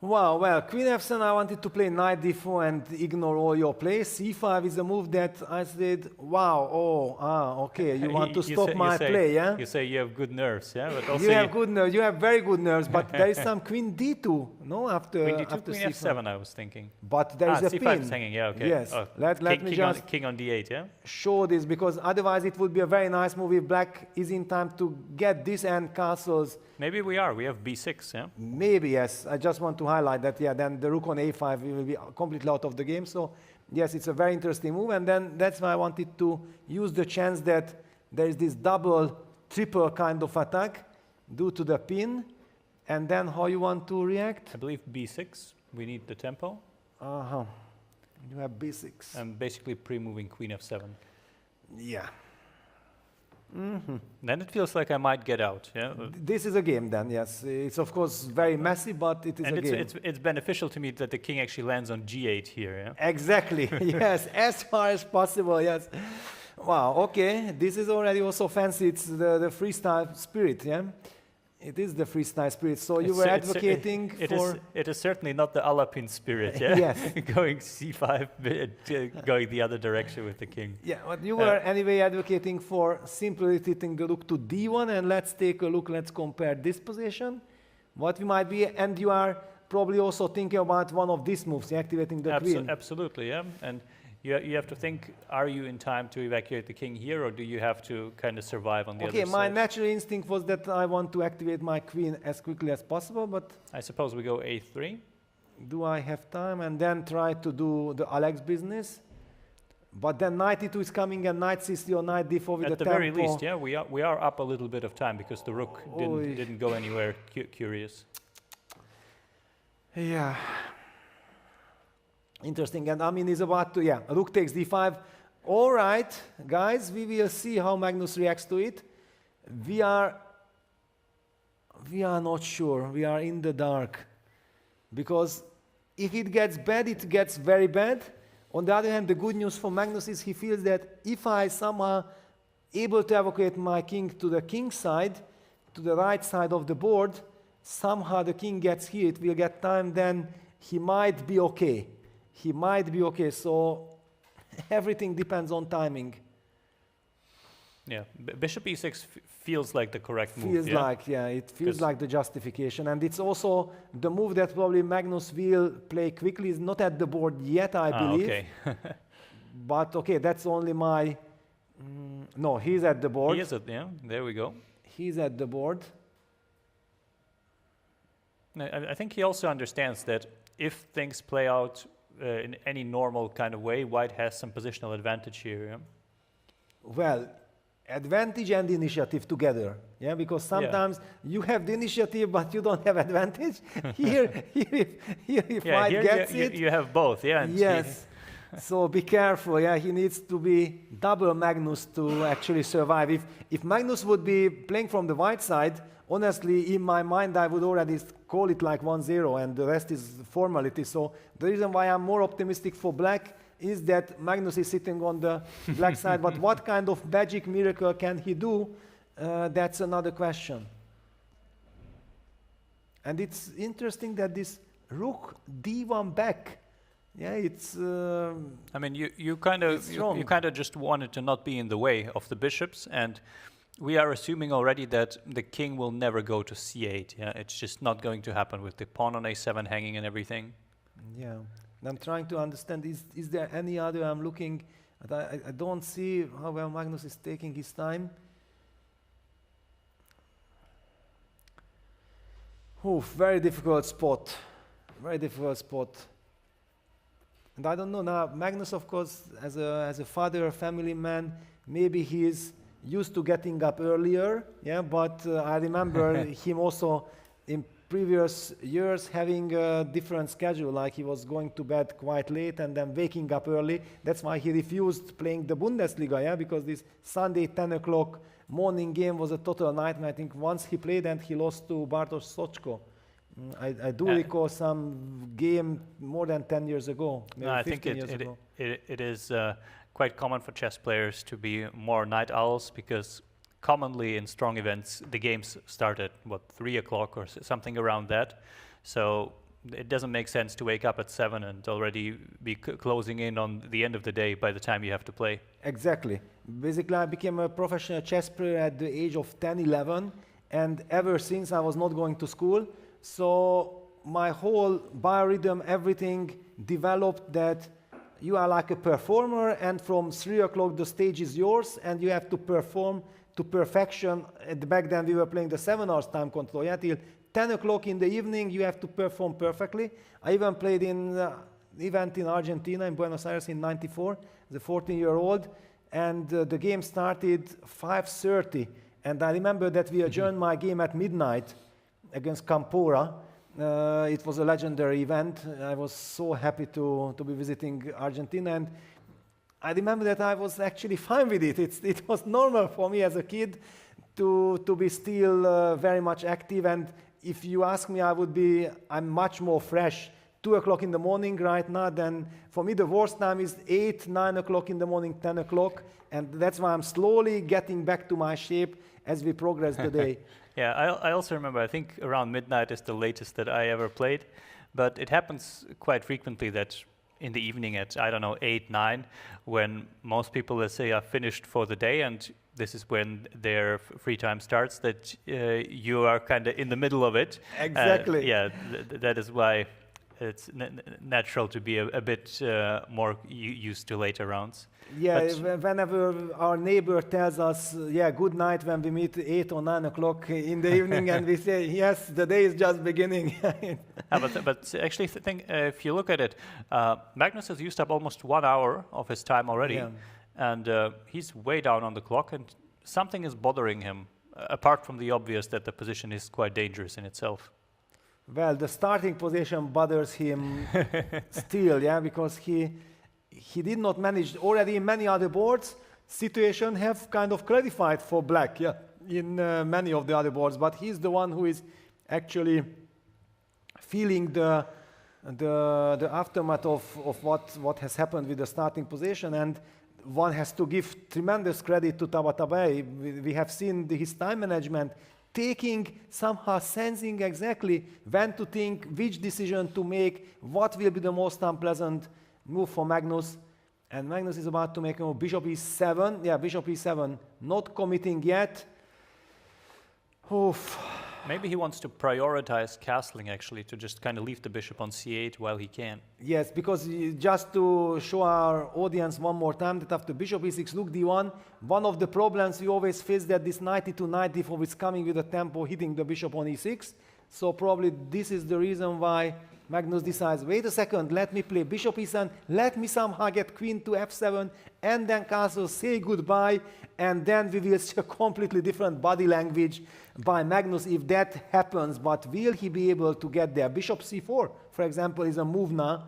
Wow, well, queen f7, I wanted to play knight d4 and ignore all your plays. c5 is a move that I said, wow, okay, you want to stop my play, yeah? You say you have good nerves, yeah? But also You have good nerves, you have very good nerves, but there is some queen d2, no, after queen d2, after queen c5. f7, I was thinking. But there is a c5 pin. is hanging, yeah, okay. Yes, Oh, let me just king on d8, yeah? show this, because otherwise it would be a very nice move if black is in time to get this and castles. Maybe we are, we have b6, yeah? Maybe, yes. I just want to highlight that, yeah, then the rook on a5 will be completely out of the game. So, yes, it's a very interesting move. And then that's why I wanted to use the chance that there is this double, triple kind of attack due to the pin. And then how you want to react? I believe b6, we need the tempo. You have b6. And basically pre-moving queen f7. Yeah. Then it feels like I might get out, yeah? This is a game then, yes. It's of course very messy, but it is And a game. it's beneficial to me that the king actually lands on g8 here, yeah? Exactly, yes, as far as possible, yes. Wow, okay, this is already also fancy. It's the freestyle spirit, yeah? It is the freestyle spirit. So you were advocating for... It is certainly not the Alapin spirit, yeah? Yes. Going c5, going the other direction with the king. Yeah, but you were anyway advocating for simply rotating the rook to d1, and let's take a look, let's compare this position, what we might be, and you are probably also thinking about one of these moves, activating the queen. Absolutely, yeah. And you have to think, are you in time to evacuate the king here, or do you have to kind of survive on the other side? Okay, my natural instinct was that I want to activate my queen as quickly as possible, but... I suppose we go a3. Do I have time? And then try to do the Alex business. But then knight e2 is coming, and knight c3 or knight d4 with At the tempo. very least, yeah, we are up a little bit of time because the rook didn't go anywhere curious. Yeah. Interesting, and Amin is about to, rook takes d5. All right, guys, we will see how Magnus reacts to it. We are not sure, we are in the dark. Because if it gets bad, it gets very bad. On the other hand, the good news for Magnus is he feels that if I somehow able to evacuate my king to the king side, to the right side of the board, somehow the king gets here, it will get time, then he might be okay. He might be okay, so everything depends on timing. Yeah, bishop e6 feels like the correct move. Feels like, it feels like the justification. And it's also the move that probably Magnus will play quickly. Is not at the board yet, I believe. Okay. But okay, that's only my... no, he's at the board. He is at, yeah, there we go. He's at the board. I think he also understands that if things play out in any normal kind of way, white has some positional advantage here. Yeah? Well, advantage and initiative together, because sometimes you have the initiative, but you don't have advantage. Here if white gets it, you have both, yeah. Yes. So be careful, he needs to be double Magnus to actually survive. If Magnus would be playing from the white side, honestly, in my mind, I would already call it like 1-0, and the rest is formality. So the reason why I'm more optimistic for black is that Magnus is sitting on the black side. But what kind of magic miracle can he do? That's another question. And it's interesting that this rook d1 back Yeah, it's. I mean, you kind of just wanted to not be in the way of the bishops, and we are assuming already that the king will never go to c8. Yeah, it's just not going to happen with the pawn on a7 hanging and everything. Yeah, I'm trying to understand. Is there any other? I'm looking. I don't see how well Magnus is taking his time. Oof, very difficult spot. Very difficult spot. And I don't know now. Magnus, of course, as a father, a family man, maybe he is used to getting up earlier. Yeah, but I remember him also in previous years having a different schedule. Like he was going to bed quite late and then waking up early. That's why he refused playing the Bundesliga. Yeah, because this Sunday 10 o'clock morning game was a total nightmare. I think once he played and he lost to Bartosz Soczko. I do recall some game more than 10 years ago, maybe I 15 think years ago. it is quite common for chess players to be more night owls, because commonly in strong events the games start at 3 o'clock or something around that. So it doesn't make sense to wake up at 7 and already be closing in on the end of the day by the time you have to play. Exactly. Basically, I became a professional chess player at the age of 10, 11, and ever since I was not going to school. So my whole biorhythm, everything developed that you are like a performer, and from 3 o'clock the stage is yours and you have to perform to perfection. Back then we were playing the 7 hours time control. Yeah, till 10 o'clock in the evening you have to perform perfectly. I even played in an event in Argentina, in Buenos Aires in '94, as a 14-year-old, and the game started 5:30. And I remember that we adjourned my game at midnight against Campora. It was a legendary event. I was so happy to be visiting Argentina, and I remember that I was actually fine with it. It was normal for me as a kid to be still very much active, and if you ask me, I'm much more fresh 2 o'clock in the morning right now than, for me the worst time is 8, 9 o'clock in the morning, 10 o'clock, and that's why I'm slowly getting back to my shape as we progress the day. Yeah, I also remember, I think around midnight is the latest that I ever played, but it happens quite frequently that in the evening at, I don't know, 8, 9, when most people, let's say, are finished for the day, and this is when their free time starts, that you are kind of in the middle of it. Exactly. Yeah, that is why it's natural to be a bit more used to later rounds. Yeah, whenever our neighbor tells us, yeah, good night when we meet 8 or 9 o'clock in the evening, and we say, yes, the day is just beginning. But actually, if you look at it, Magnus has used up almost 1 hour of his time already, yeah. And he's way down on the clock, and something is bothering him, apart from the obvious that the position is quite dangerous in itself. Well, the starting position bothers him still, yeah, because he did not manage. Already in many other boards, situation have kind of clarified for black, yeah, in many of the other boards, but he's the one who is actually feeling the aftermath of what has happened with the starting position, and one has to give tremendous credit to Tabatabai. We have seen his time management, somehow sensing exactly when to think, which decision to make, what will be the most unpleasant move for Magnus. And Magnus is about to make a move. Bishop e7. Yeah, bishop e7. Not committing yet. Oof. Maybe he wants to prioritize castling, actually, to just kind of leave the bishop on c8 while he can. Yes, because just to show our audience one more time that after bishop e6, rook d1, one of the problems we always face that this knight e2, knight d4 is coming with a tempo hitting the bishop on e6. So probably this is the reason why Magnus decides, wait a second, let me play bishop e7, let me somehow get queen to f7, and then castle, say goodbye, and then we will see a completely different body language by Magnus if that happens. But will he be able to get there? Bishop c4, for example, is a move now.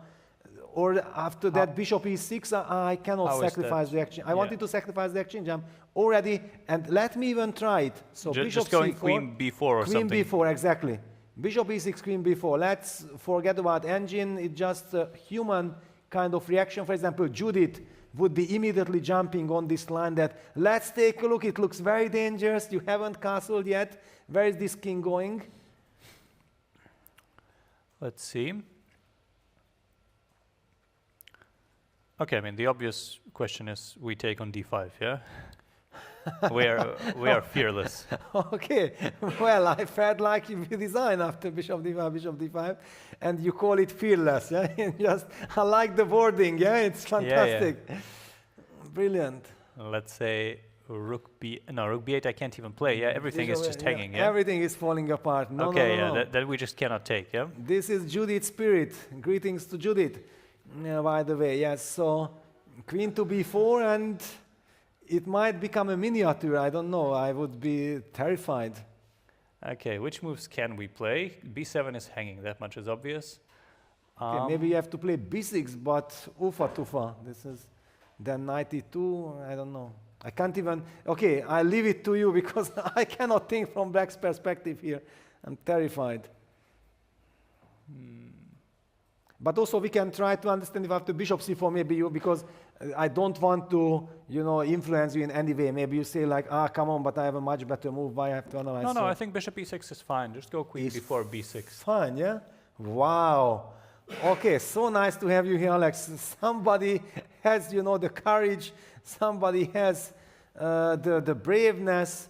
Or after that, bishop e6, I cannot sacrifice the exchange. I wanted to sacrifice the exchange. I'm already, and let me even try it. So bishop just going c4, queen b4 or something. Queen b4, exactly. Bishop e6, queen b4. Let's forget about engine. It's just a human kind of reaction. For example, Judith would be immediately jumping on this line that, let's take a look. It looks very dangerous. You haven't castled yet. Where is this king going? Let's see. Okay, I mean, the obvious question is we take on d5, yeah? we are fearless. Okay, well, I felt like you design after bishop d5, and you call it fearless, yeah? Just, I like the wording, yeah? It's fantastic. Yeah. Brilliant. Let's say rook b8 I can't even play, yeah? Everything is just hanging, yeah? Everything is falling apart. No, okay, no. That we just cannot take, yeah? This is Judith's spirit. Greetings to Judith, by the way, yes. So, queen to b4, and it might become a miniature, I don't know. I would be terrified. Okay, which moves can we play? b7 is hanging, that much is obvious. Okay, maybe you have to play b6, but ufa tufa. This is then knight e2, I don't know. I can't even, okay, I leave it to you because I cannot think from black's perspective here. I'm terrified. But also we can try to understand if after bishop c4 maybe you, because I don't want to, influence you in any way. Maybe you say like, come on, but I have a much better move, why I have to analyze? No, I think bishop e6 is fine. Just go queen before b6. Fine, yeah? Wow. Okay, so nice to have you here, Alex. Somebody has, the courage. Somebody has the braveness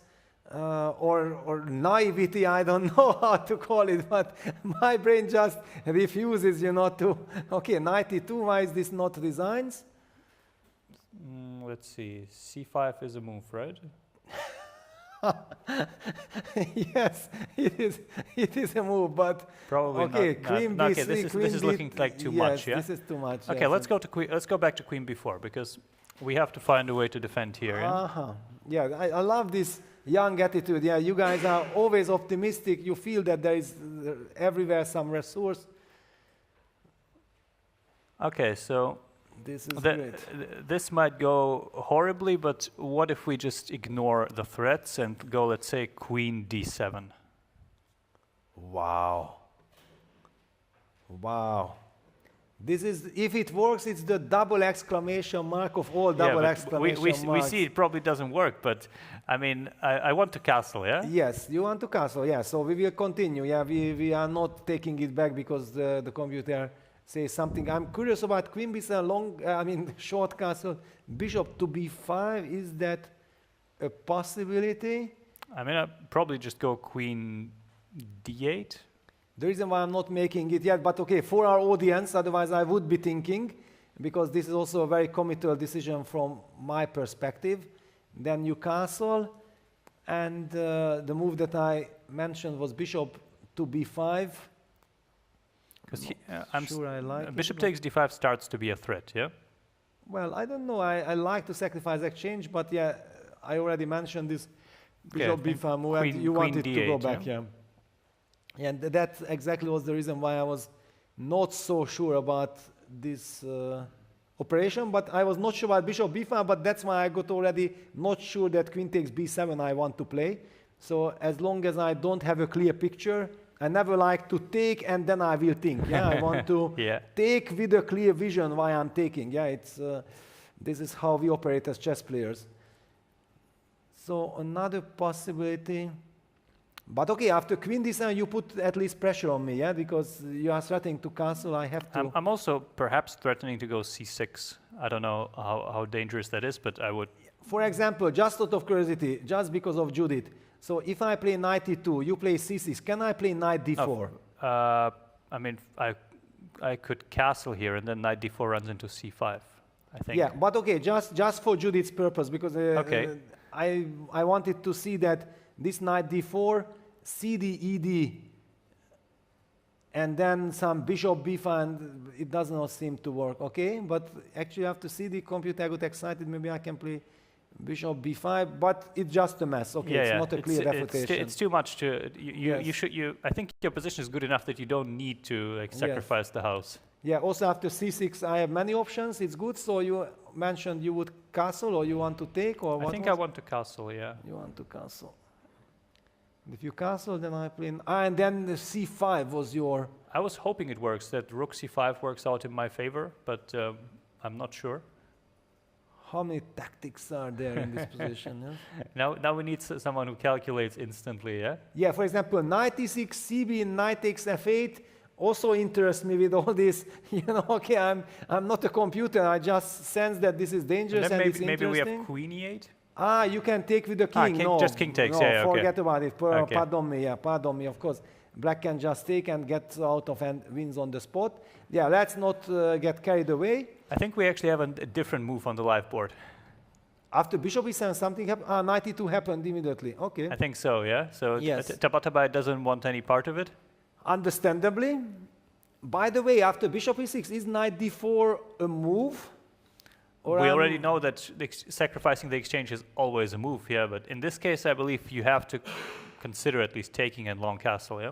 or naivety. I don't know how to call it, but my brain just refuses, to. Okay, knight e2. Why is this not designs? Let's see. c5 is a move, right? Yes, it is a move, but probably okay, not. Queen no, b3. Okay, this is looking like too much. Yeah, this is too much. Okay, yes. let's go back to queen b4 because we have to find a way to defend here. Yeah, I love this young attitude. Yeah, you guys are always optimistic. You feel that there is everywhere some resource. Okay, so this is great. This might go horribly, but what if we just ignore the threats and go, let's say, queen d7? Wow. Wow. This is, if it works, it's the double exclamation mark of all double exclamation marks. We see it probably doesn't work, but I mean, I want to castle, yeah? Yes, you want to castle, yeah. So we will continue, yeah. We are not taking it back because the computer says something. I'm curious about queen b7, short castle, bishop to b5. Is that a possibility? I mean, I'd probably just go queen d8. The reason why I'm not making it yet, but okay, for our audience, otherwise I would be thinking, because this is also a very committal decision from my perspective. Then you castle, and the move that I mentioned was bishop to b5. Because bishop takes d5 starts to be a threat, yeah? Well, I don't know. I like to sacrifice exchange, but yeah, I already mentioned this bishop b5 move, and you wanted to go back, yeah. And that exactly was the reason why I was not so sure about this operation, but I was not sure about bishop b5, but that's why I got already not sure that queen takes b7 I want to play. So as long as I don't have a clear picture, I never like to take and then I will think. Yeah, I want to take with a clear vision why I'm taking. Yeah, it's this is how we operate as chess players. So another possibility. But okay, after queen d7, you put at least pressure on me, yeah, because you are threatening to castle. I have to. I'm also perhaps threatening to go c6. I don't know how dangerous that is, but I would. For example, just out of curiosity, just because of Judith. So if I play knight e2, you play c6. Can I play knight d4? I mean, I could castle here, and then knight d4 runs into c5. I think. Yeah, but okay, just for Judith's purpose, because I wanted to see that. This knight d4, cd, ed, and then some bishop b5, and it does not seem to work, okay? But actually after cd, computer got excited, maybe I can play bishop b5, but it's just a mess, okay? It's not a clear refutation. It's too much to, I think your position is good enough that you don't need to sacrifice the house. Yeah, also after c6, I have many options, it's good, so you mentioned you would castle, or you want to take, or what? I think I want to castle, yeah. You want to castle. If you castle, then I play, and then the c5 was your... I was hoping it works, that rook c5 works out in my favor, but I'm not sure. How many tactics are there in this position? Yeah? Now we need someone who calculates instantly, yeah? Yeah, for example, knight e6, cb, knight takes f8, also interests me with all this, you know, okay, I'm not a computer, I just sense that this is dangerous and it's maybe we interesting. have queen e8? Ah, you can take with the king. No, just king takes, no, yeah, okay. forget about it. Okay. Pardon me, of course. Black can just take and get out of and wins on the spot. Yeah, let's not get carried away. I think we actually have a different move on the live board. After bishop e7, something happened. 92 happened immediately. Okay. I think so, yeah. So yes. Tabatabai doesn't want any part of it. Understandably. By the way, after bishop e6, is knight d4 a move? Or we already know that sacrificing the exchange is always a move, yeah. But in this case, I believe you have to consider at least taking a long castle, yeah.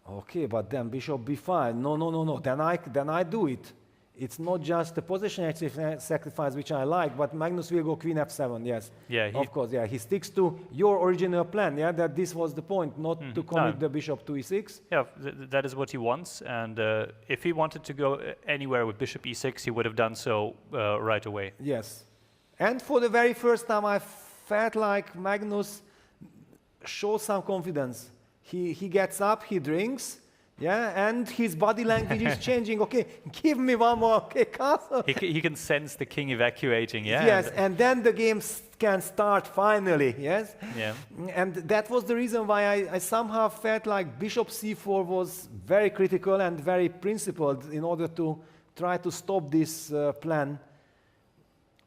Okay, but then bishop b5. No. Then I do it. It's not just the position sacrifice which I like, but Magnus will go queen f7. Yes. Yeah. Of course. Yeah. He sticks to your original plan. Yeah. That this was the point, not to commit the bishop to e6. Yeah. That is what he wants. And if he wanted to go anywhere with bishop e6, he would have done so right away. Yes. And for the very first time, I felt like Magnus shows some confidence. He gets up, he drinks, yeah, and his body language is changing. Okay, give me one more, okay, castle. He can sense the king evacuating, yeah. Yes, and then the game can start finally, yes. Yeah. And that was the reason why I somehow felt like bishop c4 was very critical and very principled in order to try to stop this plan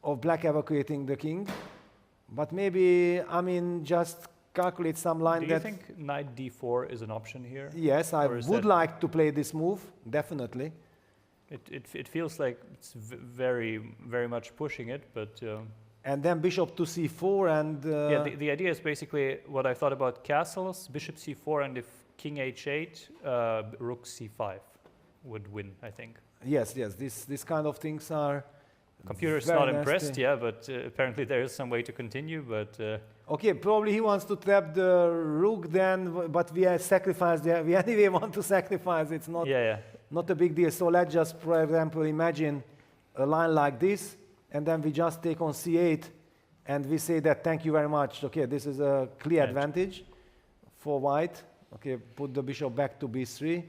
of black evacuating the king. But maybe, I mean, just calculate some line. Do you think knight d4 is an option here? Yes, I would like to play this move, definitely. It feels like it's very much pushing it, but... and then bishop to c4 and... yeah, the idea is basically what I thought about castles, bishop c4, and if king h8, rook c5 would win, I think. Yes, this kind of things are... Computer's not impressed, yeah, but apparently there is some way to continue, but... okay, probably he wants to trap the rook then, but we sacrificed, we anyway want to sacrifice, it's not, not a big deal. So let's just, for example, imagine a line like this, and then we just take on c8, and we say that thank you very much. Okay, this is a clear advantage for white. Okay, put the bishop back to b3.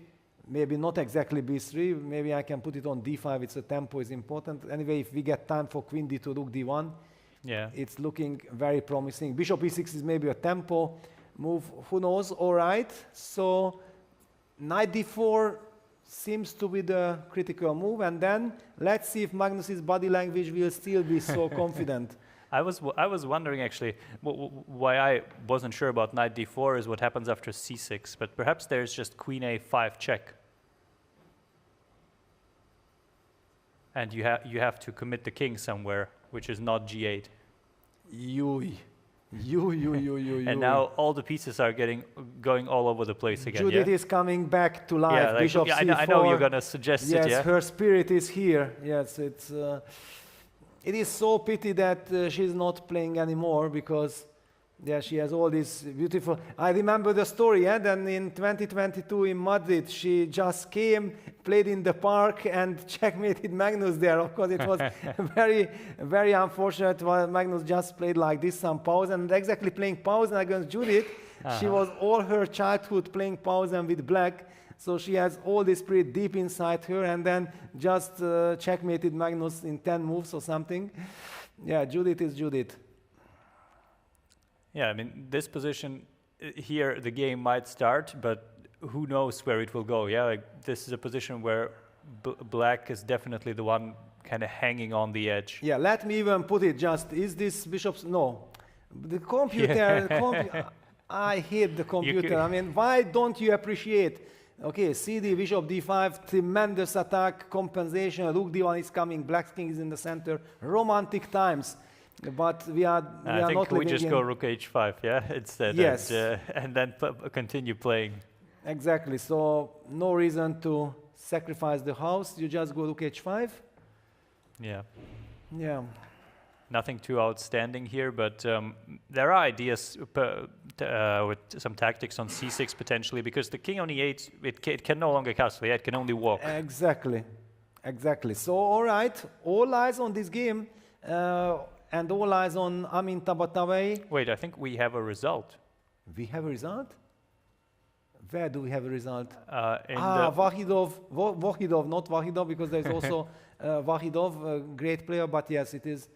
Maybe not exactly b3, maybe I can put it on d5, it's a tempo is important. Anyway, if we get time for queen d2, rook d1, it's looking very promising. Bishop e6 is maybe a tempo move, who knows, all right. So knight d4 seems to be the critical move, and then let's see if Magnus's body language will still be so confident. I was wondering actually, why I wasn't sure about knight d4 is what happens after c6, but perhaps there's just queen a5 check. And you have to commit the king somewhere, which is not g8. And now all the pieces are going all over the place again. Judith is coming back to life. Yeah, bishop c4. I know you're gonna suggest it. Yes, her spirit is here. Yes, it's. It is so pity that she's not playing anymore because, she has all this beautiful... I remember the story, then in 2022 in Madrid, she just came, played in the park and checkmated Magnus there. Of course, it was very unfortunate. Magnus just played like this, some pause, and exactly playing pause against Judith. She was all her childhood playing pause and with black. So she has all this spirit deep inside her, and then just checkmated Magnus in 10 moves or something. Yeah, Judith is Judith. Yeah, I mean, this position here, the game might start, but who knows where it will go. Yeah, like this is a position where black is definitely the one kind of hanging on the edge. Yeah, let me even put it just, is this bishop's... No. The computer, I hate the computer. I mean, why don't you appreciate... Okay, CD, bishop d5, tremendous attack, compensation, rook d1 is coming, black king is in the center, romantic times. But we are I think not we just go rook h5, yeah, instead. Yes. And then continue playing. Exactly, so no reason to sacrifice the house, you just go rook h5. Yeah. Yeah. Nothing too outstanding here, but there are ideas with some tactics on c6 potentially, because the king on e8, it can no longer castle, yeah, it can only walk. Exactly. So, all right, all eyes on this game, and all eyes on Amin Tabatabai. Wait, I think we have a result. We have a result? Where do we have a result? In Vahidov, not Vahidov, because there's also Vahidov, a great player, but yes, it is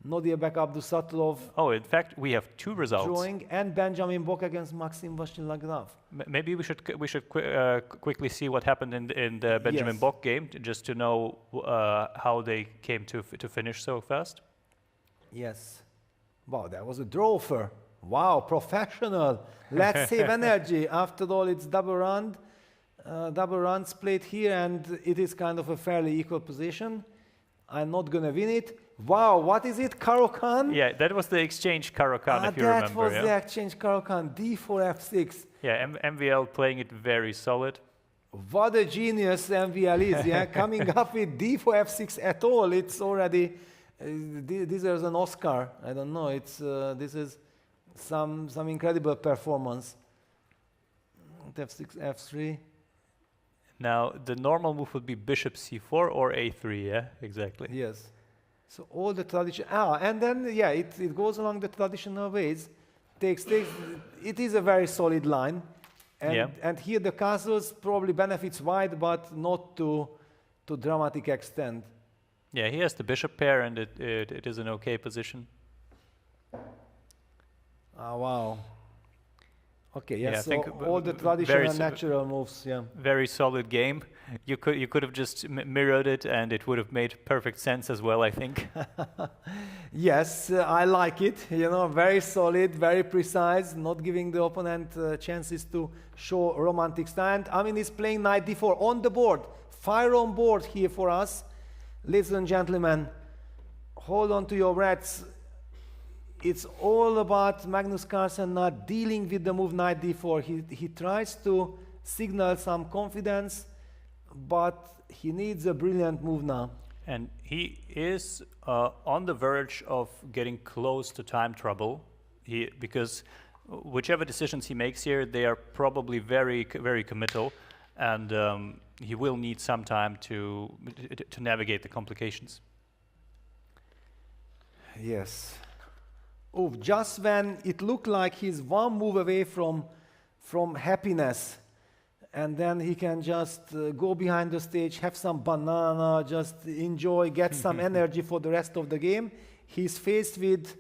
Nodirbek Abdusatulov Oh, in fact, we have two results. drawing, and Benjamin Bok against Maxim Vachilagraf. Maybe we should quickly see what happened in the Benjamin Yes. Bok game, just to know how they came to finish so fast. Yes. Wow, that was a draw for. Wow, professional. Let's save energy. After all, it's double runs played here, and it is kind of a fairly equal position. I'm not going to win it. Wow, what is it, Caro-Kann? Yeah, that was the exchange Caro-Kann, if you remember. That was yeah? the exchange Caro-Kann, D4, F6. Yeah, MVL playing it very solid. What a genius MVL is, yeah? Coming up with D4, F6 at all, it's already, deserves an Oscar. I don't know, this is some incredible performance. F6, F3. Now, the normal move would be bishop c4 or a3, yeah? Exactly. Yes. So all the tradition, and then, yeah, it goes along the traditional ways. Takes, it is a very solid line. And here the castles probably benefits white, but not to dramatic extent. Yeah, he has the bishop pair, and it is an okay position. Wow. Okay, yes, Yeah, I so think all the traditional natural moves, yeah. Very solid game. You could have just mirrored it, and it would have made perfect sense as well, I think. Yes, I like it. You know, very solid, very precise, not giving the opponent chances to show romantic stand. I mean, he's playing knight d4 on the board. Fire on board here for us. Ladies and gentlemen, hold on to your breaths. It's all about Magnus Carlsen not dealing with the move knight d4. He tries to signal some confidence, but he needs a brilliant move now. And he is on the verge of getting close to time trouble, because whichever decisions he makes here, they are probably very, very committal, and he will need some time to navigate the complications. Yes. Oh, just when it looked like he's one move away from happiness, and then he can just go behind the stage, have some banana, just enjoy, get some energy for the rest of the game. He's faced with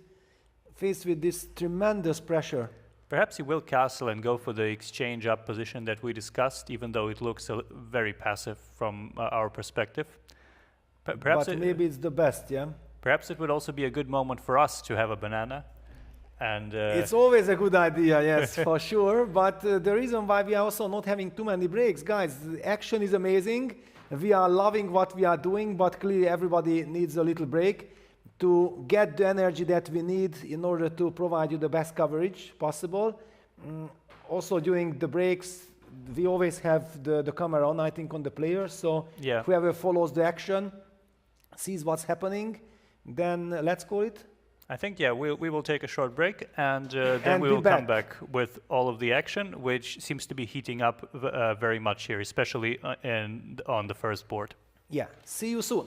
this tremendous pressure. Perhaps he will castle and go for the exchange up position that we discussed, even though it looks very passive from our perspective. Perhaps but maybe it's the best, yeah? Perhaps it would also be a good moment for us to have a banana. And it's always a good idea, yes, for sure. But the reason why we are also not having too many breaks, guys, the action is amazing. We are loving what we are doing, but clearly everybody needs a little break to get the energy that we need in order to provide you the best coverage possible. Also during the breaks, we always have the camera on, I think, on the players. So yeah. Whoever follows the action sees what's happening. Then let's call it. I think, yeah, we will take a short break, and then we will come back with all of the action, which seems to be heating up very much here, especially on the first board. Yeah, see you soon.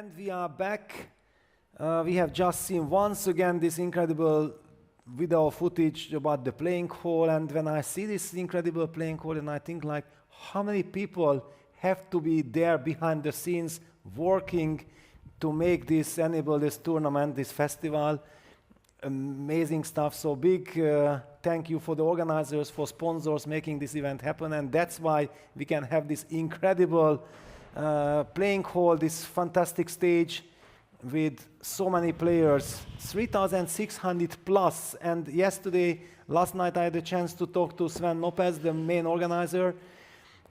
And we are back. We have just seen once again this incredible video footage about the playing hall, and when I see this incredible playing hall, and I think like how many people have to be there behind the scenes working to make this, enable this tournament, this festival. Amazing stuff. So big thank you for the organizers, for sponsors making this event happen, and that's why we can have this incredible playing hall, this fantastic stage with so many players, 3,600 plus. And last night I had a chance to talk to Sven Lopez, the main organizer,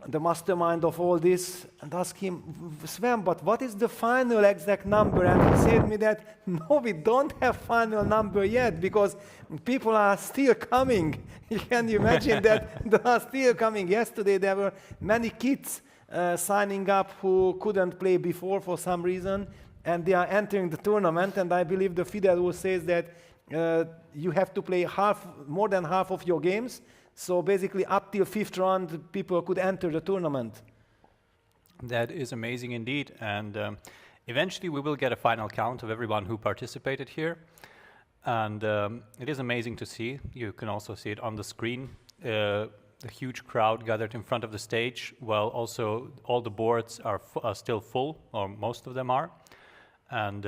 the mastermind of all this, and ask him, Sven, but what is the final exact number? And he said me that, no, we don't have final number yet, because people are still coming. Can you imagine that? They are still coming. Yesterday there were many kids signing up who couldn't play before for some reason, and they are entering the tournament, and I believe the FIDE rule says that you have to play more than half of your games. So basically, up till 5th round, people could enter the tournament. That is amazing indeed. And eventually, we will get a final count of everyone who participated here. And it is amazing to see. You can also see it on the screen. The huge crowd gathered in front of the stage. Well, also, all the boards are still full, or most of them are. And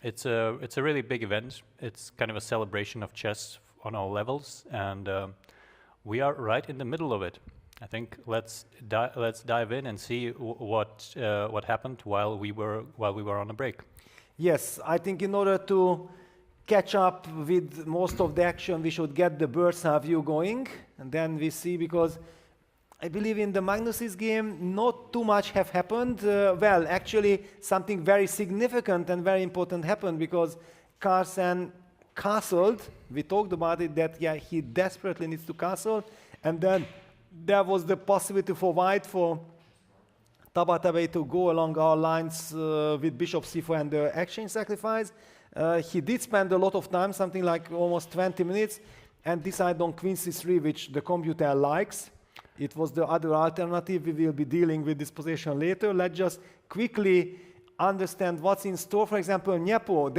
it's a really big event. It's kind of a celebration of chess on all levels. And we are right in the middle of it. I think let's dive in and see what happened while we were on a break. Yes, I think in order to catch up with most of the action, we should get the bird's eye view going, and then we see, because I believe in the Magnus's game, not too much have happened. Well, actually, something very significant and very important happened, because Carlsen castled. We talked about it, that he desperately needs to castle, and then there was the possibility for white, for Tabatabai to go along our lines with bishop c4 and the exchange sacrifice. He did spend a lot of time, something like almost 20 minutes, and decided on queen c3, which the computer likes. It was the other alternative. We will be dealing with this position later. Let's just quickly understand what's in store. For example, Nyepo,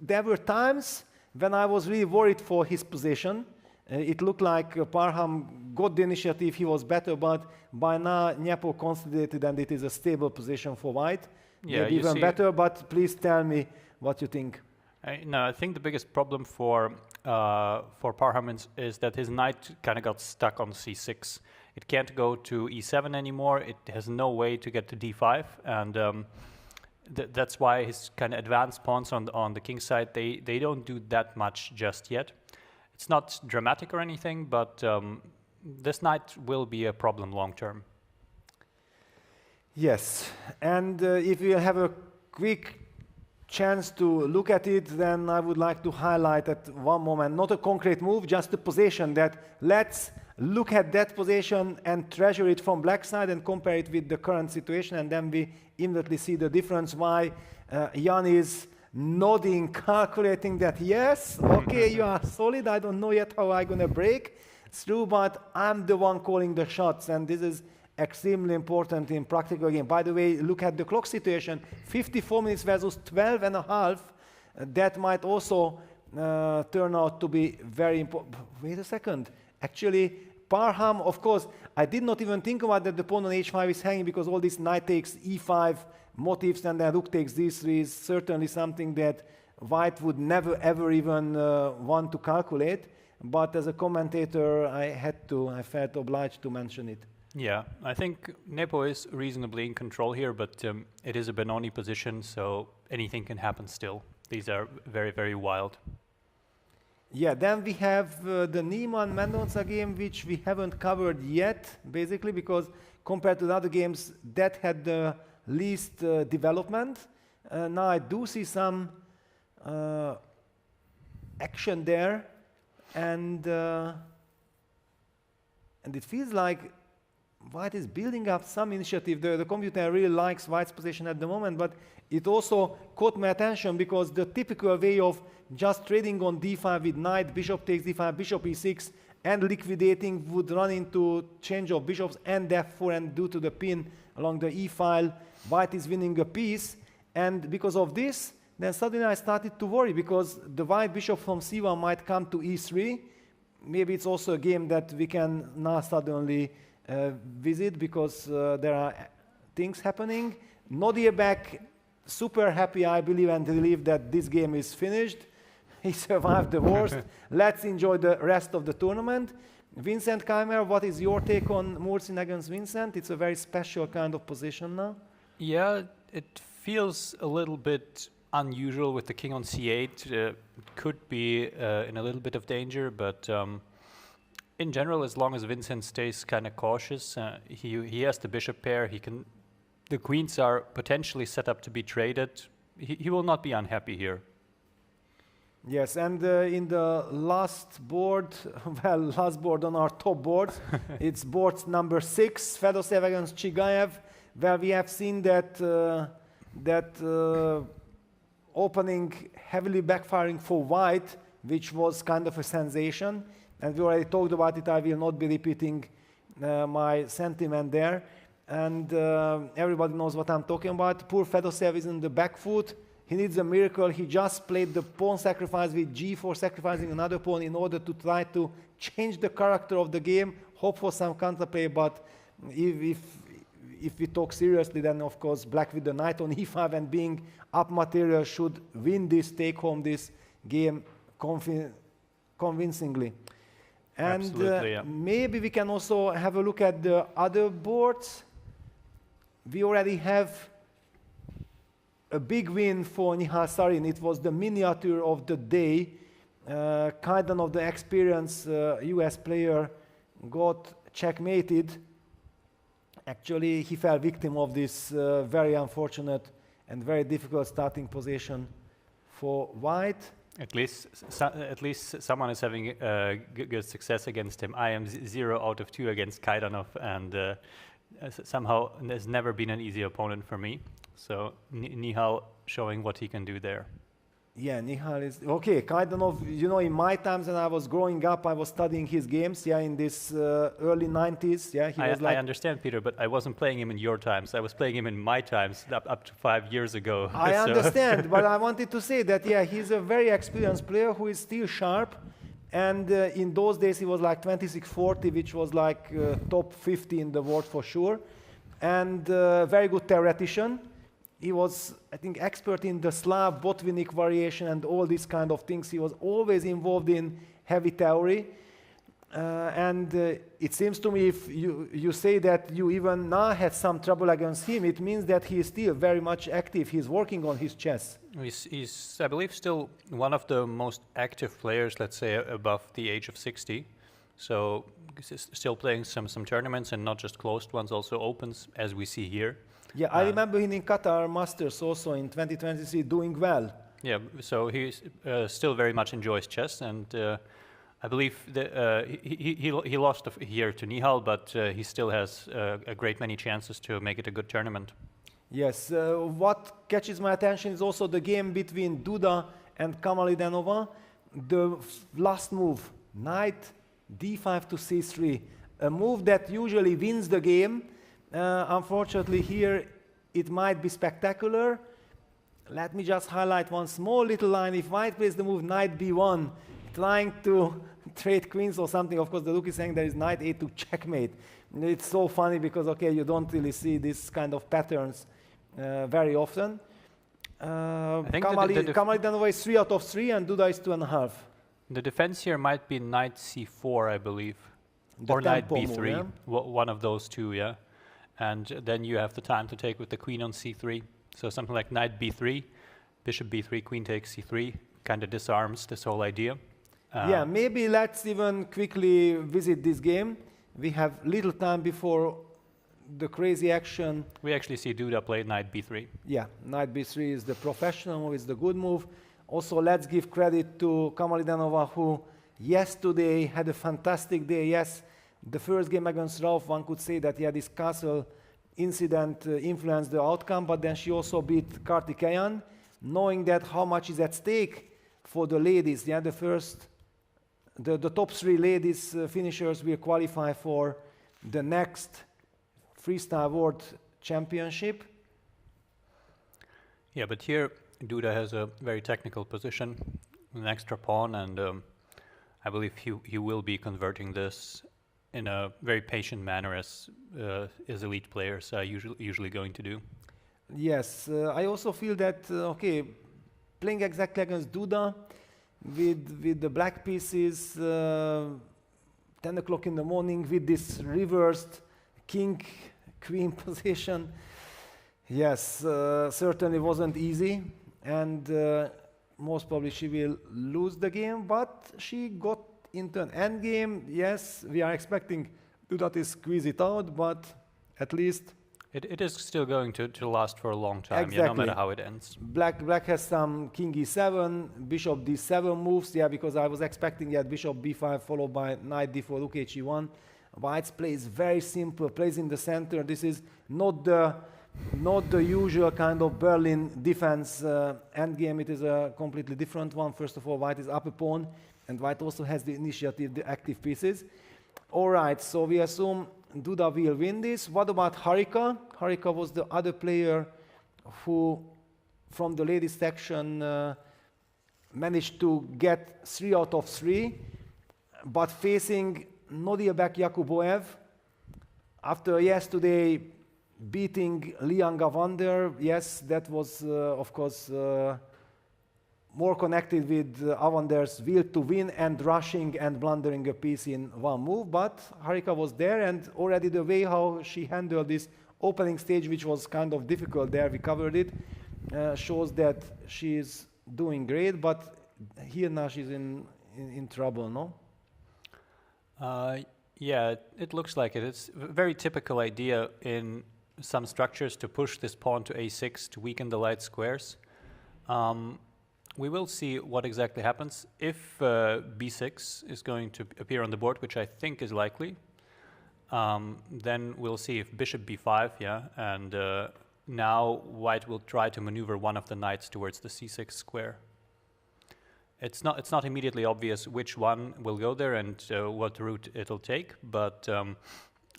there were times when I was really worried for his position. It looked like Parham got the initiative, he was better, but by now Nyepo consolidated and it is a stable position for white. Yeah, maybe even better, but please tell me what you think. I think the biggest problem for Parham is that his knight kind of got stuck on c6. It can't go to e7 anymore. It has no way to get to d5, and that's why his kind of advanced pawns on the king side, they don't do that much just yet. It's not dramatic or anything, but this knight will be a problem long term. Yes, and if we have a quick chance to look at it, then I would like to highlight at one moment, not a concrete move, just a position, that let's look at that position and treasure it from black side and compare it with the current situation, and then we immediately see the difference, why Jan is nodding, calculating that, yes, okay, you are solid, I don't know yet how I'm going to break through, but I'm the one calling the shots, and this is extremely important in practical game. By the way, look at the clock situation, 54 minutes versus 12 and a half. That might also turn out to be very important. Wait a second. Actually, Parham, of course, I did not even think about that the pawn on h5 is hanging, because all this knight takes e5 motifs and then rook takes d3 is certainly something that white would never ever even want to calculate. But as a commentator, I felt obliged to mention it. Yeah, I think Nepo is reasonably in control here, but it is a Benoni position, so anything can happen still. These are very, very wild. Yeah, then we have the Niemann-Mendonca game, which we haven't covered yet, basically, because compared to the other games, that had the least development. Now I do see some action there, and it feels like white is building up some initiative. The computer really likes white's position at the moment, but it also caught my attention because the typical way of just trading on d5 with knight, bishop takes d5, bishop e6, and liquidating would run into change of bishops and f4, and due to the pin along the e file, white is winning a piece. And because of this, then suddenly I started to worry because the white bishop from c1 might come to e3. Maybe it's also a game that we can now suddenly visit because there are things happening. Nadir back, super happy, I believe, and relieved that this game is finished. He survived the worst. Let's enjoy the rest of the tournament. Vincent, Keymer, what is your take on Murzin against Vincent? It's a very special kind of position now. Yeah, it feels a little bit unusual with the king on c8. Could be in a little bit of danger, but in general, as long as Vincent stays kind of cautious, he has the bishop pair. The queens are potentially set up to be traded. He will not be unhappy here. Yes, and in the last board, last board on our top boards, it's board number 6, Fedosev against Chigaev, where we have seen that opening heavily backfiring for white, which was kind of a sensation. And we already talked about it. I will not be repeating my sentiment there. And everybody knows what I'm talking about. Poor Fedosev is in the back foot. He needs a miracle. He just played the pawn sacrifice with g4, sacrificing another pawn in order to try to change the character of the game, hope for some counterplay. But if we talk seriously, then of course black with the knight on e5 and being up material should win this, take home this game convincingly. And yeah. Maybe we can also have a look at the other boards. We already have a big win for Nihal Sarin. It was the miniature of the day. Kaidanov, the experienced US player, got checkmated. Actually, he fell victim of this very unfortunate and very difficult starting position for white. At least someone is having good success against him. I am 0 out of 2 against Kaidanov, and somehow there's never been an easy opponent for me. So Nihal showing what he can do there. Yeah, Nihal is okay. Kaidanov, you know, in my times when I was growing up, I was studying his games. Yeah, in this early 90s. Yeah, he was like. I understand, Peter, but I wasn't playing him in your times. I was playing him in my times, up to 5 years ago. I understand, but I wanted to say that yeah, he's a very experienced player who is still sharp. And in those days, he was like 2640, which was like top 50 in the world for sure, and very good theoretician. He was, I think, expert in the Slav Botvinnik variation and all these kind of things. He was always involved in heavy theory. And it seems to me if you say that you even now had some trouble against him, it means that he is still very much active. He's working on his chess. He's, I believe, still one of the most active players, let's say, above the age of 60. So he's still playing some tournaments, and not just closed ones, also opens, as we see here. Yeah, I remember him in Qatar Masters also in 2023 doing well. Yeah, so he still very much enjoys chess, and I believe that he lost here to Nihal, but he still has a great many chances to make it a good tournament. Yes, what catches my attention is also the game between Duda and Kamalidanova. The last move, knight d5 to c3, a move that usually wins the game. Unfortunately, here it might be spectacular. Let me just highlight one small little line. If white plays the move knight b1, trying to trade queens or something, of course, the rook is saying there is knight a2 checkmate. It's so funny because, okay, you don't really see this kind of patterns very often. Kamalidanova is 3 out of 3 and Duda is 2.5. The defense here might be knight c4, I believe, or knight b3, move, yeah? One of those two, yeah. And then you have the time to take with the queen on c3. So something like knight b3, bishop b3, queen takes c3, kind of disarms this whole idea. Yeah, maybe let's even quickly visit this game. We have little time before the crazy action. We actually see Duda play knight b3. Yeah, knight b3 is the professional move, is the good move. Also, let's give credit to Kamalidanova, who yesterday had a fantastic day. Yes, the first game against Rauf, one could say that yeah, this castle incident influenced the outcome, but then she also beat Kartikeyan, knowing that how much is at stake for the ladies. Yeah, the top 3 ladies finishers will qualify for the next Freestyle World Championship. Yeah, but here Duda has a very technical position, an extra pawn, and I believe he will be converting this in a very patient manner, as elite players are usually going to do. Yes, I also feel that, okay, playing exactly against Duda with the black pieces, 10 o'clock in the morning with this reversed king-queen position, yes, certainly wasn't easy, and most probably she will lose the game, but she got into an endgame. Yes, we are expecting Duda to squeeze it out, but at least it is still going to last for a long time, exactly. yeah, no matter how it ends. Black has some king e7, bishop d7 moves, yeah, because I was expecting that bishop b5 followed by knight d4, rook h1. White's play is very simple, plays in the center. This is not the usual kind of Berlin defense endgame. It is a completely different one. First of all, White is up a pawn, and White also has the initiative, the active pieces. All right, so we assume Duda will win this. What about Harika? Harika was the other player who, from the ladies section, managed to get 3 out of 3, but facing Nodirbek Yakuboev, after yesterday beating Liang Gavander, yes, that was, of course, more connected with Avander's will to win and rushing and blundering a piece in one move, but Harika was there, and already the way how she handled this opening stage, which was kind of difficult there, we covered it, shows that she is doing great, but here now she's in trouble, no? Yeah, it looks like it. It's a very typical idea in some structures to push this pawn to a6 to weaken the light squares. We will see what exactly happens. If b6 is going to appear on the board, which I think is likely, then we'll see if bishop b5, yeah, and now White will try to maneuver one of the knights towards the c6 square. It's not immediately obvious which one will go there and what route it'll take, but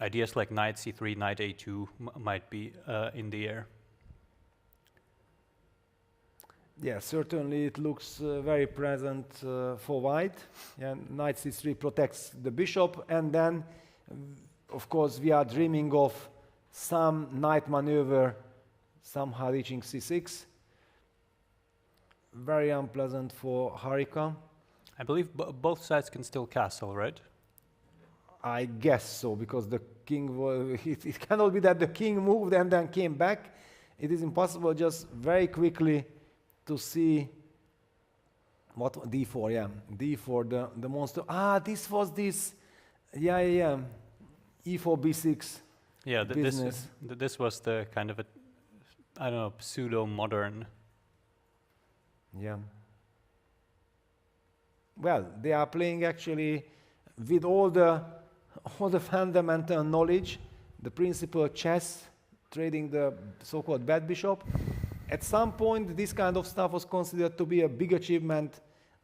ideas like knight c3, knight a2 might be in the air. Yeah, certainly it looks very present for White. Yeah, knight c3 protects the bishop, and then, of course, we are dreaming of some knight maneuver, somehow reaching c6. Very unpleasant for Harika. I believe both sides can still castle, right? I guess so, because the king was, it cannot be that the king moved and then came back. It is impossible just very quickly to see what d4, yeah, d4, the monster. Ah, this was this, yeah, e4 b6. Yeah, this was the kind of a, I don't know, pseudo-modern. Yeah. Well, they are playing actually with all the fundamental knowledge, the principal chess, trading the so-called bad bishop. At some point, this kind of stuff was considered to be a big achievement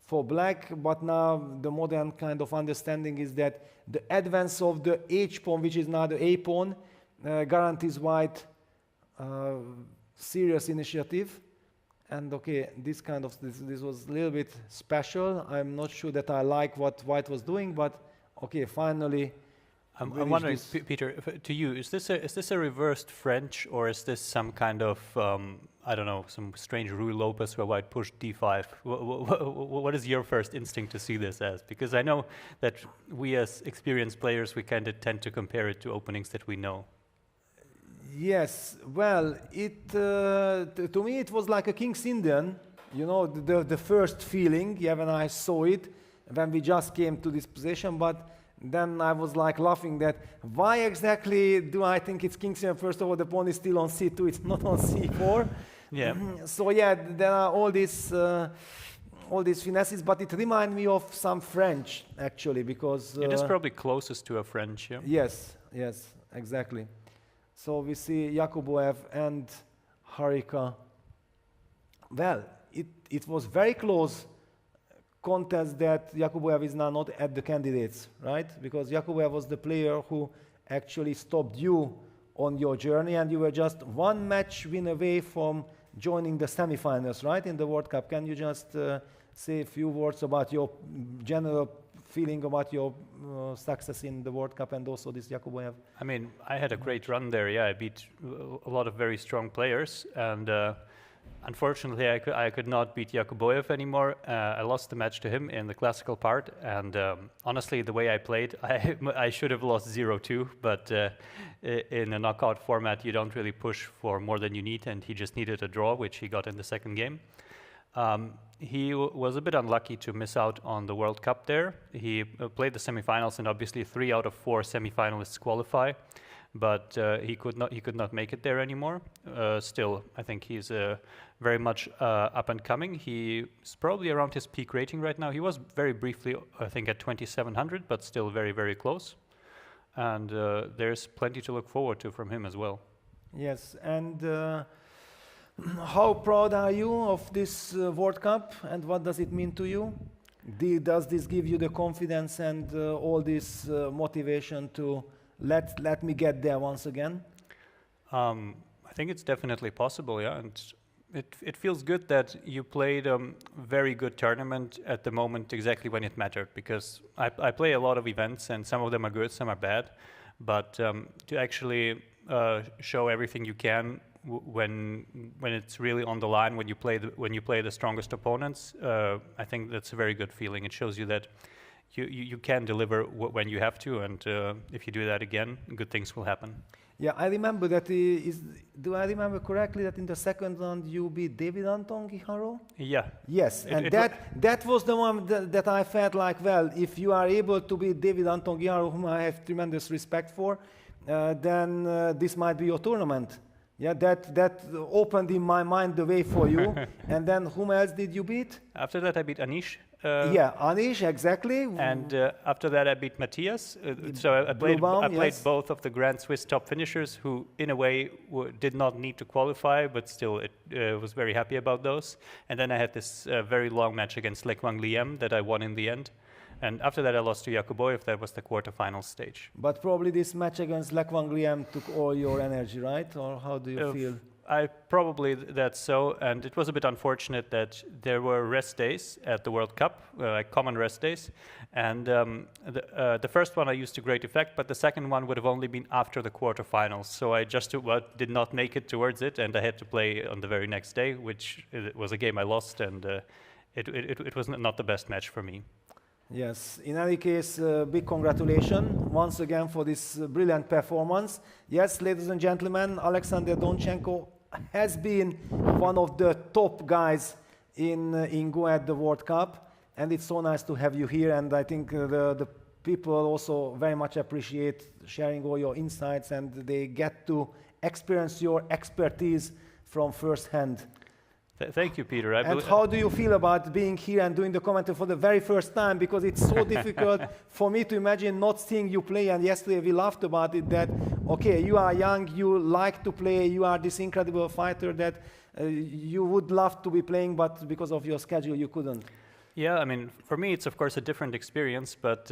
for Black, but now the modern kind of understanding is that the advance of the h-pawn, which is now the a-pawn, guarantees White serious initiative. And okay, this was a little bit special. I'm not sure that I like what White was doing, but okay, finally. I'm wondering, Peter, to you, is this a reversed French, or is this some kind of I don't know, some strange Rui Lopez where White pushed d5? What is your first instinct to see this as? Because I know that we as experienced players, we kind of tend to compare it to openings that we know. Yes, well, to me it was like a King's Indian, you know, the first feeling, yeah, when I saw it, when we just came to this position, but then I was like laughing that why exactly do I think it's King's Indian? First of all, the pawn is still on c2, it's not on c4. Yeah. So yeah, there are all these finesses, but it reminds me of some French actually, because it is probably closest to a French, yeah. Yes, exactly. So we see Yakuboev and Harika. Well, it was very close contest that Yakuboev is now not at the candidates, right? Because Yakuboev was the player who actually stopped you on your journey, and you were just one match win away from joining the semifinals, right, in the World Cup. Can you just say a few words about your general feeling about your success in the World Cup and also this Yakuboyev? I mean, I had a great run there. Yeah, I beat a lot of very strong players, and unfortunately, I could not beat Yakuboyev anymore. I lost the match to him in the classical part, and honestly, the way I played, I should have lost 0-2, but in a knockout format, you don't really push for more than you need, and he just needed a draw, which he got in the second game. He was a bit unlucky to miss out on the World Cup there. He played the semifinals, and obviously 3 out of 4 semifinalists qualify, but he could not make it there anymore. Still, I think he's very much up and coming. He's probably around his peak rating right now. He was very briefly, I think, at 2700, but still very, very close. And there's plenty to look forward to from him as well. Yes, and how proud are you of this World Cup, and what does it mean to you? Does this give you the confidence and all this motivation to let me get there once again? I think it's definitely possible, yeah. And it feels good that you played a very good tournament at the moment exactly when it mattered, because I play a lot of events and some of them are good, some are bad, but to actually show everything you can when it's really on the line, when you play the strongest opponents, I think that's a very good feeling. It shows you that you can deliver when you have to, and if you do that again, good things will happen. Yeah, I remember that. Do I remember correctly that in the second round you beat David Anton Guijarro? Yeah. Yes, and that was the one that I felt like, well, if you are able to beat David Anton Guijarro, whom I have tremendous respect for, then this might be your tournament. Yeah, that opened in my mind the way for you. And then whom else did you beat? After that, I beat Anish. Yeah, Anish, exactly. And after that, I beat Matthias. So I played both of the Grand Swiss top finishers, who, in a way, did not need to qualify, but still, was very happy about those. And then I had this very long match against Lekwang Liem that I won in the end. And after that, I lost to Yakuboyev. That was the quarterfinal stage. But probably this match against Lekwang Liem took all your energy, right? Or how do you feel? That's so, and it was a bit unfortunate that there were rest days at the World Cup, like common rest days, and the first one I used to great effect, but the second one would have only been after the quarterfinals, so I just did not make it towards it, and I had to play on the very next day, which was a game I lost, and it was not the best match for me. Yes, in any case, big congratulations once again for this brilliant performance. Yes, ladies and gentlemen, Alexander Donchenko has been one of the top guys in Go at the World Cup, and it's so nice to have you here, and I think the people also very much appreciate sharing all your insights, and they get to experience your expertise from first hand. Thank you, Peter. And how do you feel about being here and doing the commentary for the very first time? Because it's so difficult for me to imagine not seeing you play. And yesterday we laughed about it that, okay, you are young, you like to play, you are this incredible fighter that you would love to be playing, but because of your schedule you couldn't. Yeah, I mean, for me it's of course a different experience, but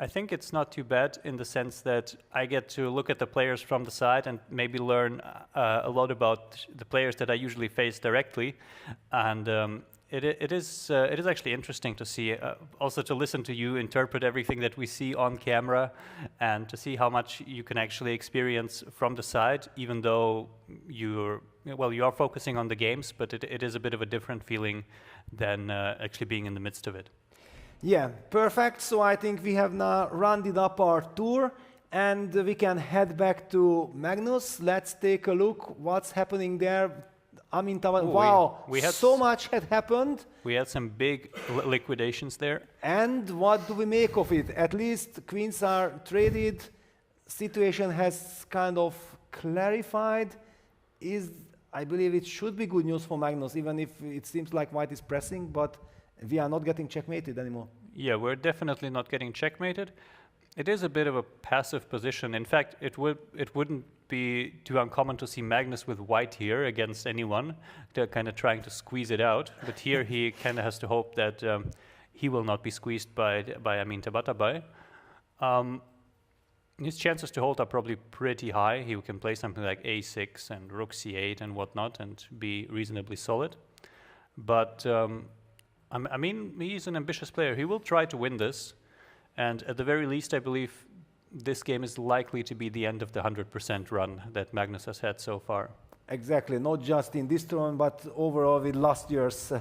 I think it's not too bad in the sense that I get to look at the players from the side and maybe learn a lot about the players that I usually face directly, and it is actually interesting to see, also to listen to you interpret everything that we see on camera, and to see how much you can actually experience from the side, even though you are focusing on the games, but it is a bit of a different feeling than actually being in the midst of it. Yeah, perfect. So I think we have now rounded up our tour, and we can head back to Magnus. Let's take a look what's happening there. I mean, wow, so much had happened. We had some big liquidations there. And what do we make of it? At least queens are traded. Situation has kind of clarified. I believe it should be good news for Magnus, even if it seems like white is pressing, but we are not getting checkmated anymore. Yeah, we're definitely not getting checkmated. It is a bit of a passive position. In fact, it wouldn't be too uncommon to see Magnus with white here against anyone. They're kind of trying to squeeze it out. But here he kind of has to hope that he will not be squeezed by Amin Tabatabai. his chances to hold are probably pretty high. He can play something like a6 and rook c8 and whatnot and be reasonably solid. But I mean, he's an ambitious player. He will try to win this. And at the very least, I believe this game is likely to be the end of the 100% run that Magnus has had so far. Exactly, not just in this tournament, but overall with last year's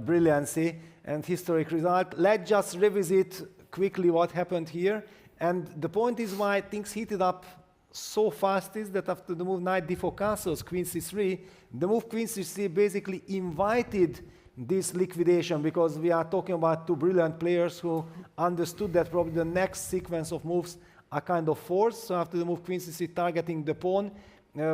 brilliancy and historic result. Let's just revisit quickly what happened here. And the point is why things heated up so fast is that after the move knight d4 castles, queen c3, the move queen c3 basically invited this liquidation, because we are talking about two brilliant players who understood that probably the next sequence of moves are kind of forced. So after the move queen c3 targeting the pawn,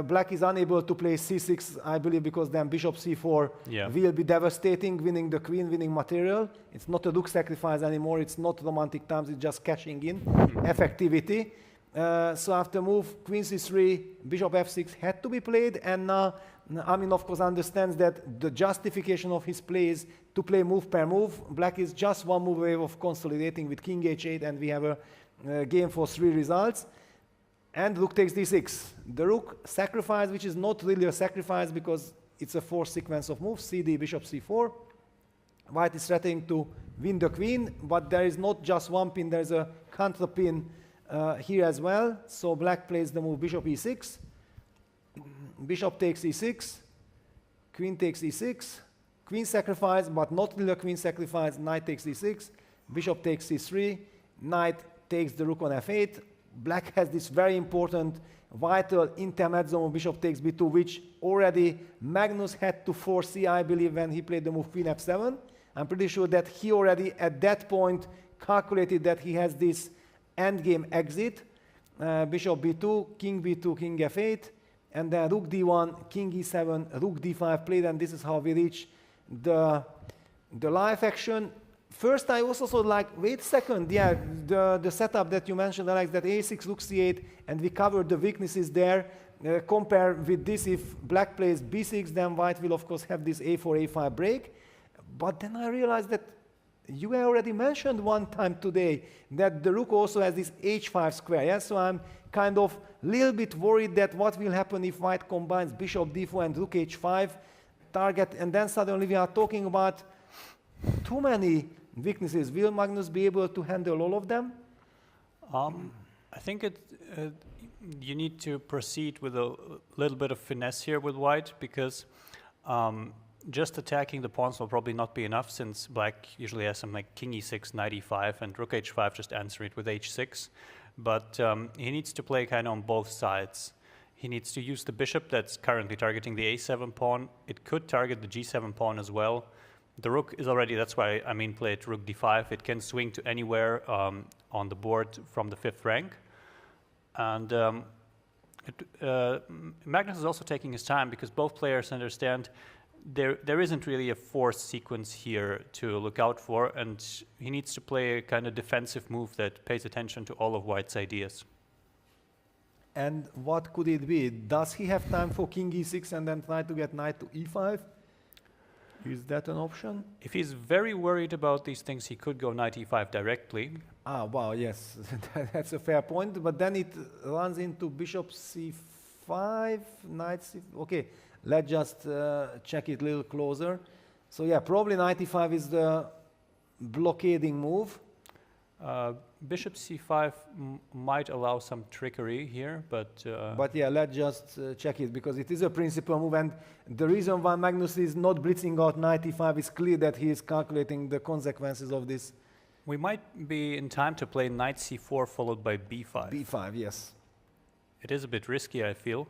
black is unable to play c6, I believe, because then bishop c4 will be devastating, winning the queen, winning material. It's not a rook sacrifice anymore, it's not romantic times, it's just cashing in effectivity. So after move queen c3, bishop f6 had to be played, and now Amin of course understands that the justification of his play is to play move per move. Black is just one move away of consolidating with king h8, and we have a game for 3 results. And rook takes d6. The rook sacrifice, which is not really a sacrifice because it's a 4th sequence of moves, cd, bishop c4. White is threatening to win the queen, but there is not just one pin, there's a counter pin here as well. So black plays the move bishop e6. Bishop takes e6. Queen takes e6. Queen sacrifice, but not really a queen sacrifice. Knight takes e6. Bishop takes c3. Knight takes the rook on f8. Black has this very important vital intermezzo of bishop takes b2, which already Magnus had to foresee, I believe, when he played the move queen f7. I'm pretty sure that he already at that point calculated that he has this endgame exit. Bishop b2, king f8, and then rook d1, king e7, rook d5 played, and this is how we reach the live action. First, I also thought, like, wait a second, yeah, the setup that you mentioned, Alex, that a6, rook c8, and we covered the weaknesses there. Compare with this, if black plays b6, then white will, of course, have this a4, a5 break. But then I realized that you already mentioned one time today that the rook also has this h5 square, yeah? So I'm kind of a little bit worried that what will happen if white combines bishop d4 and rook h5 target, and then suddenly we are talking about too many weaknesses. Will Magnus be able to handle all of them? I think you need to proceed with a little bit of finesse here with white, because just attacking the pawns will probably not be enough, since black usually has some like king e6, knight e5, and rook h5 just answer it with h6. But he needs to play kind of on both sides. He needs to use the bishop that's currently targeting the a7 pawn. It could target the g7 pawn as well. The rook is already, that's why I mean played rook d5. It can swing to anywhere on the board from the 5th rank. And Magnus is also taking his time, because both players understand there isn't really a forced sequence here to look out for, and he needs to play a kind of defensive move that pays attention to all of white's ideas. And what could it be? Does he have time for king e6 and then try to get knight to e5? Is that an option? If he's very worried about these things, he could go knight e5 directly. Ah, wow, yes, that's a fair point. But then it runs into bishop c5, knight c. Okay, let's just check it a little closer. So yeah, probably knight e5 is the blockading move. Bishop c5 might allow some trickery here, but yeah, let's just check it, because it is a principal move, and the reason why Magnus is not blitzing out knight e5 is clear that he is calculating the consequences of this. We might be in time to play knight c4 followed by b5. b5, yes. It is a bit risky, I feel.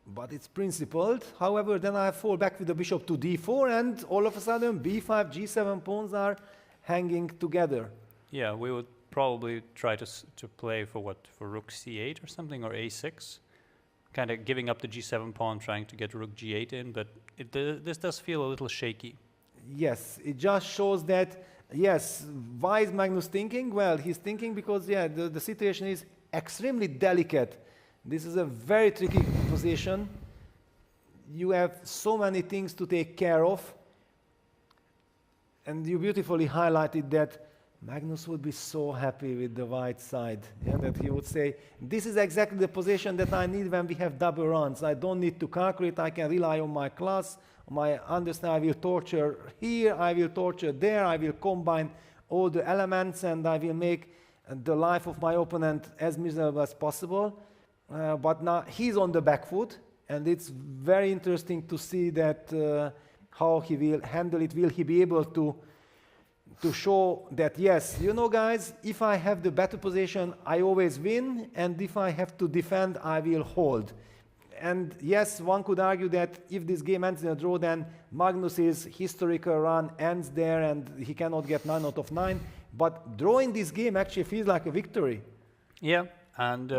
But it's principled. However, then I fall back with the bishop to d4, and all of a sudden b5, g7 pawns are hanging together. Yeah, we would probably try to play for what? For rook c8 or something, or a6? Kind of giving up the g7 pawn, trying to get rook g8 in, but this does feel a little shaky. Yes, it just shows that, yes, why is Magnus thinking? Well, he's thinking because, yeah, the situation is extremely delicate. This is a very tricky position. You have so many things to take care of. And you beautifully highlighted that Magnus would be so happy with the white side, yeah, that he would say, this is exactly the position that I need when we have double runs. I don't need to calculate, I can rely on my class, my understand, I will torture here, I will torture there, I will combine all the elements and I will make the life of my opponent as miserable as possible. But now he's on the back foot, and it's very interesting to see that how he will handle it. Will he be able to show that, yes, you know, guys, if I have the better position, I always win, and if I have to defend, I will hold. And yes, one could argue that if this game ends in a draw, then Magnus's historical run ends there and he cannot get 9 out of 9. But drawing this game actually feels like a victory. Yeah, and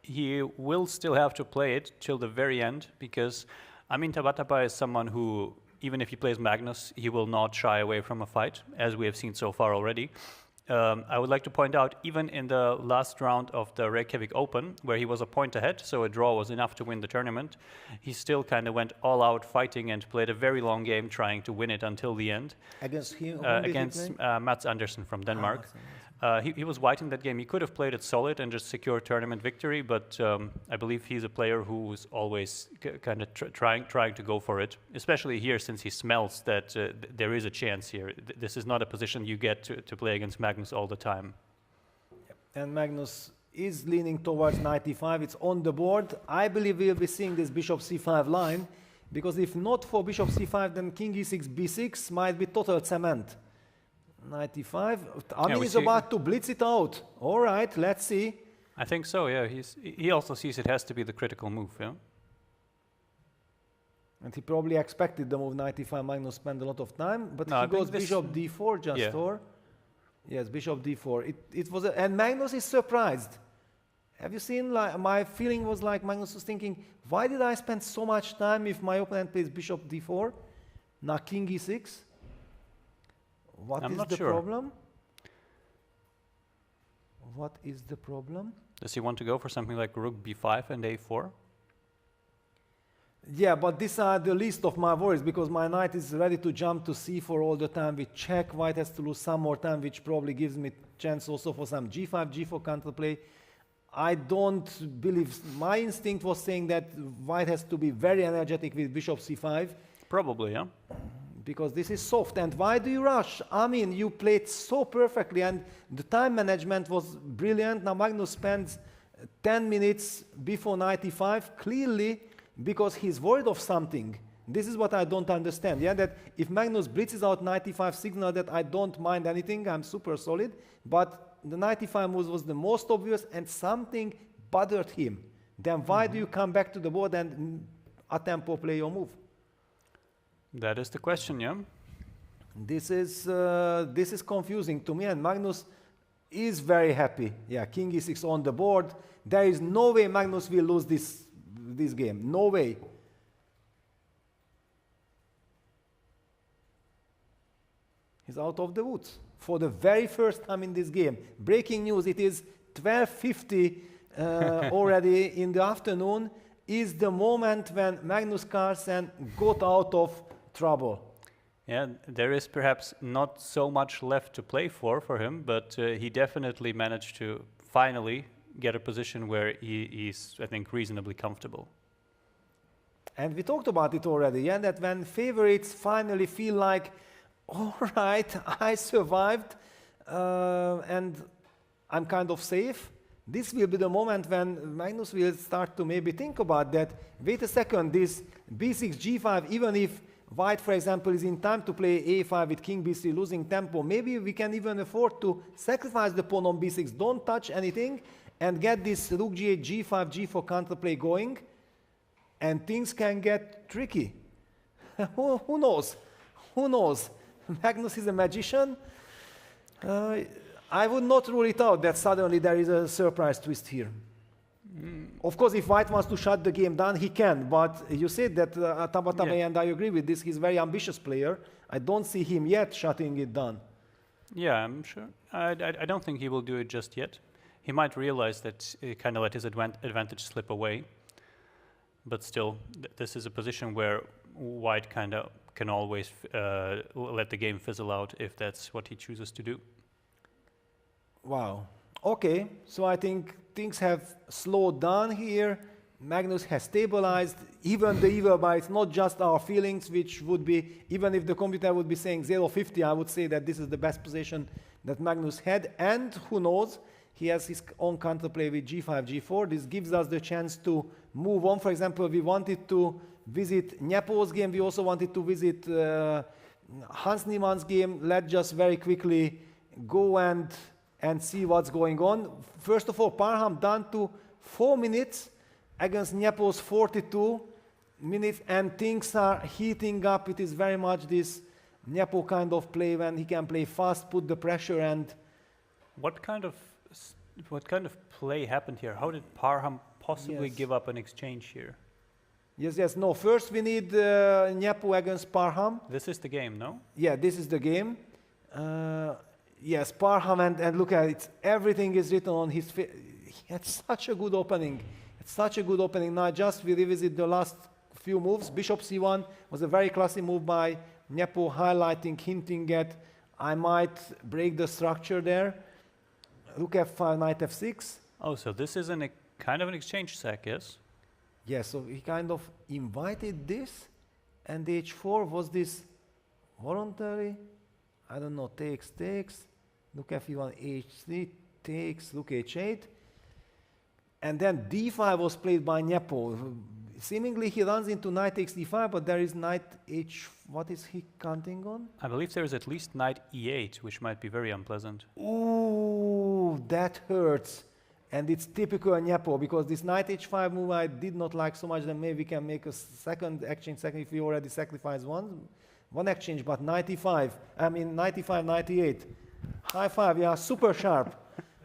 he will still have to play it till the very end, because I mean, Tabatabai is someone who, even if he plays Magnus, he will not shy away from a fight, as we have seen so far already. I would like to point out, even in the last round of the Reykjavik Open, where he was a point ahead, so a draw was enough to win the tournament, he still kind of went all out fighting and played a very long game trying to win it until the end. Against him? Against Mats Andersen from Denmark. He was white in that game. He could have played it solid and just secured tournament victory, but I believe he's a player who's always kind of trying to go for it, especially here, since he smells that there is a chance here. This is not a position you get to play against Magnus all the time. And Magnus is leaning towards 95. It's on the board. I believe we'll be seeing this bishop c5 line, because if not for bishop c5, then king e6, b6 might be total cement. 95. Amin is about to blitz it out. All right, let's see. I think so, yeah. He also sees it has to be the critical move, yeah. And he probably expected the move 95. Magnus spent a lot of time, but no, he goes bishop d4 just, yeah. Or? Yes, bishop d4. It was, and Magnus is surprised. Have you seen, like, my feeling was like Magnus was thinking, why did I spend so much time if my opponent plays bishop d4? Now king e6. What is the problem? What is the problem? Does he want to go for something like rook b5 and a4? Yeah, but these are the least of my worries, because my knight is ready to jump to c4 all the time with check. White has to lose some more time, which probably gives me chance also for some g5, g4 counterplay. I don't believe, my instinct was saying that white has to be very energetic with bishop c5. Probably, yeah. Because this is soft. And why do you rush? I mean, you played so perfectly, and the time management was brilliant. Now Magnus spends 10 minutes before 95, clearly because he's worried of something. This is what I don't understand. Yeah, that if Magnus blitzes out 95, signal that I don't mind anything, I'm super solid, but the 95 move was the most obvious and something bothered him. Then why do you come back to the board and a tempo play your move? That is the question, yeah. This is confusing to me, and Magnus is very happy. Yeah, king e6 on the board. There is no way Magnus will lose this game. No way. He's out of the woods for the very first time in this game. Breaking news, it is 12:50 already in the afternoon, is the moment when Magnus Carlsen got out of trouble. Yeah, there is perhaps not so much left to play for him, but he definitely managed to finally get a position where he's, I think, reasonably comfortable. And we talked about it already, yeah, that when favorites finally feel like, all right, I survived and I'm kind of safe, this will be the moment when Magnus will start to maybe think about that. Wait a second, this b6, g5, even if white, for example, is in time to play a5 with king b3, losing tempo, maybe we can even afford to sacrifice the pawn on b6, don't touch anything, and get this rook g8, g5, g4 counterplay going, and things can get tricky. Who knows? Who knows? Magnus is a magician. I would not rule it out that suddenly there is a surprise twist here. Of course, if white wants to shut the game down, he can, but you said that Tabatabai, yeah. And I agree with this, he's a very ambitious player. I don't see him yet shutting it down. Yeah, I'm sure. I don't think he will do it just yet. He might realize that he kind of let his advantage slip away. But still, this is a position where white kind of can always let the game fizzle out if that's what he chooses to do. Wow. Okay, so I think things have slowed down here. Magnus has stabilized. Even the EVA, but it's not just our feelings, which would be, even if the computer would be saying 0.50, I would say that this is the best position that Magnus had. And who knows, he has his own counterplay with g5, g4. This gives us the chance to move on. For example, we wanted to visit Nyepo's game. We also wanted to visit Hans Niemann's game. Let's just very quickly go and see what's going on. First of all, Parham down to 4 minutes against Nyepo's 42 minutes, and things are heating up. It is very much this Nyepo kind of play when he can play fast, put the pressure, and What kind of play happened here? How did Parham possibly Yes. give up an exchange here? yes, no. First we need Nyepo against Parham. This is the game, no? Yeah, this is the game. Yes, Parham, and look at it. Everything is written on his face. He had such a good opening. It's such a good opening. Now just we revisit the last few moves. Bishop c1 was a very classy move by Nyepo, highlighting, hinting at, I might break the structure there. Rook f5, knight f6. Oh, so this is kind of an exchange sack, yes? Yes, so he kind of invited this, and h4 was this voluntary, I don't know, takes, rook f1, h3, takes, rook h8, and then d5 was played by Nyepo. Seemingly he runs into knight takes d5, but there is knight h, what is he counting on? I believe there is at least knight e8, which might be very unpleasant. Ooh, that hurts. And it's typical Nyepo, because this knight h5 move I did not like so much. Then maybe we can make a second exchange, if we already sacrificed one exchange, but knight e5, knight e5, knight e8. High five, yeah, super sharp.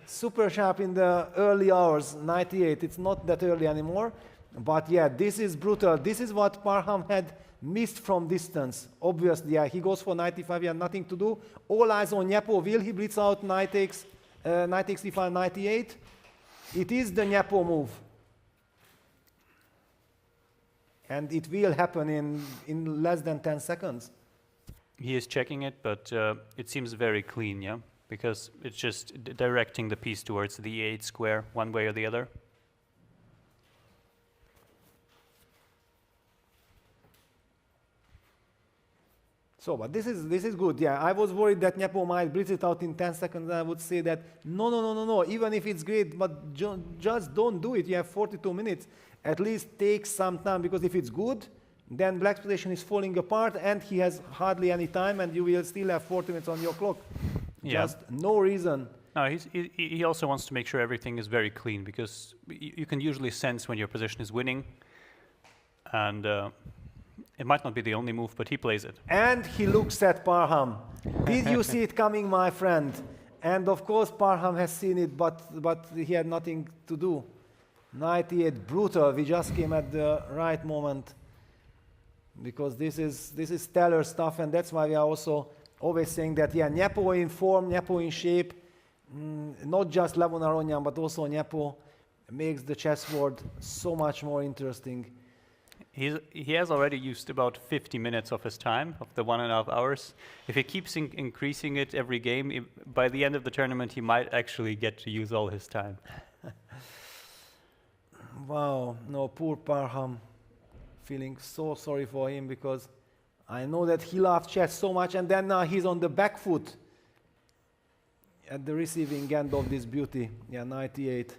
Super sharp in the early hours, knight e8. It's not that early anymore. But yeah, this is brutal. This is what Parham had missed from distance. Obviously, yeah, he goes for knight e5, he had nothing to do. All eyes on Nyepo. Will he blitz out knight takes e5, knight e8? It is the Nyepo move. And it will happen in less than 10 seconds. He is checking it, but it seems very clean, yeah? Because it's just directing the piece towards the e8 square, one way or the other. So, but this is good. Yeah, I was worried that Nyepo might blitz it out in 10 seconds, and I would say that no. Even if it's great, but just don't do it. You have 42 minutes. At least take some time, because if it's good, then Black's position is falling apart, and he has hardly any time, and you will still have 40 minutes on your clock. Yeah. Just no reason. No, he also wants to make sure everything is very clean, because you can usually sense when your position is winning, and it might not be the only move, but he plays it. And he looks at Parham. Did you see it coming, my friend? And of course Parham has seen it, but he had nothing to do. Knight e8, brutal. We just came at the right moment, because this is stellar stuff, and that's why we are also always saying that, yeah, Nyepo in form, Nyepo in shape, not just Levon Aronyan, but also Nyepo makes the chessboard so much more interesting. He has already used about 50 minutes of his time, of the 1.5 hours. If he keeps increasing it every game, by the end of the tournament, he might actually get to use all his time. Wow, no, poor Parham. Feeling so sorry for him, because I know that he loved chess so much, and then now he's on the back foot at the receiving end of this beauty. Yeah, knight e8.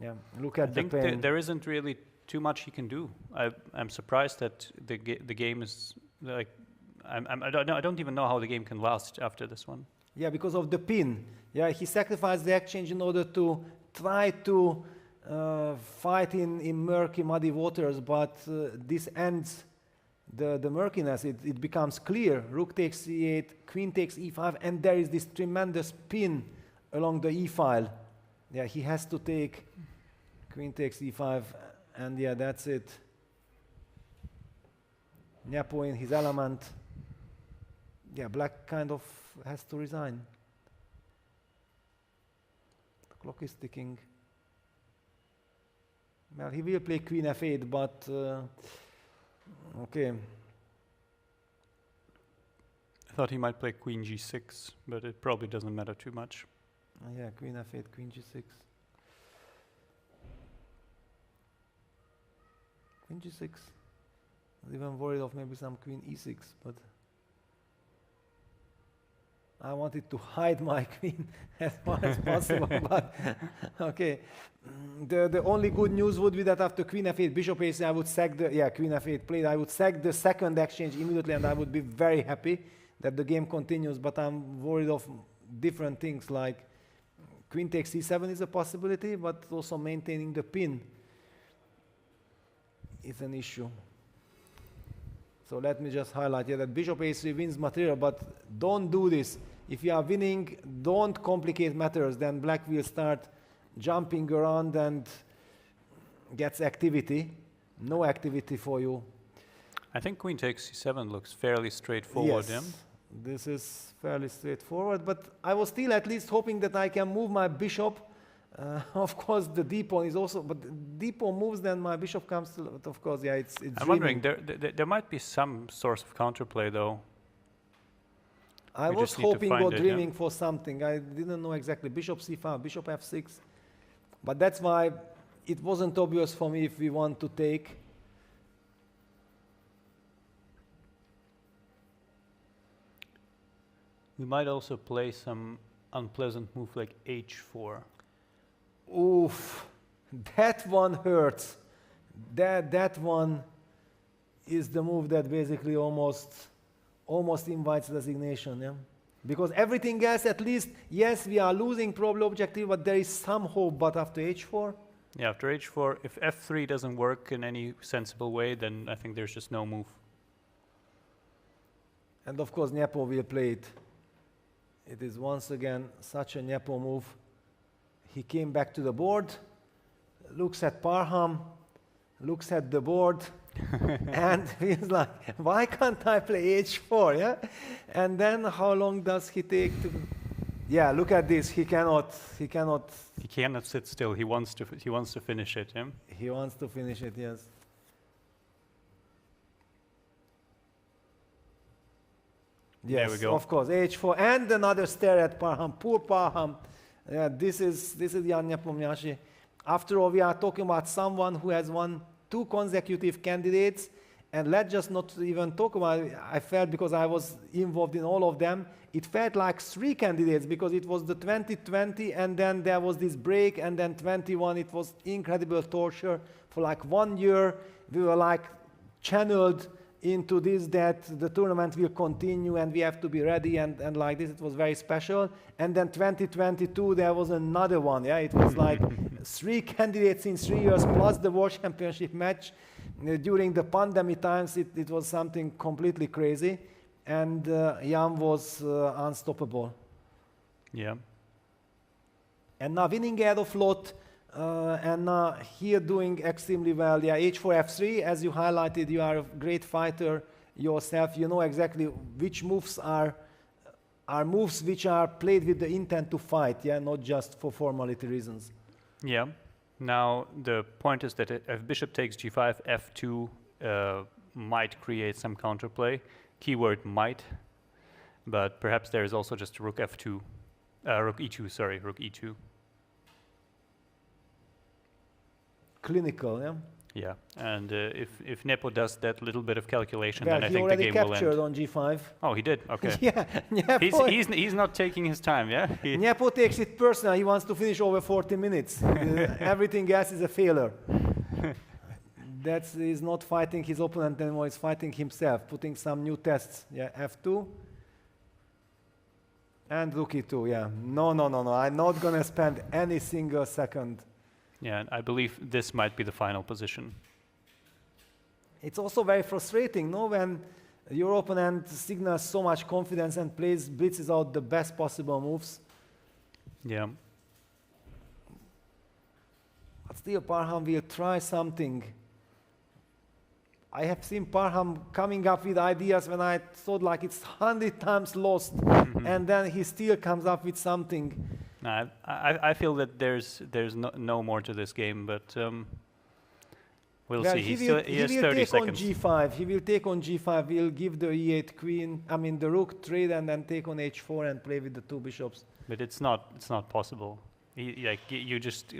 Yeah, look at the pain. I think there isn't really too much he can do. I'm surprised that the game is like, I don't even know how the game can last after this one. Yeah, because of the pin. Yeah, he sacrificed the exchange in order to try to fight in murky, muddy waters, but this ends the murkiness. It becomes clear. Rook takes e8, queen takes e5, and there is this tremendous pin along the e file. Yeah, he has to take queen takes e5, and yeah, that's it. Nyepo in his element. Yeah, black kind of has to resign. The clock is ticking. Well, he will play queen f8, but okay. thought he might play queen g6, but it probably doesn't matter too much. Yeah, queen f8, queen g6. Queen g6. I was even worried of maybe some queen e6, but I wanted to hide my queen as far as possible. But okay, the only good news would be that after queen f8, bishop a6, I would sack the queen f8 played. I would sack the second exchange immediately, and I would be very happy that the game continues. But I'm worried of different things, like queen takes c7 is a possibility, but also maintaining the pin is an issue. So let me just highlight here that bishop a3 wins material, but don't do this. If you are winning, don't complicate matters. Then black will start jumping around and gets activity. No activity for you. I think queen takes c7 looks fairly straightforward. Yes, this is fairly straightforward, but I was still at least hoping that I can move my bishop. Of course, the d-pawn is also, but d-pawn moves, then my bishop comes to, but of course, yeah, it's I'm wondering, there might be some source of counterplay, though. I was hoping or dreaming for something. I didn't know exactly. Bishop c5, bishop f6. But that's why it wasn't obvious for me if we want to take. We might also play some unpleasant move like h4. Oof, that one hurts. That one is the move that basically almost invites resignation, yeah? Because everything else, at least, yes, we are losing probably objective, but there is some hope. But after h4? Yeah, after h4, if f3 doesn't work in any sensible way, then I think there's just no move. And of course, Nepo will play it. It is once again such a Nepo move. He came back to the board, looks at Parham, looks at the board, and he's like, why can't I play h4, yeah? And then how long does he take to... Yeah, look at this, he cannot sit still, he wants to finish it, yeah? He wants to finish it, yes. Yes, there we go. Of course, h4, and another stare at Parham, poor Parham. Yeah, this is Jan Nepomniachtchi. After all, we are talking about someone who has won 2 consecutive candidates, and let's just not even talk about it. I felt, because I was involved in all of them, it felt like 3 candidates, because it was the 2020, and then there was this break, and then 21. It was incredible torture for like 1 year. We were like channeled into this, that the tournament will continue and we have to be ready, and like this. It was very special. And then 2022, there was another one. Yeah, it was like 3 candidates in 3 years plus the World Championship match. During the pandemic times, it was something completely crazy, and Jan was unstoppable. Yeah. And now winning Aeroflot, and here doing extremely well. Yeah, h4, f3, as you highlighted, you are a great fighter yourself. You know exactly which moves are moves which are played with the intent to fight, yeah, not just for formality reasons. Yeah. Now, the point is that if bishop takes g5, f2 might create some counterplay. Keyword might, but perhaps there is also just rook f2, rook e2, sorry, rook e2. Clinical, yeah? Yeah, and if Nepo does that little bit of calculation, then I think the game will end. He already captured on g5. Oh, he did? Okay. Yeah, Nepo, he's not taking his time, yeah? Nepo takes it personal. He wants to finish over 40 minutes. Everything else is a failure. He's not fighting his opponent anymore, he's fighting himself, putting some new tests. Yeah, f2. And rook e2, yeah. No, I'm not going to spend any single second. Yeah, I believe this might be the final position. It's also very frustrating, no, when your opponent signals so much confidence and blitzes out the best possible moves. Yeah. But still, Parham will try something. I have seen Parham coming up with ideas when I thought like it's 100 times lost, and then he still comes up with something. I feel that there's no more to this game, but We'll Well, see. He has 30 take on seconds. g5. He will take on g5. We'll give the e8 queen. I mean the rook trade and then take on h4 and play with the two bishops. But it's not possible. You just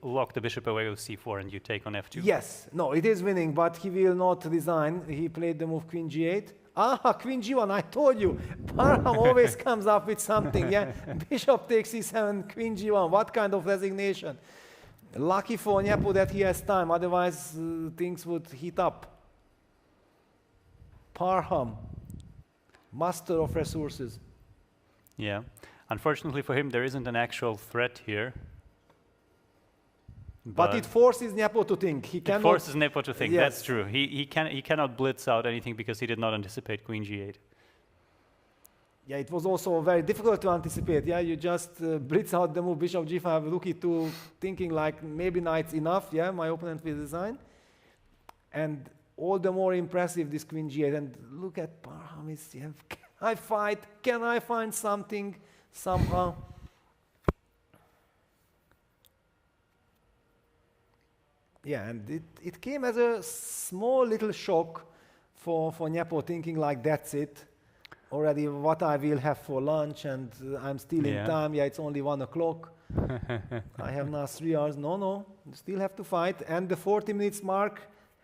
lock the bishop away with c4 and you take on f2. Yes. No, it is winning, but he will not resign. He played the move queen g8. Ah, queen g1. I told you. Parham always comes up with something. Yeah. Bishop takes e7, queen g1. What kind of resignation? Lucky for Nepo that he has time, otherwise things would heat up. Parham, master of resources. Yeah. Unfortunately for him, there isn't an actual threat here. But it forces Nepo to think. He cannot. It forces Nepo to think. Yes. That's true. He cannot blitz out anything because he did not anticipate queen g8. Yeah, it was also very difficult to anticipate. Yeah, you just blitz out the move bishop g5, rook e2, thinking like maybe knight's enough. Yeah, my opponent will resign. And all the more impressive this queen g8. And look at Parham. Yeah, can I fight? Can I find something somehow? Yeah, and it came as a small little shock for Nepo, thinking like that's it. Already what I will have for lunch and I'm still in time. Yeah, it's only 1 o'clock. I have now 3 hours. No, you still have to fight. And the 40 minutes mark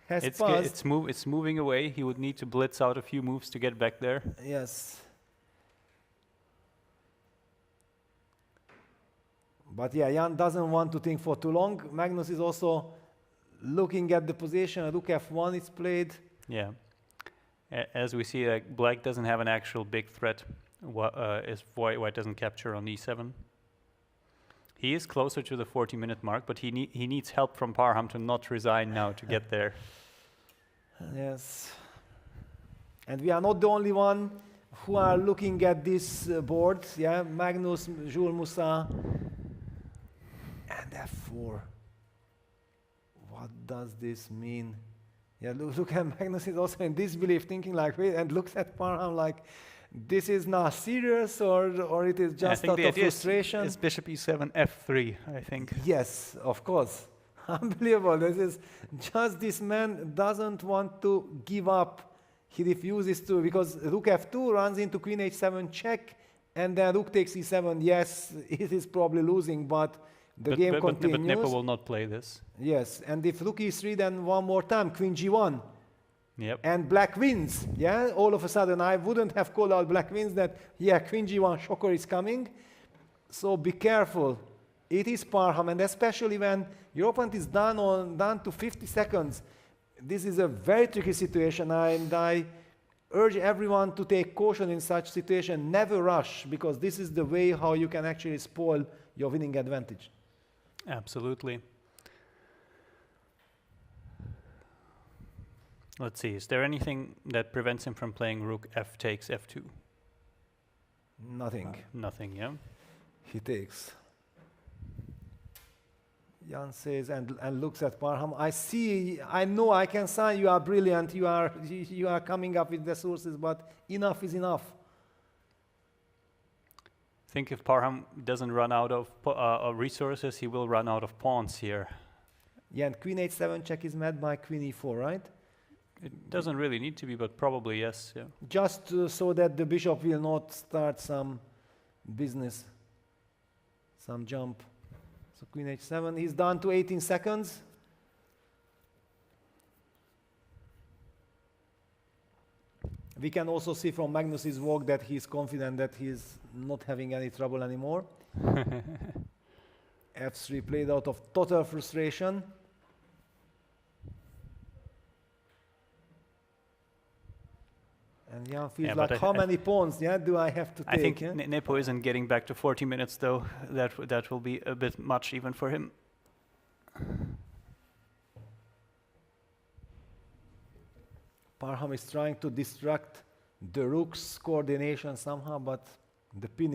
has passed. It's moving away. He would need to blitz out a few moves to get back there. Yes. But yeah, Jan doesn't want to think for too long. Magnus is also looking at the position. Rook f1 is played. Yeah. As we see, black doesn't have an actual big threat if white doesn't capture on e7. He is closer to the 40-minute mark, but he needs help from Parham to not resign now to get there. Yes. And we are not the only one who are looking at this board. Yeah, Magnus, Jules Moussa, and f4. What does this mean? Yeah, look at Magnus is also in disbelief, thinking like, wait, and looks at Parham like, this is not serious, or it is just out of frustration. It's bishop e7, f3, I think. Yes, of course. Unbelievable. This is just this man doesn't want to give up. He refuses to, because rook f2 runs into queen h7 check, and then rook takes e7. Yes, it is probably losing, but the game continues. But Nepo will not play this. Yes, and if rook e3, then one more time, queen g1. Yep. And black wins. Yeah, all of a sudden I wouldn't have called out black wins that, yeah, queen g1 shocker is coming. So be careful. It is Parham, and especially when your opponent is down to 50 seconds. This is a very tricky situation, and I urge everyone to take caution in such situation. Never rush, because this is the way how you can actually spoil your winning advantage. Absolutely. Let's see, is there anything that prevents him from playing rook f takes f2? Nothing. Nothing, yeah? He takes. Jan says and looks at Parham. I know, I can sign you are brilliant, you are coming up with the sources, but enough is enough. I think if Parham doesn't run out of resources, he will run out of pawns here. Yeah, and queen h7 check is met by queen e4, right? It doesn't really need to be, but probably yes. Yeah. Just so that the bishop will not start some business, some jump. So queen h7, he's down to 18 seconds. We can also see from Magnus's walk that he's confident that he's not having any trouble anymore. f3 played out of total frustration. And Jan feels like, how many pawns do I have to take? I think Nepo isn't getting back to 40 minutes, though. That will be a bit much even for him. Parham is trying to distract the rook's coordination somehow, but this pin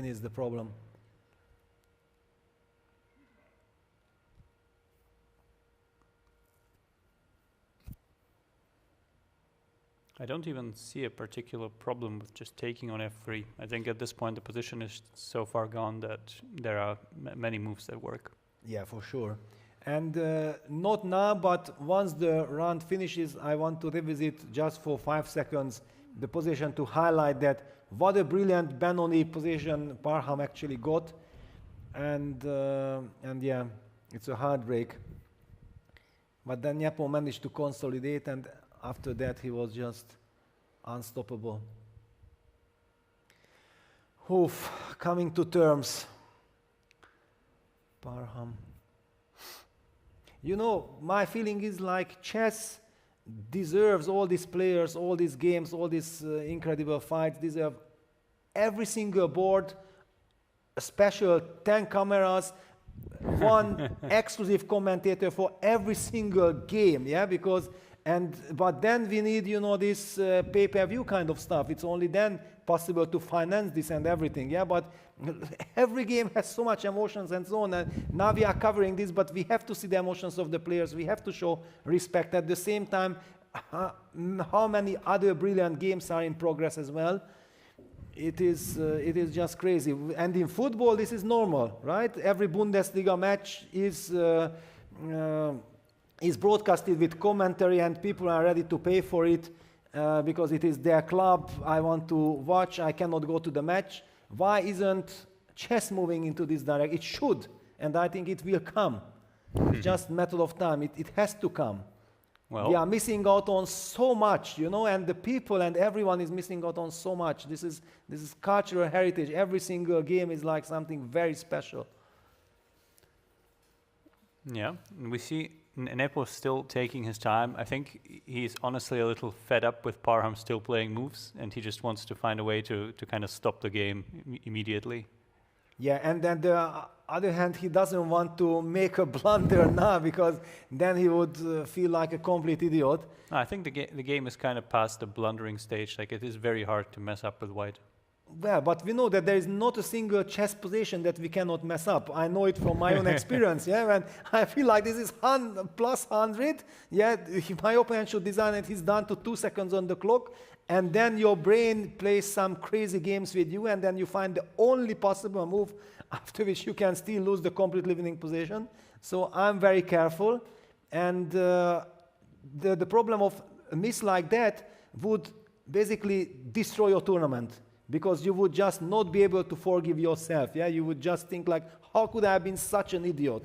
is the problem. I don't even see a particular problem with just taking on f3. I think at this point the position is so far gone that there are many moves that work. Yeah, for sure. And not now, but once the round finishes, I want to revisit just for 5 seconds the position to highlight that what a brilliant Benoni position Parham actually got. And yeah, it's a heartbreak. But then Nyepo managed to consolidate, and after that he was just unstoppable. Oof, coming to terms. Parham. You know, my feeling is like chess deserves all these players, all these games, all these incredible fights, deserve every single board, a special 10 cameras, one exclusive commentator for every single game, yeah, because, but then we need, you know, this pay-per-view kind of stuff. It's only then possible to finance this and everything, yeah, but every game has so much emotions and so on, and now we are covering this, but we have to see the emotions of the players, we have to show respect. At the same time, how many other brilliant games are in progress as well. It is just crazy. And in football, this is normal, right? Every Bundesliga match is broadcasted with commentary, and people are ready to pay for it because it is their club. I want to watch. I cannot go to the match. Why isn't chess moving into this direction? It should, and I think it will come. It's just a matter of time. It has to come. Well, we are missing out on so much, you know, and the people and everyone is missing out on so much. This is cultural heritage. Every single game is like something very special. yeah, and we see Nepo still taking his time. I think he's honestly a little fed up with Parham still playing moves, and he just wants to find a way to kind of stop the game immediately. Yeah, and then the other hand, he doesn't want to make a blunder now, because then he would feel like a complete idiot. I think the game is kind of past the blundering stage. Like, it is very hard to mess up with white. Well, but we know that there is not a single chess position that we cannot mess up. I know it from my own experience, yeah, and I feel like this is plus 100, yeah, my opponent should design it, he's down to 2 seconds on the clock, and then your brain plays some crazy games with you, and then you find the only possible move after which you can still lose the completely winning position. So I'm very careful, and the problem of a miss like that would basically destroy your tournament, because you would just not be able to forgive yourself. Yeah, you would just think like, how could I have been such an idiot?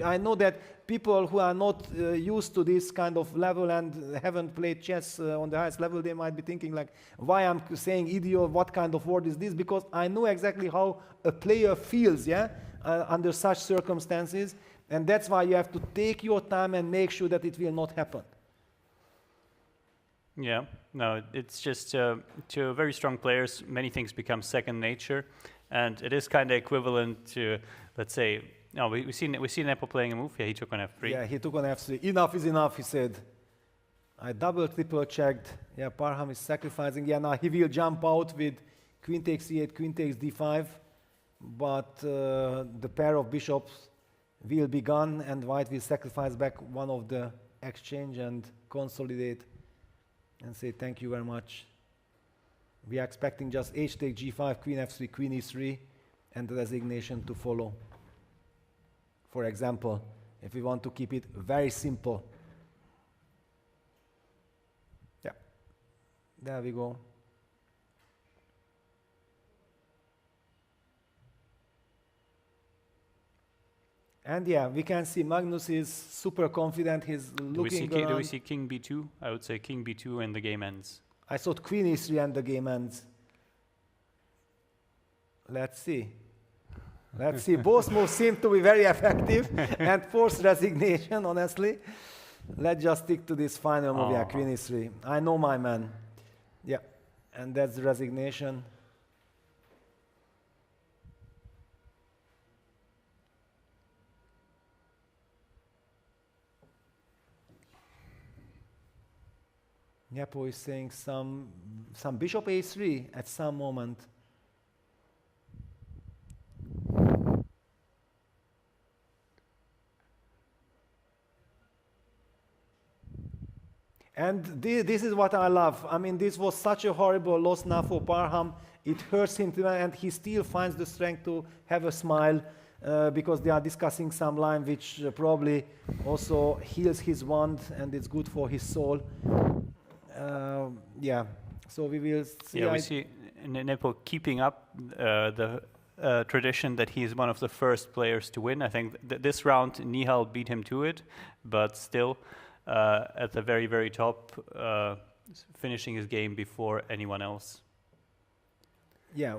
I know that people who are not used to this kind of level and haven't played chess on the highest level, they might be thinking like, why I'm saying idiot, what kind of word is this? Because I know exactly how a player feels, yeah, under such circumstances, and that's why you have to take your time and make sure that it will not happen. Yeah, no, it's just to very strong players, many things become second nature, and it is kind of equivalent to, let's say, no, we see Nepo playing a move. Yeah, he took on f3. Yeah, he took on f3. Enough is enough, he said. I double, triple checked. Yeah, Parham is sacrificing. Yeah, now he will jump out with queen takes c8, queen takes d5, but the pair of bishops will be gone, and white will sacrifice back one of the exchange and consolidate and say thank you very much. We are expecting just h take g5, queen f3, queen e3, and the resignation to follow. For example, if we want to keep it very simple. Yeah, there we go. And yeah, we can see Magnus is super confident. He's looking around. Do we see king b2? I would say king b2 and the game ends. I thought queen e3 and the game ends. Let's see. Let's see. Both moves seem to be very effective and force resignation, honestly. Let's just stick to this final move. Yeah, queen e3. I know my man. Yeah, and that's the resignation. Nepo is saying some bishop a3 at some moment. And this is what I love. I mean, this was such a horrible loss now for Parham. It hurts him, and he still finds the strength to have a smile. because they are discussing some line which probably also heals his wound and it's good for his soul. Yeah, so we will see. Yeah, we see Nepo keeping up the tradition that he is one of the first players to win. I think this round Nihal beat him to it, but still at the very, very top, finishing his game before anyone else. Yeah,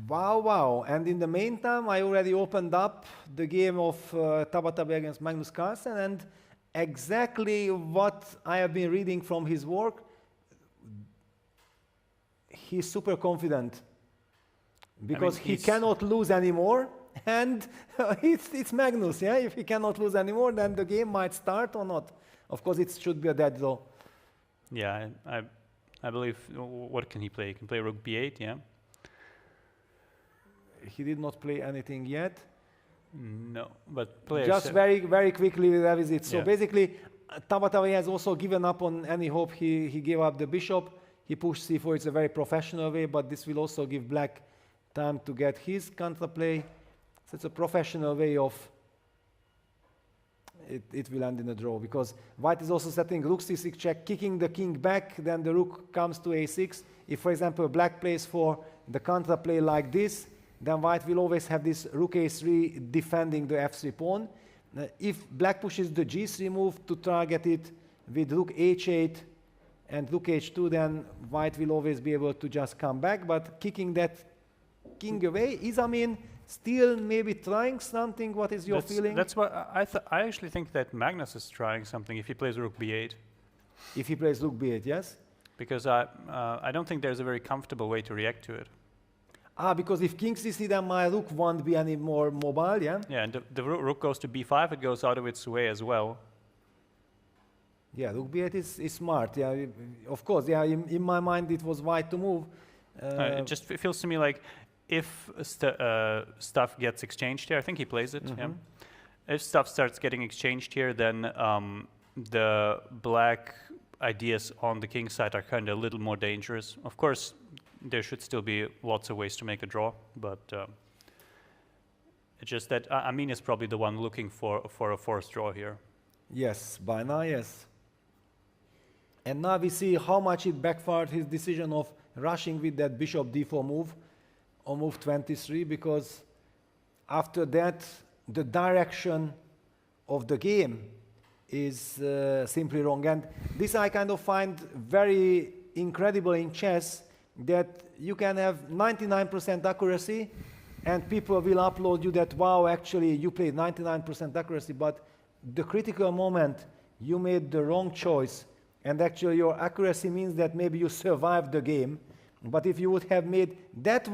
wow. And in the meantime, I already opened up the game of Tabatabai against Magnus Carlsen, and exactly what I have been reading from his work, he's super confident because he cannot lose anymore, and it's Magnus, yeah? If he cannot lose anymore, then the game might start or not. Of course, it should be a dead draw. Yeah, I believe, what can he play? He can play rook b8, yeah? He did not play anything yet. No, but players... Just very, very quickly revisit. So yeah. basically, Tabatabai has also given up on any hope. He gave up the bishop. He pushed c4. It's a very professional way, but this will also give black time to get his counterplay. So it's a professional way of... It will end in a draw, because white is also setting rook c6 check, kicking the king back, then the rook comes to a6. If, for example, black plays for the counterplay like this, then white will always have this rook a3 defending the f3 pawn. If black pushes the g3 move to target it with rook h8 and rook h2, then white will always be able to just come back. But kicking that king away is, I mean, still maybe trying something. What is your feeling? That's what I actually think that Magnus is trying something if he plays rook b8. If he plays rook b8, yes? Because I don't think there's a very comfortable way to react to it. Because if king cc, then my rook won't be any more mobile, yeah? Yeah, and the rook goes to b5, it goes out of its way as well. Yeah, rook b8 is smart, yeah. Of course, yeah, in my mind it was white to move. It just feels to me like if stuff gets exchanged here, I think he plays it, yeah? If stuff starts getting exchanged here, then the black ideas on the king side are kind of a little more dangerous. Of course, there should still be lots of ways to make a draw, but it's just that Amin is probably the one looking for a forced draw here. Yes, by now, yes. And now we see how much it backfired his decision of rushing with that bishop d4 move on move 23, because after that, the direction of the game is simply wrong. And this I kind of find very incredible in chess, that you can have 99% accuracy and people will upload you that, wow, actually you played 99% accuracy, but the critical moment you made the wrong choice, and actually your accuracy means that maybe you survived the game. But if you would have made that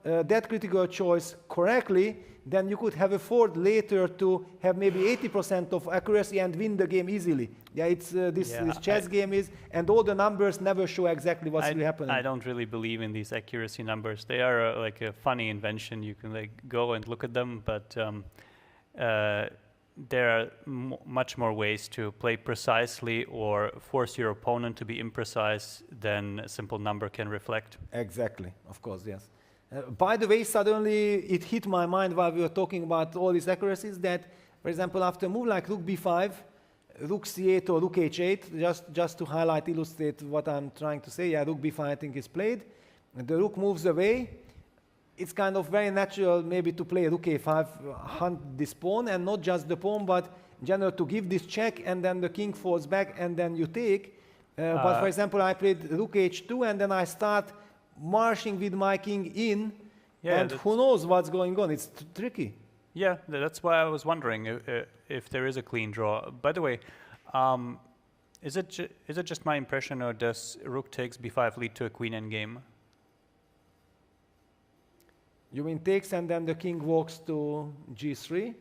that critical choice correctly, then you could have afford later to have maybe 80% of accuracy and win the game easily. Yeah, it's this chess game is, and all the numbers never show exactly what's really happening. I don't really believe in these accuracy numbers. They are like a funny invention. You can like go and look at them, but there are much more ways to play precisely or force your opponent to be imprecise than a simple number can reflect. Exactly, of course, yes. By the way, suddenly it hit my mind while we were talking about all these accuracies that, for example, after a move like rook b5, rook c8 or rook h8, just to highlight, illustrate what I'm trying to say, yeah, rook b5 I think is played, and the rook moves away. It's kind of very natural maybe to play rook a5, hunt this pawn, and not just the pawn, but in general to give this check, and then the king falls back, and then you take. But for example, I played rook h2, and then I start marching with my king in, and who knows what's going on. It's tricky. Yeah, that's why I was wondering if there is a clean draw. By the way, is it just my impression, or does rook takes b5 lead to a queen endgame? You mean takes and then the king walks to g3?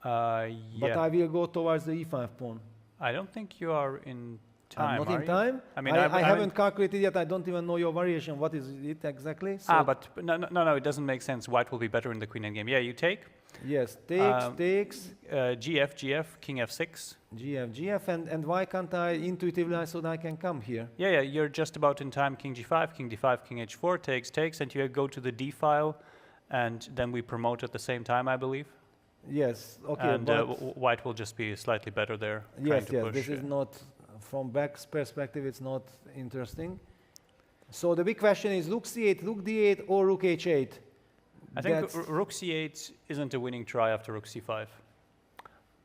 Yeah. But I will go towards the e5 pawn. I don't think you are in time. I'm not in time? I mean, I haven't calculated yet. I don't even know your variation. What is it exactly? So but no, it doesn't make sense. White will be better in the queen endgame. Yeah, you take. Yes, takes. GF, king f6. GF, and why can't I intuitively, I thought I can come here? Yeah, you're just about in time. King g5, king d5, king h4, takes, and you go to the d file, and then we promote at the same time, I believe. Yes, okay. And white will just be slightly better there. Yes, this is not, from black's perspective, it's not interesting. So the big question is rook c8, rook d8, or rook h8? I think rook c8 isn't a winning try after rook c5.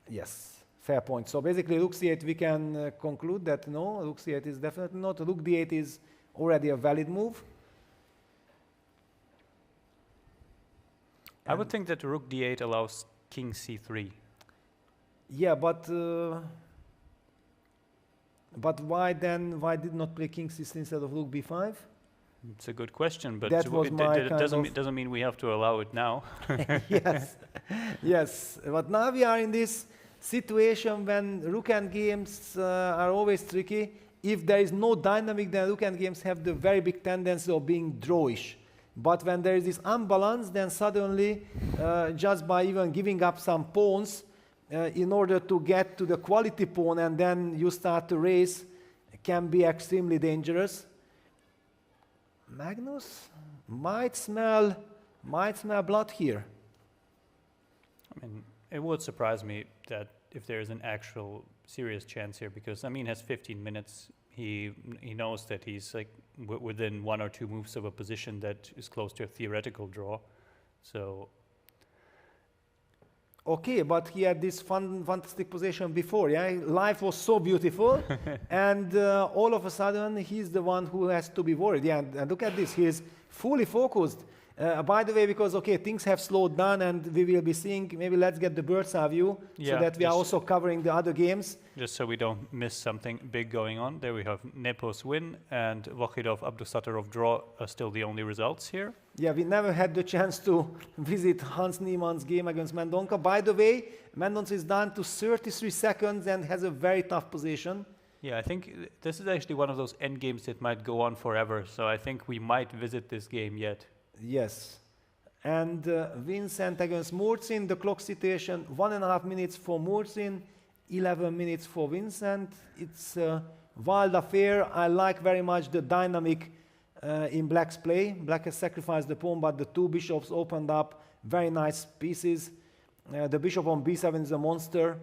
Yes, fair point. So basically rook c8 we can conclude that no, rook c8 is definitely not. Rook d8 is already a valid move. I would think that rook d8 allows king c3. Yeah, but why did not play king c3 instead of rook b5? It's a good question, but that was it doesn't mean we have to allow it now. Yes, yes. But now we are in this situation when rook end games are always tricky. If there is no dynamic, then rook end games have the very big tendency of being drawish. But when there is this unbalance, then suddenly, just by even giving up some pawns in order to get to the quality pawn and then you start to race, can be extremely dangerous. Magnus might smell blood here. I mean, it would surprise me that if there is an actual serious chance here, because I mean, he has 15 minutes. He knows that he's like within 1 or 2 moves of a position that is close to a theoretical draw. So. Okay, but he had this fantastic position before, yeah? Life was so beautiful, and all of a sudden, he's the one who has to be worried. Yeah, and look at this, he is fully focused. By the way, because, okay, things have slowed down, and we will be seeing, maybe let's get the bird's eye view, so that we are also covering the other games. Just so we don't miss something big going on. There we have Nepos win, and Vokhidov Abdusattorov draw are still the only results here. Yeah, we never had the chance to visit Hans Niemann's game against Mendonca. By the way, Mendonca is down to 33 seconds and has a very tough position. Yeah, I think this is actually one of those end games that might go on forever. So I think we might visit this game yet. Yes. And Vincent against Murzin, the clock situation, 1.5 minutes for Murzin, 11 minutes for Vincent. It's a wild affair. I like very much the dynamic in black's play. Black has sacrificed the pawn, but the 2 bishops opened up very nice pieces. The bishop on b7 is a monster.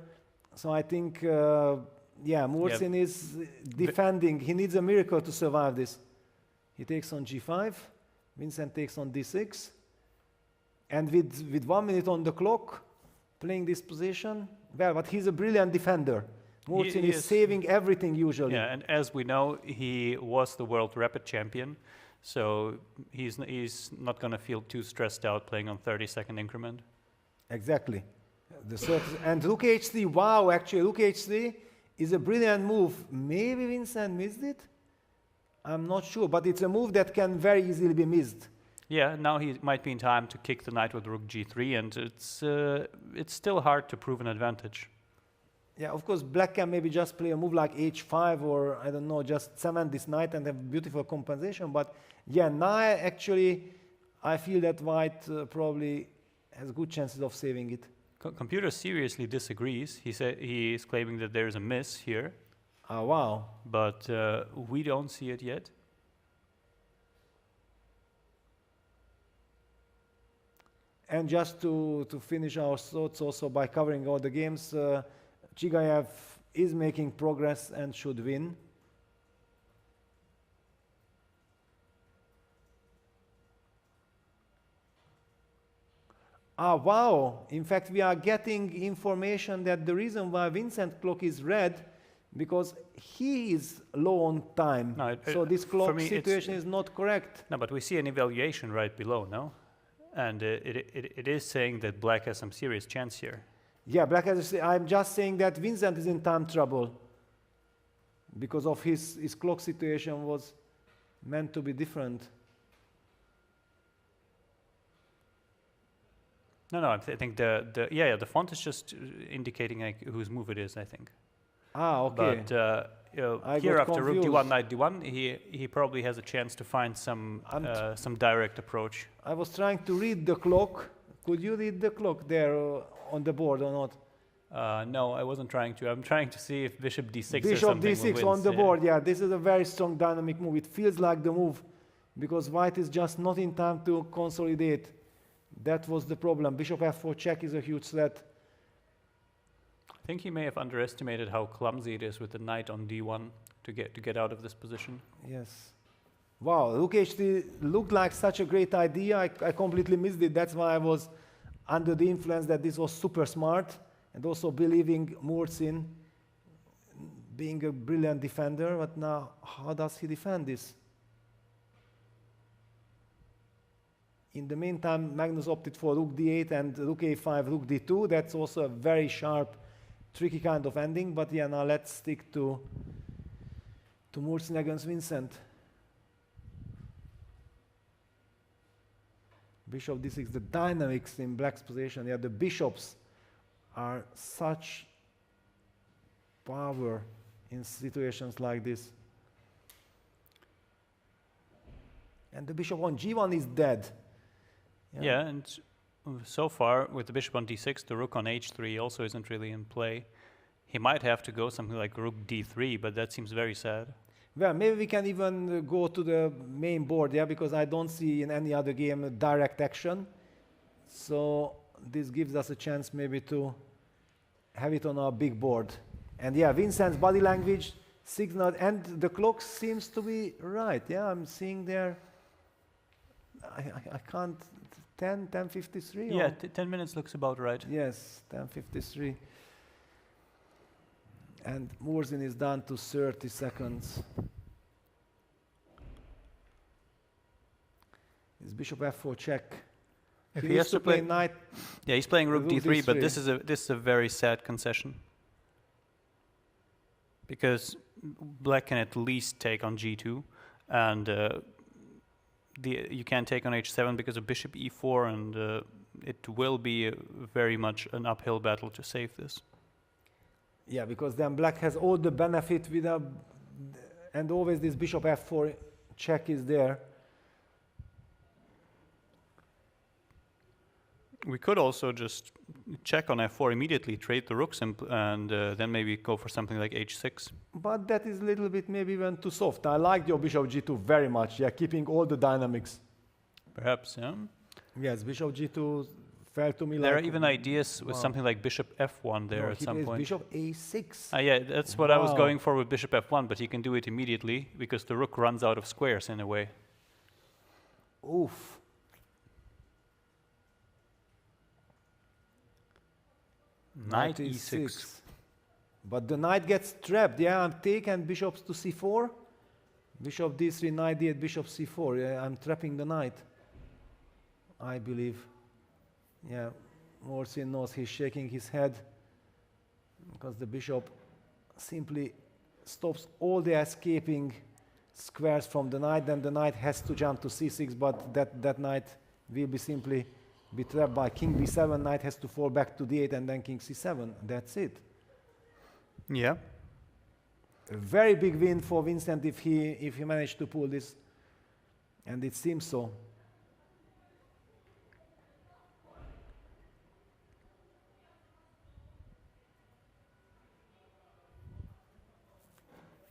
So I think, Murzin is defending. He needs a miracle to survive this. He takes on g5. Vincent takes on d6. And with 1 minute on the clock, playing this position, well, but he's a brilliant defender. Murzin is saving everything usually. Yeah, and as we know, he was the world rapid champion, so he's not going to feel too stressed out playing on 30-second increment. Exactly. And rook h3, wow, actually rook h3 is a brilliant move. Maybe Vincent missed it? I'm not sure, but it's a move that can very easily be missed. Yeah, now he might be in time to kick the knight with rook g3, and it's still hard to prove an advantage. Yeah, of course, black can maybe just play a move like h5 or, I don't know, just cement this knight and have beautiful compensation. But yeah, now actually, I feel that white probably has good chances of saving it. Computer seriously disagrees. He is claiming that there is a miss here. Oh, wow. But we don't see it yet. And just to finish our thoughts also by covering all the games, Chigayev is making progress and should win. Ah, wow. In fact, we are getting information that the reason why Vincent's clock is red because he is low on time. No, so this clock situation is not correct. No, but we see an evaluation right below, no? And it is saying that black has some serious chance here. Yeah, black has. I'm just saying that Vincent is in time trouble because of his clock situation was meant to be different. No, I think the font is just indicating like whose move it is, I think. Ah, okay. But here after rook d1, knight d1, he probably has a chance to find some direct approach. I was trying to read the clock. Could you read the clock there on the board or not? No, I wasn't trying to. I'm trying to see if bishop d6 bishop or something d6 wins. on the board, yeah. This is a very strong dynamic move. It feels like the move because white is just not in time to consolidate. That was the problem. Bishop f4 check is a huge threat. I think he may have underestimated how clumsy it is with the knight on d1 to get out of this position. Yes. Wow, rook h3 looked like such a great idea. I completely missed it. That's why I was under the influence that this was super smart, and also believing Murzin being a brilliant defender. But now, how does he defend this? In the meantime, Magnus opted for rook d8 and rook a5, rook d2. That's also a very sharp, tricky kind of ending. But yeah, now let's stick to Murzin against Vincent. Bishop d6, the dynamics in black's position. Yeah, the bishops are such power in situations like this. And the bishop on g1 is dead. Yeah, and so far with the bishop on d6, the rook on h3 also isn't really in play. He might have to go something like rook d3, but that seems very sad. Well, maybe we can even go to the main board, yeah, because I don't see in any other game a direct action. So this gives us a chance maybe to have it on our big board. And yeah, Vincent's body language signaled, and the clock seems to be right. Yeah, I'm seeing there, I can't, 10:53? Yeah, 10 minutes looks about right. Yes, 10:53. And Murzin is down to 30 seconds. Is bishop f4 check? If he has to play knight. Yeah, he's playing rook d3, d3, but this is a very sad concession. Because black can at least take on g2, and you can't take on h7 because of bishop e4, and it will be very much an uphill battle to save this. Yeah, because then black has all the benefit without, and always this bishop f4 check is there. We could also just check on f4 immediately, trade the rooks, and then maybe go for something like h6. But that is a little bit maybe even too soft. I like your bishop g2 very much, yeah, keeping all the dynamics. Perhaps, yeah. Yes, bishop g2 felt to me there like... are even ideas with something like bishop f1 there at some point. Bishop a6. Yeah, that's what I was going for with bishop f1, but he can do it immediately because the rook runs out of squares in a way. Oof. Knight e6. But the knight gets trapped. Yeah, I'm taking bishops to c4. Bishop d3, knight d8, bishop c4. Yeah, I'm trapping the knight, I believe. Yeah, Murzin knows, he's shaking his head because the bishop simply stops all the escaping squares from the knight. Then the knight has to jump to c6, but that knight will be simply be trapped by king b7. Knight has to fall back to d8 and then king c7. That's it. Yeah. A very big win for Vincent if he managed to pull this, and it seems so.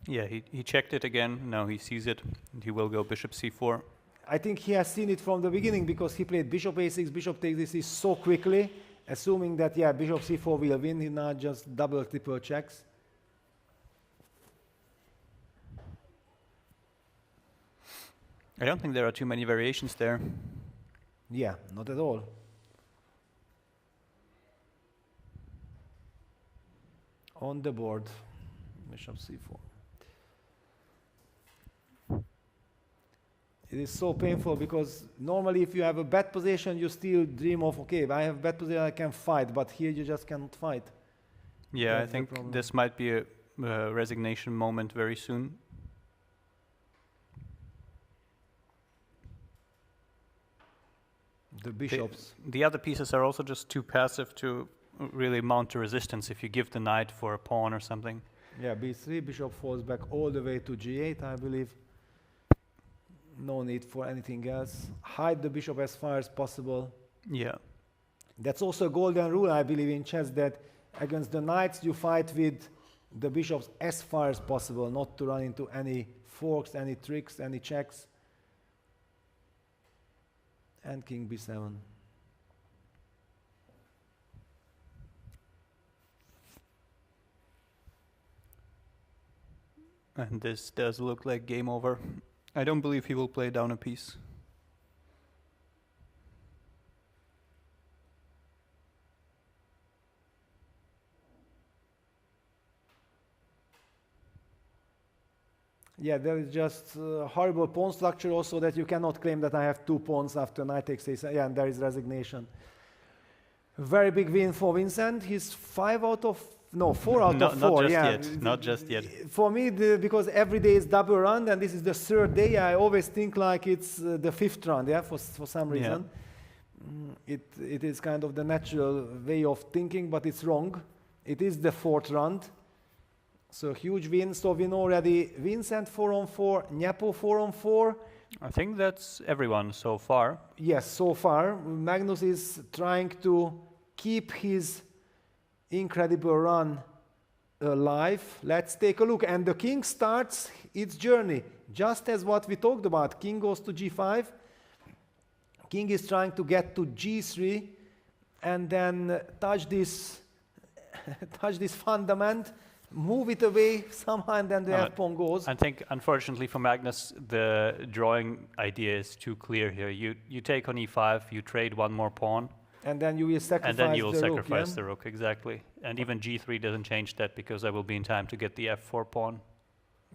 Yeah, he checked it again. Now he sees it, and he will go bishop c4. I think he has seen it from the beginning because he played bishop a6, bishop takes this so quickly, assuming that, yeah, bishop c4 will win. He not just double, triple checks. I don't think there are too many variations there. Yeah, not at all. On the board, bishop c4. It is so painful because normally if you have a bad position, you still dream of, okay, if I have bad position, I can fight, but here you just cannot fight. Yeah, That's I think this might be a resignation moment very soon. The bishops. The other pieces are also just too passive to really mount a resistance if you give the knight for a pawn or something. Yeah, b3, bishop falls back all the way to g8, I believe. No need for anything else. Hide the bishop as far as possible. Yeah. That's also a golden rule, I believe, in chess, that against the knights you fight with the bishops as far as possible, not to run into any forks, any tricks, any checks. And king b7. And this does look like game over. I don't believe he will play down a piece. Yeah, there is just horrible pawn structure also that you cannot claim that I have 2 pawns after knight takes a7. Yeah, and there is resignation. Very big win for Vincent. He's 4 out of 4. Not just yeah. yet. Not just yet. For me, because every day is double round and this is the 3rd day, I always think like it's the 5th round. Yeah, for some reason. Yeah. It is kind of the natural way of thinking, but it's wrong. It is the 4th round. So huge win. So we know already Vincent 4-on-4, Nyepo 4-on-4. I think that's everyone so far. Yes, so far. Magnus is trying to keep his incredible run alive. Let's take a look. And the king starts its journey, just as what we talked about. King goes to g5. King is trying to get to g3 and then touch this fundament, move it away somehow, and then the f-pawn goes. I think, unfortunately for Magnus, the drawing idea is too clear here. You take on e5, you trade one more pawn. And then you will sacrifice the rook, exactly. And even g3 doesn't change that because I will be in time to get the f4 pawn.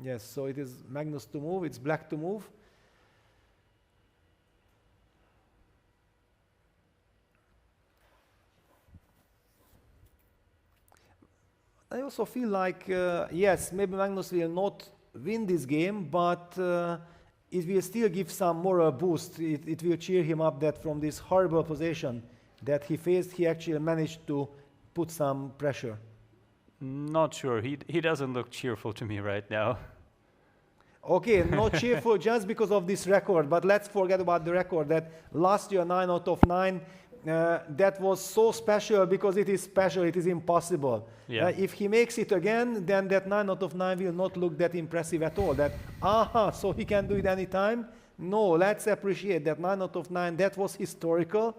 Yes, so it is Magnus to move, it's black to move. I also feel like, yes, maybe Magnus will not win this game, but it will still give some moral boost. It will cheer him up that from this horrible position that he faced, he actually managed to put some pressure. Not sure. He doesn't look cheerful to me right now. Okay, not cheerful just because of this record, but let's forget about the record that last year 9 out of 9, that was so special because it is special, it is impossible. Yeah. If he makes it again, then that 9 out of 9 will not look that impressive at all. That, so he can do it anytime? No, let's appreciate that 9 out of 9, that was historical.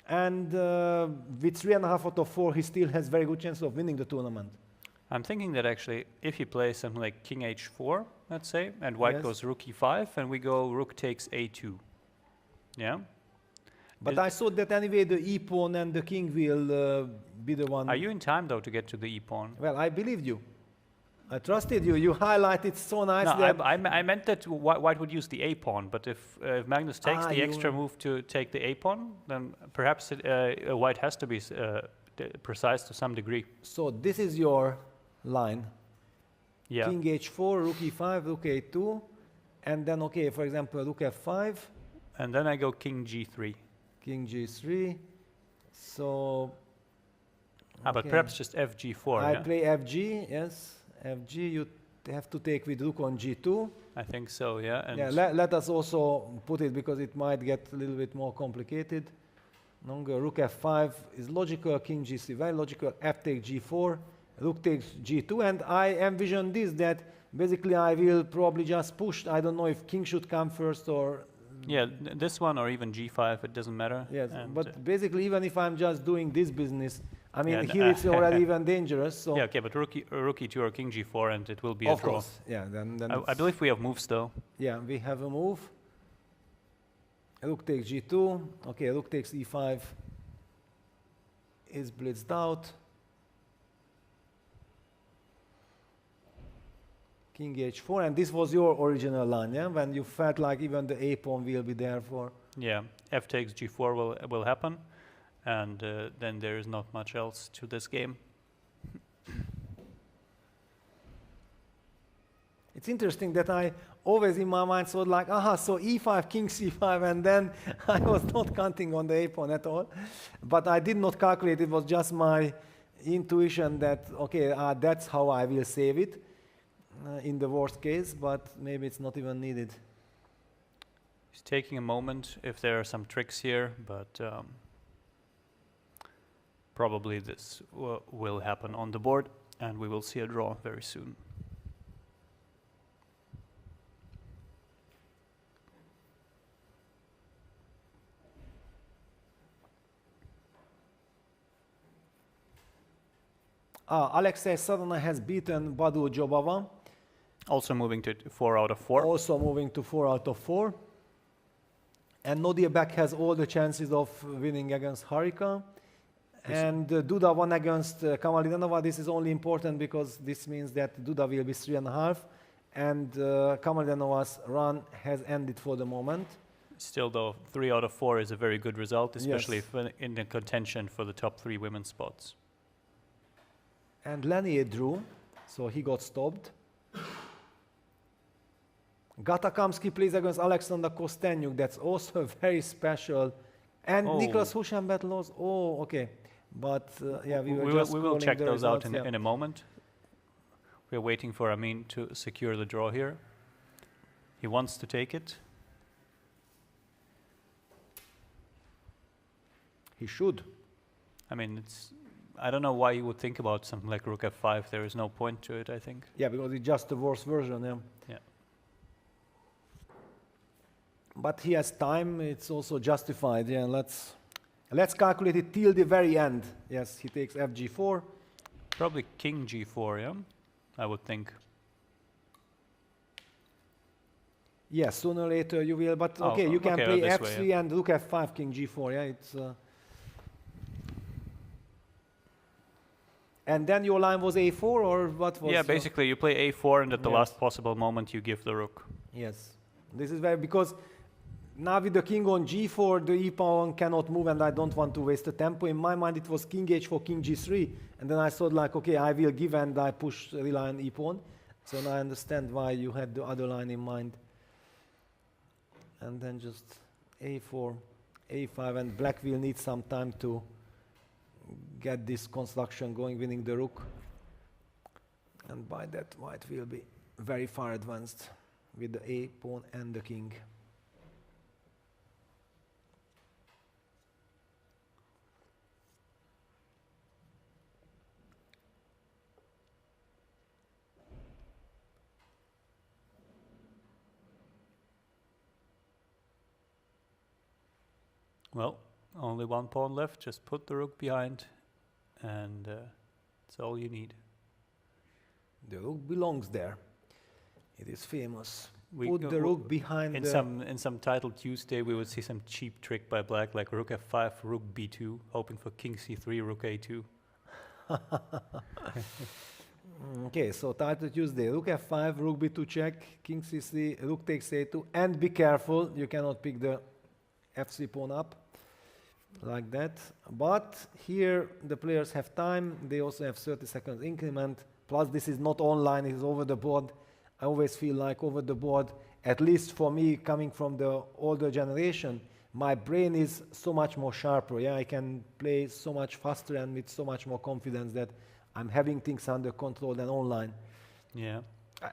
And with 3.5 out of 4, he still has very good chance of winning the tournament. I'm thinking that actually, if he plays something like king h4, let's say, and white goes rook e5, and we go rook takes a2. Yeah? But I thought that anyway the e-pawn and the king will be the one. Are you in time, though, to get to the e-pawn? Well, I believed you. I trusted you. You highlighted so nice. No, that I meant that white would use the a-pawn, but if Magnus takes the extra move to take the a-pawn, then perhaps white has to be precise to some degree. So this is your line. Yeah. King h4, rook e5, rook a2, and then, okay, for example, rook f5. And then I go king g3. King g3. So... But perhaps just fg4. I play fg, yes. fg, you have to take with rook on g2. I think so, yeah. And yeah, let us also put it because it might get a little bit more complicated. Longer rook f5 is logical, king g3 very logical, f takes g4, rook takes g2, and I envision this, that basically I will probably just push. I don't know if king should come first or... Yeah, this one or even g5, it doesn't matter. Yes, but basically even if I'm just doing this business, I mean, here it's already even dangerous. So yeah, okay, but rook e2 or king g4 and it will be a draw. Of course, yeah. Then I believe we have moves though. Yeah, we have a move. Rook takes g2. Okay, rook takes e5 is blitzed out. King h4, and this was your original line, yeah? When you felt like even the a-pawn will be there for... Yeah, f takes g4 will happen, and then there is not much else to this game. It's interesting that I always in my mind thought like, so e5, king c5, and then I was not counting on the a-pawn at all. But I did not calculate, it was just my intuition that, okay, that's how I will save it. In the worst case, but maybe it's not even needed. He's taking a moment if there are some tricks here, but probably this will happen on the board, and we will see a draw very soon. Alexei suddenly has beaten Badu Jobava. Also moving to 4 out of 4. Also moving to 4 out of 4. And Nodiabek has all the chances of winning against Harika. And Duda won against Kamalidanova. This is only important because this means that Duda will be 3.5. And Kamalidanova's run has ended for the moment. Still, though, 3 out of 4 is a very good result, especially Yes. if in the contention for the top 3 women's spots. And Lenier drew, so he got stopped. Gatakamsky plays against Alexander Kostenyuk. That's also very special. And Niklas Huschenbett lost. Oh, okay. But yeah, we will check the those results, out in a moment. We're waiting for Amin to secure the draw here. He wants to take it. He should. I mean, I don't know why you would think about something like rook f5. There is no point to it, I think. Yeah, because it's just the worst version. Yeah. Yeah. But he has time. It's also justified. Yeah. Let's calculate it till the very end. Yes, he takes fg4. Probably king g4. Yeah, I would think. Yes, sooner or later you will. But okay, you can play f3 way, yeah. and rook f5, king g4. Yeah, it's. And then your line was a4, or what was? Yeah, basically you play a4, and at the Yes. last possible moment you give the rook. Yes, this is very, because now with the king on g4, the e pawn cannot move, and I don't want to waste the tempo. In my mind, it was king h4, king g3, and then I thought like, okay, I will give, and I push the line e pawn. So now I understand why you had the other line in mind. And then just a4, a5, and black will need some time to get this construction going, winning the rook. And by that, white will be very far advanced with the a pawn and the king. Well, only one pawn left. Just put the rook behind, and that's all you need. The rook belongs there. It is famous. We Put go- the rook behind In the... some title Tuesday, we would see some cheap trick by black, like rook f5, rook b2, hoping for king c3, rook a2. Okay, so title Tuesday, rook f5, rook b2 check, king c3, rook takes a2, and be careful, you cannot pick the f3 pawn up like that. But here the players have time, they also have 30 seconds increment, plus this is not online, it is over the board. I always feel like over the board, at least for me, coming from the older generation, my brain is so much more sharper. Yeah, I can play so much faster and with so much more confidence that I'm having things under control than online. Yeah.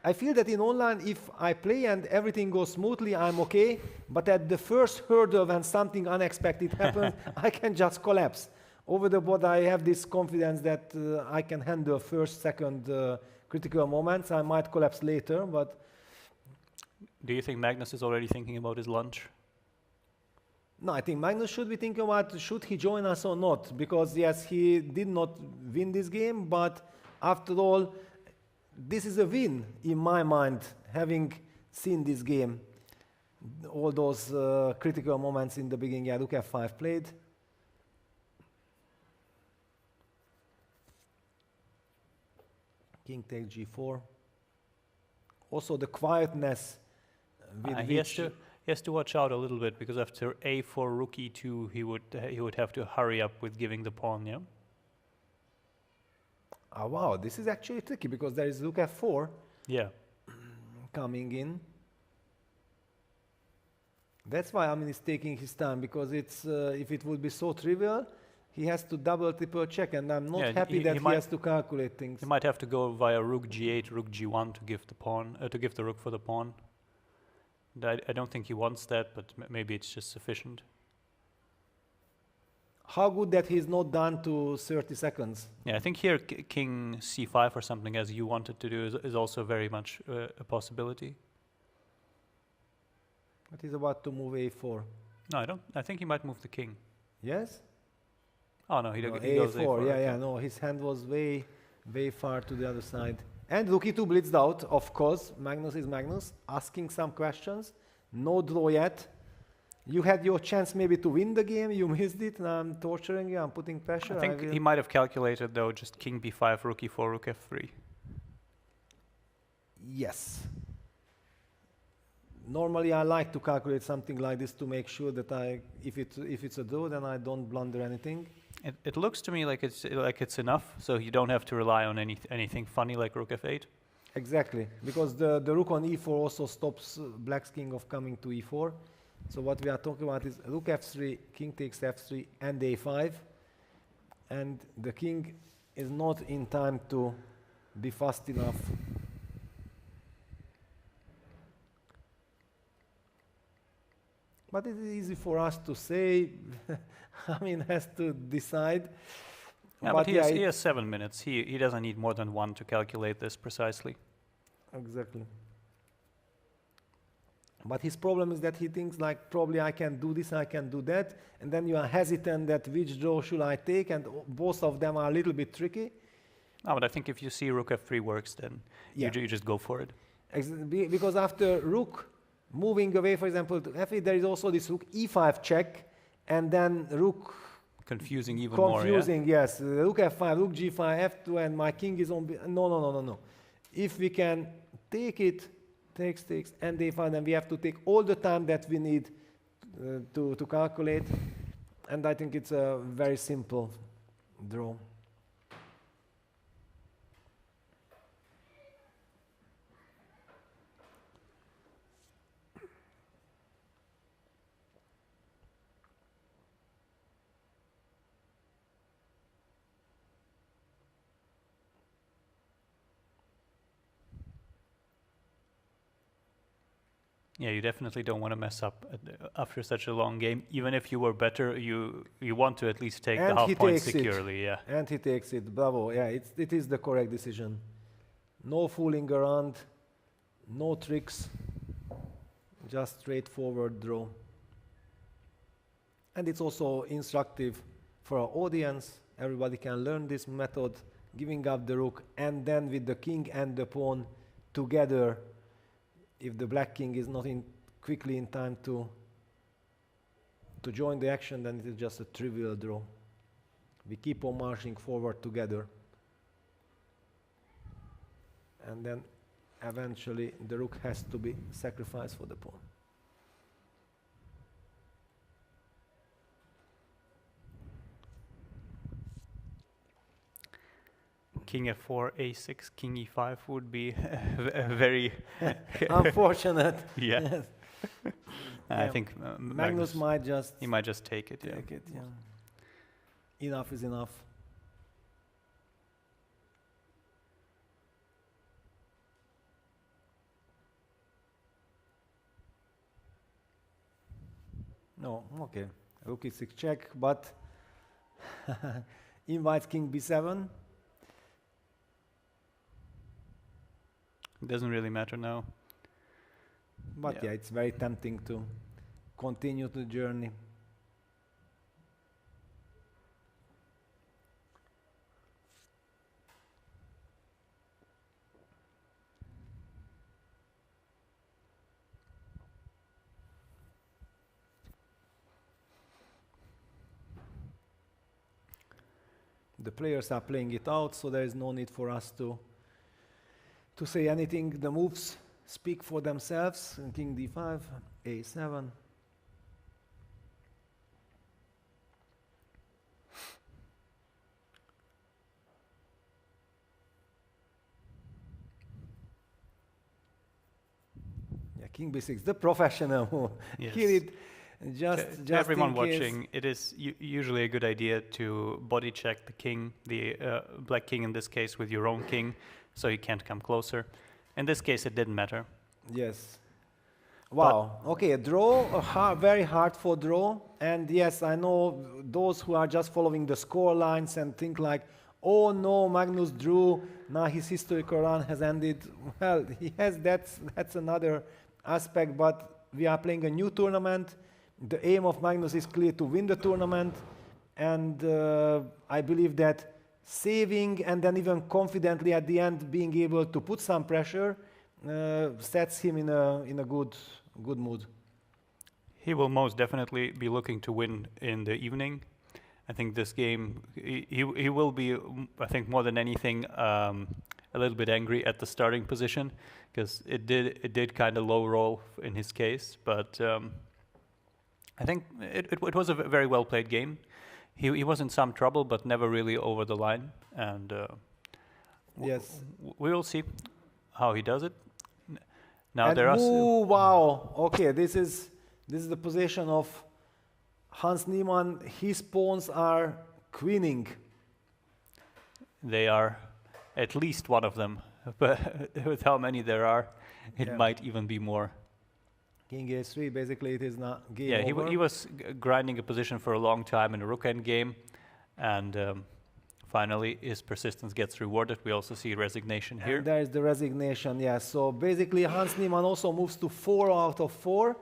I feel that in online, if I play and everything goes smoothly, I'm okay. But at the first hurdle, when something unexpected happens, I can just collapse. Over the board, I have this confidence that I can handle first, second critical moments. I might collapse later, but... Do you think Magnus is already thinking about his lunch? No, I think Magnus should be thinking about should he join us or not. Because yes, he did not win this game, but after all, this is a win in my mind, having seen this game. All those critical moments in the beginning. Yeah, rook f5 played. King takes g4. Also the quietness with He which... has to watch out a little bit, because after a4, rook e2, he would have to hurry up with giving the pawn, yeah? Oh, wow, this is actually tricky, because there is rook f4 Yeah. coming in. That's why Amin is taking his time, because it's if it would be so trivial, he has to double, triple check, and I'm not happy that he has to calculate things. He might have to go via rook g8, rook g1 to give the pawn, to give the rook for the pawn. I don't think he wants that, but maybe it's just sufficient. How good that he's not down to 30 seconds. Yeah, I think here king c5 or something, as you wanted to do, is also very much a possibility. But he's about to move a4. No, I don't. I think he might move the king. Yes? Oh no, he No, goes a4. a4. Yeah, okay. yeah. No, his hand was way far to the other side. And Rook E2 blitzed out, of course. Magnus is Magnus, asking some questions. No draw yet. You had your chance maybe to win the game. You missed it. Now I'm torturing you. I'm putting pressure. I think he might have calculated, though, just king b5, rook e4, rook f3. Yes. Normally, I like to calculate something like this to make sure that if it's a draw, then I don't blunder anything. It looks to me like it's enough, so you don't have to rely on anything funny like rook f8. Exactly, because the rook on e4 also stops black's king of coming to e4. So what we are talking about is rook f3, king takes f3, and a5, and the king is not in time to be fast enough. But it is easy for us to say. I mean, has to decide. Yeah, but he has 7 minutes. He doesn't need more than 1 to calculate this precisely. Exactly. But his problem is that he thinks like, probably I can do this, I can do that, and then you are hesitant that which draw should I take, and both of them are a little bit tricky. No, but I think if you see rook f3 works, then you just go for it. Because after rook moving away, for example, to f8, there is also this rook e5 check, and then rook... Confusing even more, yeah? Confusing, yes. Rook f5, rook g5, f2, and my king is on... No. If we can take it, takes, and a5, then we have to take all the time that we need to calculate. And I think it's a very simple draw. Yeah, you definitely don't want to mess up after such a long game. Even if you were better, you want to at least take the half point securely. Yeah. And he takes it. Bravo. Yeah, it is the correct decision. No fooling around, no tricks, just straightforward draw. And it's also instructive for our audience. Everybody can learn this method, giving up the rook, and then with the king and the pawn together. If the black king is not quickly in time to join the action, then it is just a trivial draw. We keep on marching forward together. And then eventually the rook has to be sacrificed for the pawn. King f4, a6, king e5 would be very unfortunate. Yeah. Yes. I think Magnus might just... He might just take it. Take it, yeah. Enough is enough. No, okay. Rook e6 check, but invites king b7. It doesn't really matter now. But yeah, it's very tempting to continue the journey. The players are playing it out, so there is no need for us to say anything. The moves speak for themselves. King d5, a7. Yeah, king b6, the professional move. Yes. Kill it. Just everyone watching, it is usually a good idea to body check the king, the black king in this case, with your own king, so he can't come closer. In this case, it didn't matter. Yes. Wow. Okay, a draw, very hard for draw. And yes, I know those who are just following the score lines and think like, oh no, Magnus drew, now his historical run has ended. Well, he has, that's another aspect, but we are playing a new tournament. The aim of Magnus is clear to win the tournament, and I believe that saving and then even confidently at the end being able to put some pressure sets him in a good mood. He will most definitely be looking to win in the evening. I think this game, he will be, I think more than anything, a little bit angry at the starting position, because it did kind of low roll in his case, but I think it was a very well played game. He was in some trouble, but never really over the line, and yes, we will see how he does it. Now and there are. Wow! Okay, this is the position of Hans Niemann. His pawns are queening. They are, at least one of them, but with how many there are, it might even be more. King a3, basically it is not game Yeah, over. he was grinding a position for a long time in a rook end game, and finally his persistence gets rewarded. We also see resignation here. And there is the resignation, yeah. So basically Hans Niemann also moves to 4 out of 4,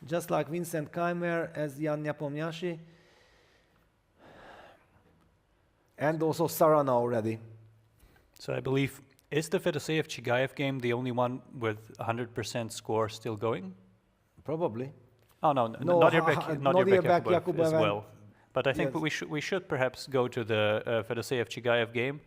just like Vincent Keymer as Jan Nepomniachtchi. And also Sarana already. So I believe, is the Fedoseev-Chigaev game the only one with 100% score still going? Probably. Oh no, Nadirbek Yakubov as well. But I think yes. we should perhaps go to the Fedoseev-Chigaev game,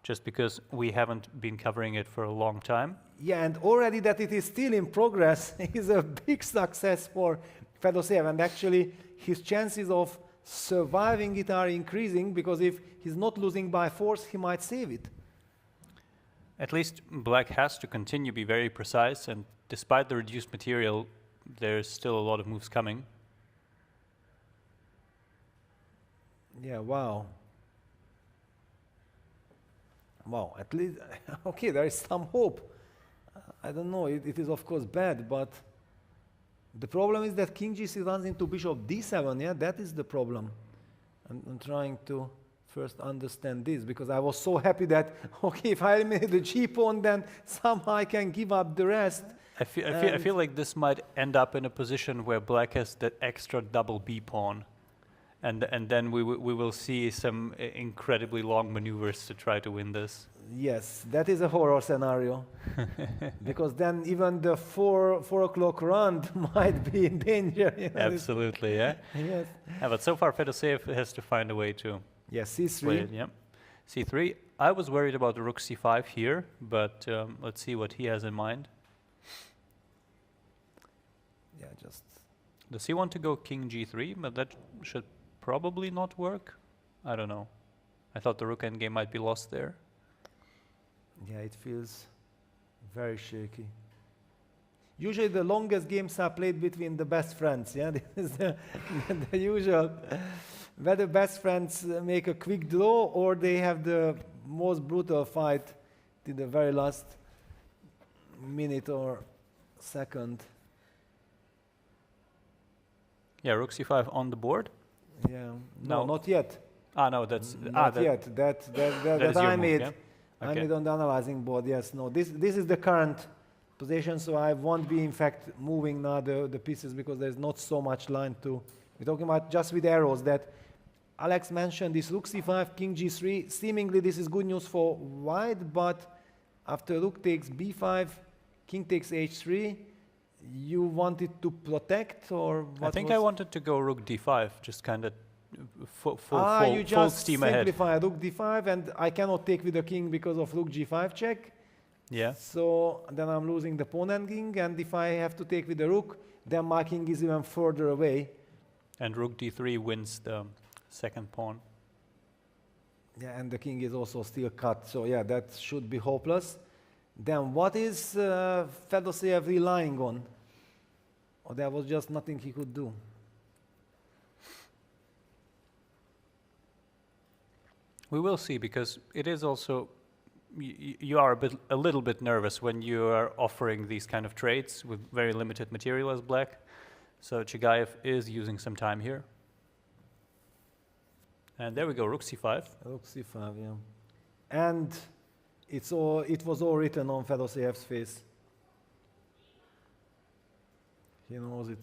just because we haven't been covering it for a long time. Yeah, and already that it is still in progress is a big success for Fedoseev, and actually his chances of surviving it are increasing, because if he's not losing by force, he might save it. At least black has to continue to be very precise, and despite the reduced material, there's still a lot of moves coming. Yeah, wow. Wow, at least, okay, there is some hope. I don't know, it is of course bad, but the problem is that King G6 runs into Bishop D7, yeah, that is the problem. I'm trying to first understand this, because I was so happy that, okay, if I eliminate the G pawn, then somehow I can give up the rest. I feel like this might end up in a position where black has that extra double B pawn, and then we will see some incredibly long maneuvers to try to win this. Yes, that is a horror scenario, because then even the 4 o'clock round might be in danger. You know, absolutely, yeah. Yes. Yeah, but so far Fedoseev has to find a way to. Yes, C3. Play it, yeah. C3. I was worried about the rook C5 here, but let's see what he has in mind. Yeah, just. Does he want to go King G3? But that should probably not work. I don't know. I thought the rook endgame might be lost there. Yeah, it feels very shaky. Usually the longest games are played between the best friends. Yeah, this is the usual. Where the best friends make a quick draw, or they have the most brutal fight till the very last minute or second. Yeah, rook C5 on the board. Yeah, no, not yet. Ah, no, that's not yet. That I made. Yeah? Okay. I made on the analyzing board. Yes, no. This is the current position, so I won't be in fact moving now the pieces, because there's not so much line to. We're talking about just with arrows that Alex mentioned. This rook C5, King G3. Seemingly this is good news for white, but after rook takes B5, King takes H3. You wanted to protect, or what? I think I wanted to go rook D5, just kind of full you just steam ahead. simplify rook D5, and I cannot take with the king because of rook G5 check. Yeah. So then I'm losing the pawn and king, and if I have to take with the rook, then my king is even further away. And rook D3 wins the second pawn. Yeah, and the king is also still cut, so yeah, that should be hopeless. Then what is Fedoseev relying on? Or there was just nothing he could do? We will see, because it is also, you are a little bit nervous when you are offering these kind of trades with very limited material as black. So Chigaev is using some time here. And there we go, rook C5. Rook C5, yeah. And it was all written on Fedoseev's face. He knows it.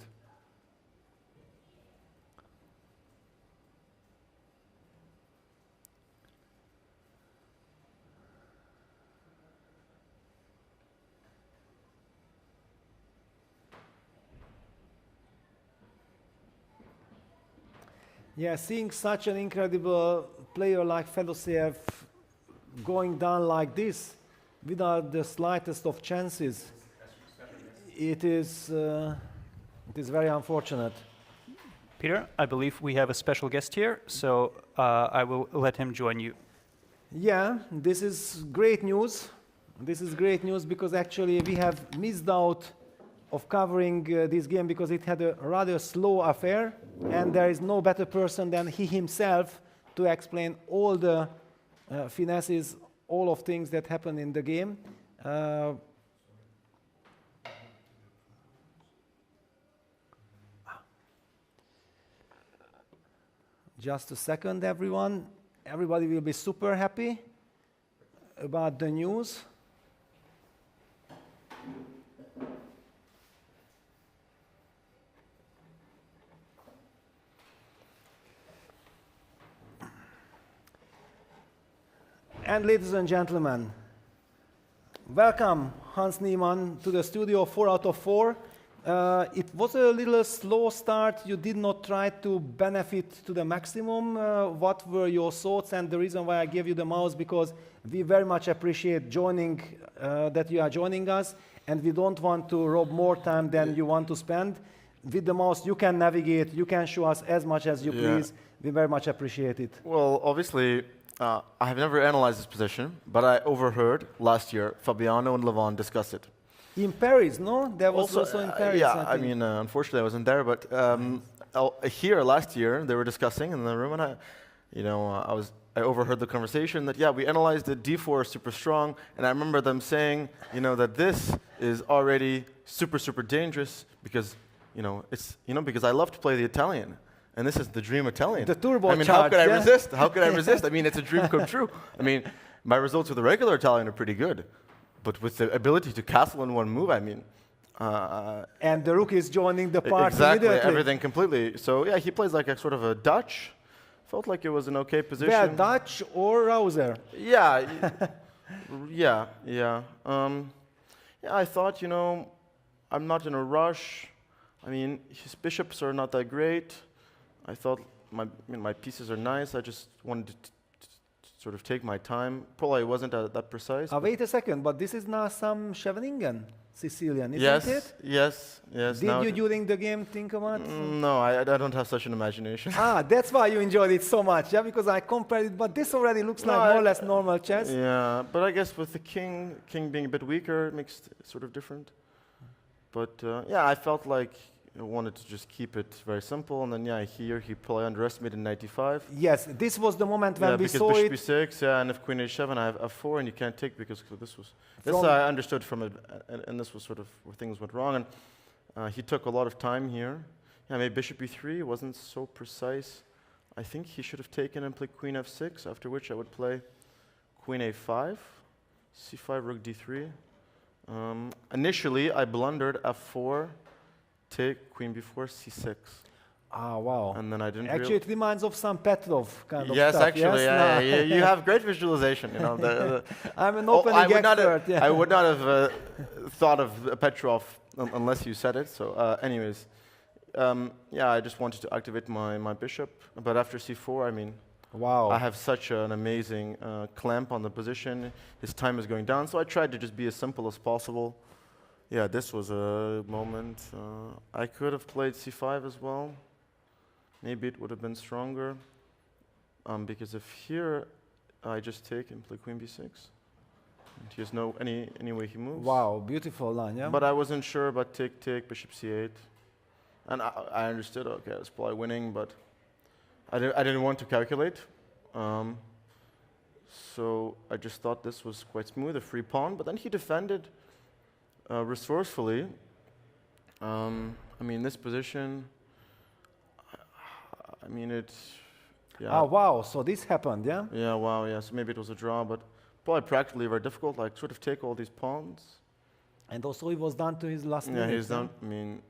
Yeah, seeing such an incredible player like Fedoseev going down like this, without the slightest of chances, it is very unfortunate. Peter, I believe we have a special guest here, so I will let him join you. Yeah, this is great news. This is great news because actually we have missed out of covering this game because it had a rather slow affair, and there is no better person than he himself to explain all the finesses, all of things that happen in the game. Just a second, everyone. Everybody will be super happy about the news. And ladies and gentlemen, welcome Hans Niemann to the studio 4 out of 4. It was a little slow start. You did not try to benefit to the maximum. What were your thoughts? And the reason why I gave you the mouse, because we very much appreciate that you are joining us, and we don't want to rob more time than you want to spend. With the mouse, you can navigate, you can show us as much as you please. We very much appreciate it. Well, obviously, I have never analyzed this position, but I overheard last year Fabiano and Levon discuss it. In Paris, no? There was also in Paris. Yeah, I mean, unfortunately, I wasn't there, but here last year they were discussing in the room, and I overheard the conversation that we analyzed the d4 super strong, and I remember them saying, that this is already super dangerous because because I love to play the Italian. And this is the dream Italian. The turbo I mean, how could I resist? How could I resist? I mean, it's a dream come true. I mean, my results with the regular Italian are pretty good. But with the ability to castle in one move, I mean... and the rook is joining the party exactly, immediately. Everything completely. So, yeah, he plays like a sort of a Dutch. Felt like it was an okay position. Yeah, Dutch or Rouser. Yeah. Yeah, I thought, I'm not in a rush. I mean, his bishops are not that great. I thought my pieces are nice. I just wanted to sort of take my time. Probably wasn't that precise. Wait a second, but this is now some Scheveningen Sicilian, isn't it? Yes. Did you during the game think about it? No, I don't have such an imagination. That's why you enjoyed it so much, yeah? Because I compared it, but this already looks like more or less normal chess. Yeah, but I guess with the king being a bit weaker, it makes it sort of different. But I felt like I wanted to just keep it very simple, and then he probably underestimated in 95. Yes, this was the moment when we saw bishop it. e6, and if queen a7, I have f4, and you can't take because this was. This I understood from it, and this was sort of where things went wrong. And he took a lot of time here. Yeah, maybe bishop e3 wasn't so precise. I think he should have taken and played queen f6. After which I would play queen a5, c5, rook d3. Initially, I blundered f4. Take queen before c6. Ah, wow. And then I didn't. Actually, it reminds of some Petrov kind of yes, stuff. Actually, yes, you have great visualization. I'm an opening expert. I would not have thought of Petrov unless you said it. So, anyways, I just wanted to activate my bishop. But after c4, I mean, wow, I have such an amazing clamp on the position. His time is going down, so I tried to just be as simple as possible. Yeah, this was a moment. I could have played c5 as well. Maybe it would have been stronger. Because if here I just take and play queen b6, and he has no any way he moves. Wow, beautiful line, yeah. But I wasn't sure about take bishop c8, and I understood. Okay, I was probably winning, but I didn't want to calculate. So I just thought this was quite smooth, a free pawn. But then he defended. Resourcefully, I mean, this position, I mean, Oh, wow, so this happened, yeah? Yeah, wow, yeah, so maybe it was a draw, but probably practically very difficult, like sort of take all these pawns. And also it was done to his last minute. Yeah, he's done, I mean,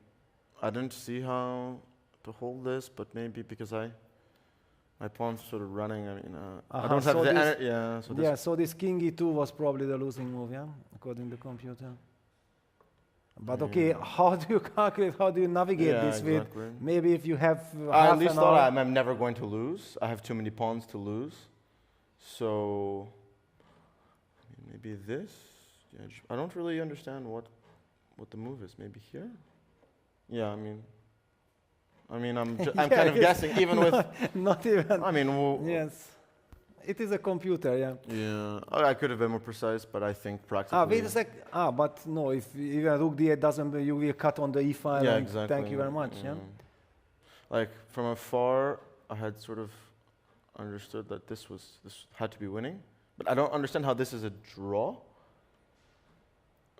I didn't see how to hold this, but maybe because my pawn's sort of running, I mean, I don't have the... So this king e2 was probably the losing move, yeah? According to the computer. But okay, how do you calculate, how do you navigate this exactly. with, maybe if you have I half at least an thought hour? I'm never going to lose. I have too many pawns to lose. So maybe this. Yeah, I don't really understand what the move is. Maybe here. Yeah, I mean, I'm Yeah, kind of guessing, even with. Not even. I mean, Yes. It is a computer, yeah. yeah. I could have been more precise, but I think practically. Wait a sec. But no, if even rook d8 doesn't, you will cut on the e file. Yeah, and exactly. Thank you very much. Yeah. Like from afar, I had sort of understood that this had to be winning, but I don't understand how this is a draw.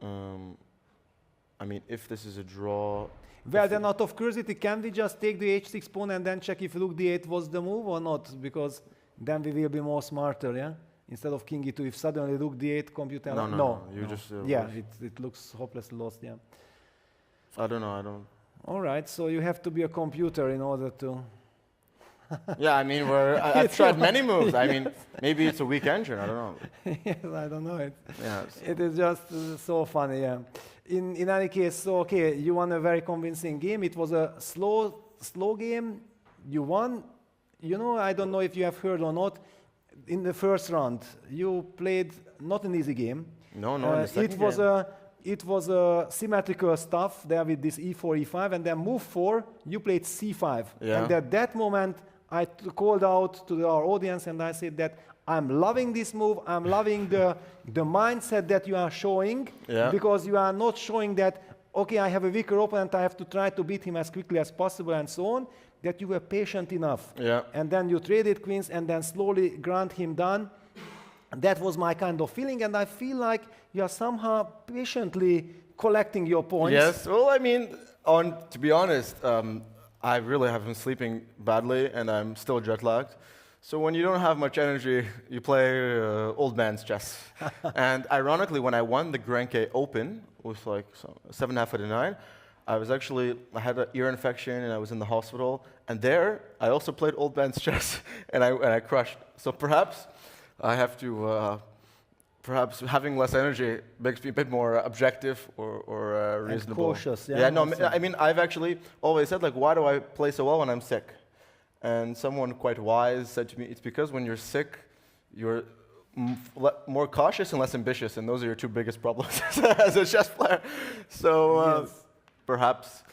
I mean, if this is a draw. Well, then out of curiosity, can we just take the h6 pawn and then check if rook d8 was the move or not? Because then we will be more smarter, yeah? Instead of king e2, if suddenly rook d8 computer... No. You just... yeah, it looks hopelessly lost, yeah. I don't know, All right, so you have to be a computer in order to... Yeah, I mean, I've tried many moves. I mean, maybe it's a weak engine, I don't know. Yes, I don't know it. Yeah, It is just so funny, yeah. In any case, so okay, you won a very convincing game. It was a slow game. You won. You know, I don't know if you have heard or not, in the first round, you played not an easy game. No, in the second game. It was a symmetrical stuff there with this e4, e5, and then move 4, you played c5. Yeah. And at that moment, I called out to our audience and I said that I'm loving this move, I'm loving the mindset that you are showing, because you are not showing that, okay, I have a weaker opponent, I have to try to beat him as quickly as possible and so on, that you were patient enough. Yeah. And then you traded queens and then slowly ground him down. That was my kind of feeling, and I feel like you are somehow patiently collecting your points. Yes, well, I mean, to be honest, I really have been sleeping badly, and I'm still jet-lagged. So when you don't have much energy, you play old man's chess. And ironically, when I won the Grenke Open with like 7.5 out of 9, I had an ear infection, and I was in the hospital. And there, I also played old man's chess, and I crushed. So perhaps I have to, perhaps having less energy makes me a bit more objective or reasonable. And cautious, yeah. Yeah, no, I mean, I've actually always said, like, why do I play so well when I'm sick? And someone quite wise said to me, it's because when you're sick, you're more cautious and less ambitious, and those are your two biggest problems as a chess player. So perhaps,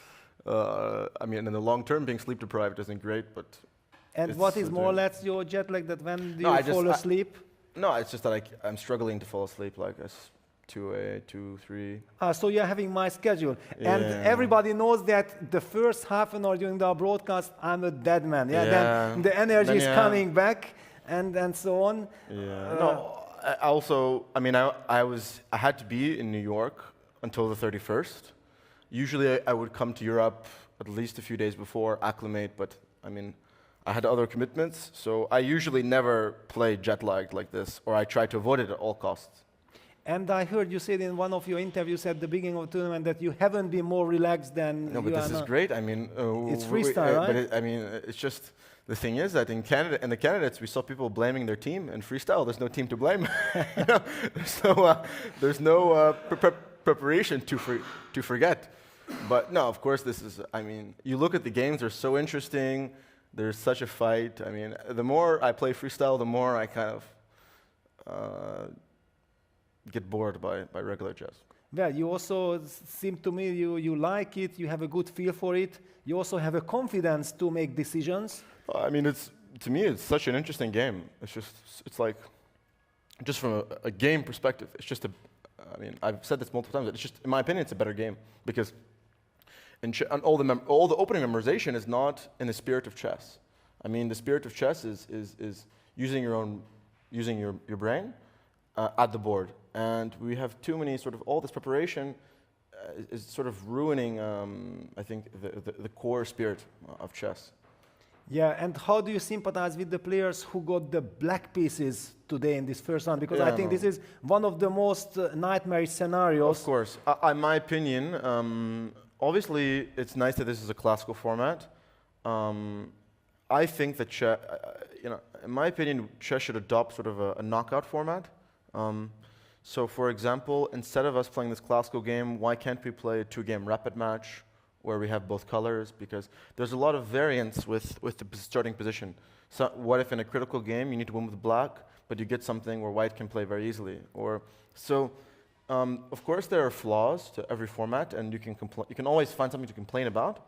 I mean, in the long term, being sleep deprived isn't great, but... And what is more or less your jet lag, that when do you fall asleep? No, it's just that I'm struggling to fall asleep, like 2, 3. So you're having my schedule. Yeah. And everybody knows that the first half an hour during the broadcast, I'm a dead man. Yeah. Then the energy is coming back and so on. Yeah. No, I had to be in New York until the 31st. Usually I would come to Europe at least a few days before, acclimate, but I mean, I had other commitments, so I usually never play jet-lagged like this, or I try to avoid it at all costs. And I heard you said in one of your interviews at the beginning of the tournament that you haven't been more relaxed than No, but this is great. I mean... it's freestyle, right? But it's just... The thing is that in Canada, and the candidates, we saw people blaming their team. In freestyle, there's no team to blame. There's no preparation to forget. But no, of course, this is... I mean, you look at the games, they're so interesting. There's such a fight. I mean, the more I play freestyle, the more I kind of get bored by regular chess. Well, you also seem to me you like it, you have a good feel for it. You also have a confidence to make decisions. I mean, to me, it's such an interesting game. It's like, just from a game perspective, it's just I mean, I've said this multiple times, it's just, in my opinion, it's a better game, because all the opening memorization is not in the spirit of chess. I mean, the spirit of chess is using your brain at the board, and we have too many all this preparation is sort of ruining, I think, the core spirit of chess. Yeah, and how do you sympathize with the players who got the black pieces today in this first round? Because I think this is one of the most nightmarish scenarios. Of course. In my opinion, obviously it's nice that this is a classical format. I think that in my opinion, chess should adopt sort of a knockout format. So for example, instead of us playing this classical game, why can't we play a 2-game rapid match where we have both colors? Because there's a lot of variance with the starting position. So what if in a critical game you need to win with black, but you get something where white can play very easily? Of course, there are flaws to every format, and you can always find something to complain about.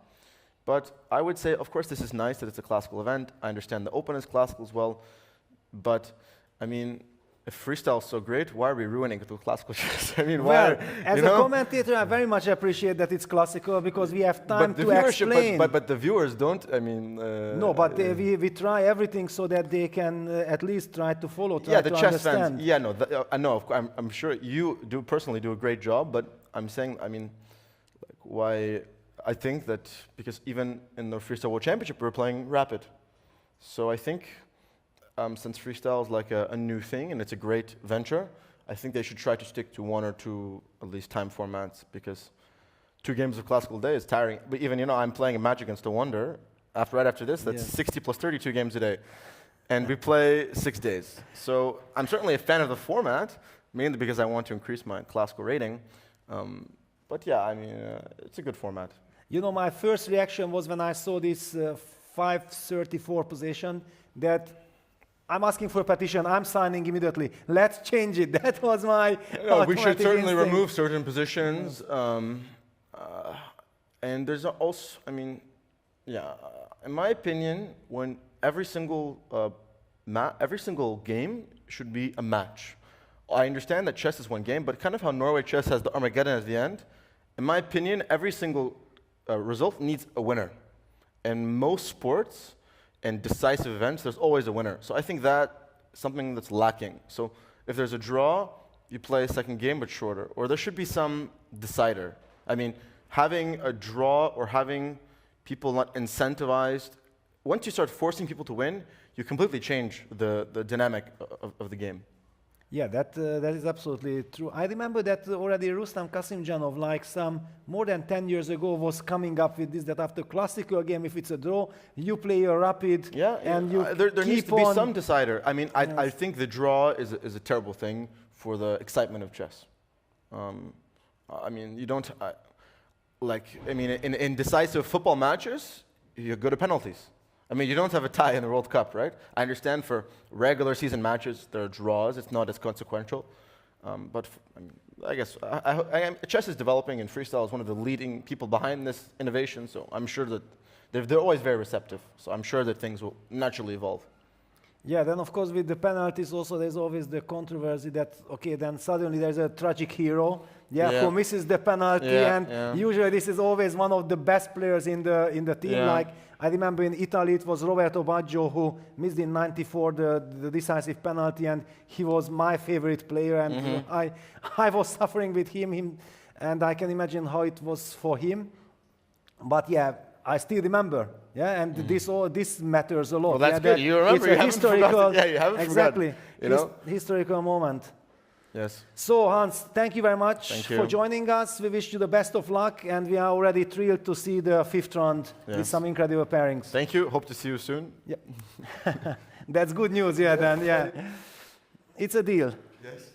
But I would say, of course, this is nice that it's a classical event. I understand the Open is classical as well. But, I mean, if freestyle is so great, why are we ruining it with classical chess? I mean, well, as a commentator, I very much appreciate that it's classical because we have time to explain. But the viewers don't, I mean... no, but we try everything so that they can at least try to follow, try the to chess understand. fans, yeah, no, I know, I'm sure you personally do a great job, but I'm saying, I mean, like, why... I think that because even in the Freestyle World Championship, we're playing rapid. So I think since freestyle is like a new thing and it's a great venture, I think they should try to stick to 1 or 2 at least time formats, because 2 games of classical day is tiring. But even, you know, I'm playing a match against a Wonder. Right after this, that's 60 plus 32 games a day. And we play 6 days. So I'm certainly a fan of the format, mainly because I want to increase my classical rating. But yeah, I mean, it's a good format. You know, my first reaction was when I saw this 534 position that I'm asking for a petition, I'm signing immediately. Let's change it. That was my we should certainly remove certain positions. And there's also, I mean, yeah, in my opinion, when every single game should be a match. I understand that chess is one game, but kind of how Norway chess has the Armageddon at the end, in my opinion, every single result needs a winner. In most sports and decisive events, there's always a winner. So I think that's something that's lacking. So if there's a draw, you play a second game, but shorter. Or there should be some decider. I mean, having a draw or having people not incentivized, once you start forcing people to win, you completely change the dynamic of the game. Yeah, that is absolutely true. I remember that already Rustam Kasimjanov, like some more than 10 years ago, was coming up with this, that after classical game, if it's a draw, you play a rapid, and you there needs to be on some decider. I mean, I think the draw is a terrible thing for the excitement of chess. I mean, you don't, in decisive football matches, you go to penalties. I mean, you don't have a tie in the World Cup, right? I understand for regular season matches, there are draws. It's not as consequential. But I guess chess is developing, and freestyle is one of the leading people behind this innovation. So I'm sure that they're always very receptive. So I'm sure that things will naturally evolve. Yeah, then of course with the penalties also there's always the controversy that, okay, then suddenly there's a tragic hero, who misses the penalty, and usually this is always one of the best players in the team. Yeah. Like I remember in Italy it was Roberto Baggio who missed in '94 the decisive penalty, and he was my favorite player, and I was suffering with him, and I can imagine how it was for him. But yeah, I still remember, and this matters a lot. Well, that's good. You remember. It's a historical, you haven't exactly, forgotten. Historical moment. Yes. So Hans, thank you very much for joining us. We wish you the best of luck, and we are already thrilled to see the 5th round with some incredible pairings. Thank you. Hope to see you soon. Yeah. That's good news. Yeah, then it's a deal. Yes.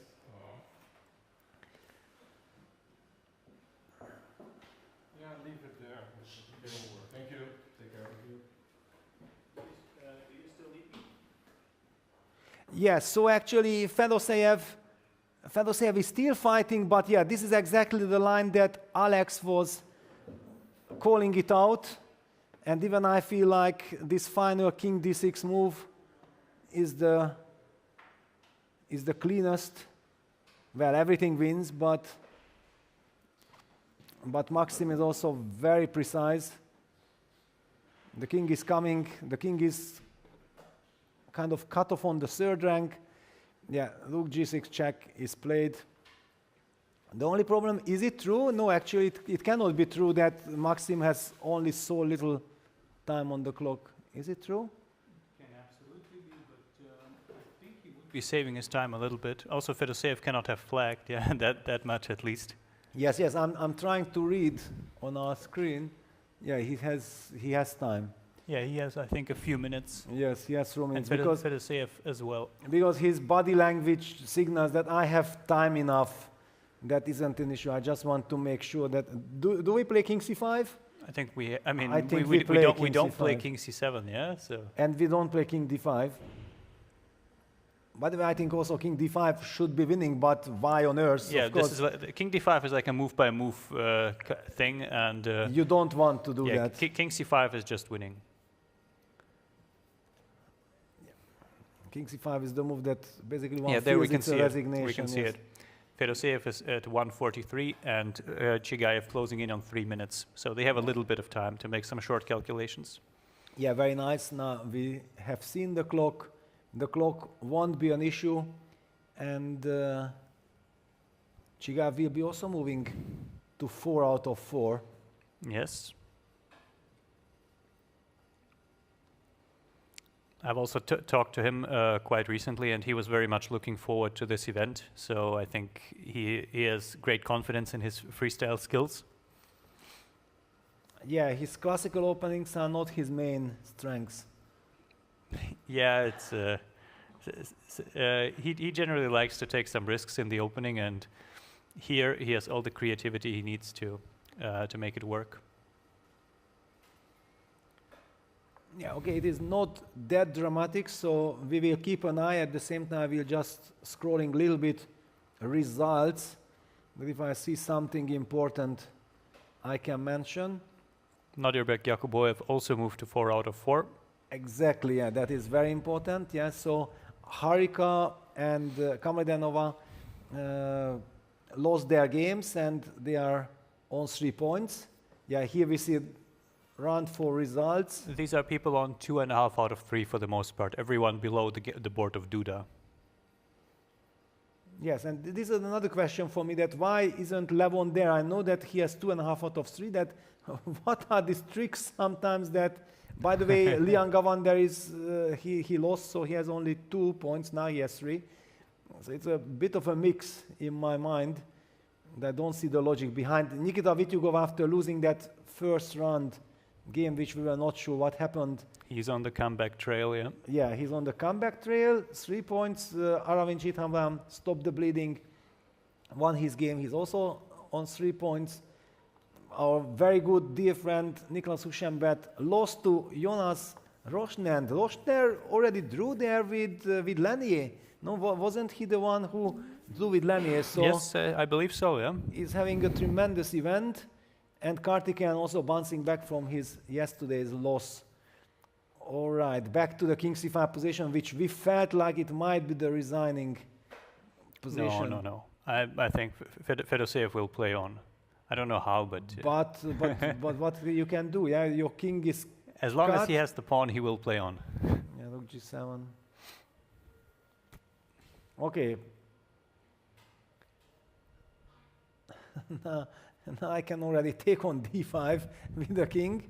Yes, so actually Fedoseev is still fighting, but this is exactly the line that Alex was calling it out. And even I feel like this final king d6 move is the cleanest. Well, everything wins, but Maxim is also very precise. The king is coming, the king is kind of cut off on the 3rd rank. Yeah, rook g6 check is played. The only problem, is it true? No, actually it cannot be true that Maxim has only so little time on the clock. Is it true? It can absolutely be, but I think he would be saving his time a little bit. Also, Fedoseev cannot have flagged, that much at least. Yes, I'm trying to read on our screen. Yeah, he has time. Yeah, he has, I think, a few minutes. Yes, he has 2 And minutes because Fedoseev as well. his body language signals that I have time enough. That isn't an issue. I just want to make sure that do we play King C5? I think we. I mean, I think we we don't play play King King C7. Yeah, so. And we don't play King D5. By the way, I think also King D5 should be winning, but why on earth? Yeah, of course, this is like, King D5 is like a move by move thing, and you don't want to do yeah, that. King C5 is just winning. King C5 is the move that basically one Yeah, there we feels can it's a see it. resignation. We can see yes. it. Fedoseev is at 1:43, and Chigayev closing in on 3 minutes. So they have a little bit of time to make some short calculations. Yeah, very nice. Now we have seen the clock. The clock won't be an issue, and Chigayev will be also moving to 4 out of 4. Yes. I've also talked to him quite recently, and he was very much looking forward to this event. So I think he has great confidence in his freestyle skills. Yeah, his classical openings are not his main strengths. Yeah, it's he generally likes to take some risks in the opening, and here he has all the creativity he needs to make it work. Yeah, okay, it is not that dramatic, so we will keep an eye. At the same time, we'll just scrolling a little bit results. But if I see something important, I can mention. Nadirbek Yakuboyev also moved to 4 out of 4. Exactly, yeah, that is very important. Yeah, so Harika and Kamledanova lost their games, and they are on 3 points. Yeah, here we see round 4 results. These are people on 2.5 out of 3 for the most part. Everyone below the board of Duda. Yes, and this is another question for me, that why isn't Levon there? I know that he has 2.5 out of 3. That what are these tricks sometimes that, by the way, Liang Gavan there is, he lost, so he has only 2 points, now he has 3. So it's a bit of a mix in my mind. I don't see the logic behind. Nikita Vityugov, after losing that first round game, which we were not sure what happened. He's on the comeback trail, yeah. Yeah, he's on the comeback trail. 3 points. Aravind Chithamram stopped the bleeding, won his game. He's also on 3 points. Our very good dear friend Niklas Huschenbeth lost to Jonas Roshnand. Roshner already drew there with Lanier. No, wasn't he the one who drew with Lanier? So yes, I believe so, yeah. He's having a tremendous event. And Karthikeyan also bouncing back from his yesterday's loss. All right, back to the King C5 position, which we felt like it might be the resigning position. No. I think Fedoseev will play on. I don't know how, but... But what you can do, yeah? Your king is as long cut. as he has the pawn, he will play on. Yeah, look, G7. Okay. Now I can already take on D5 with the king.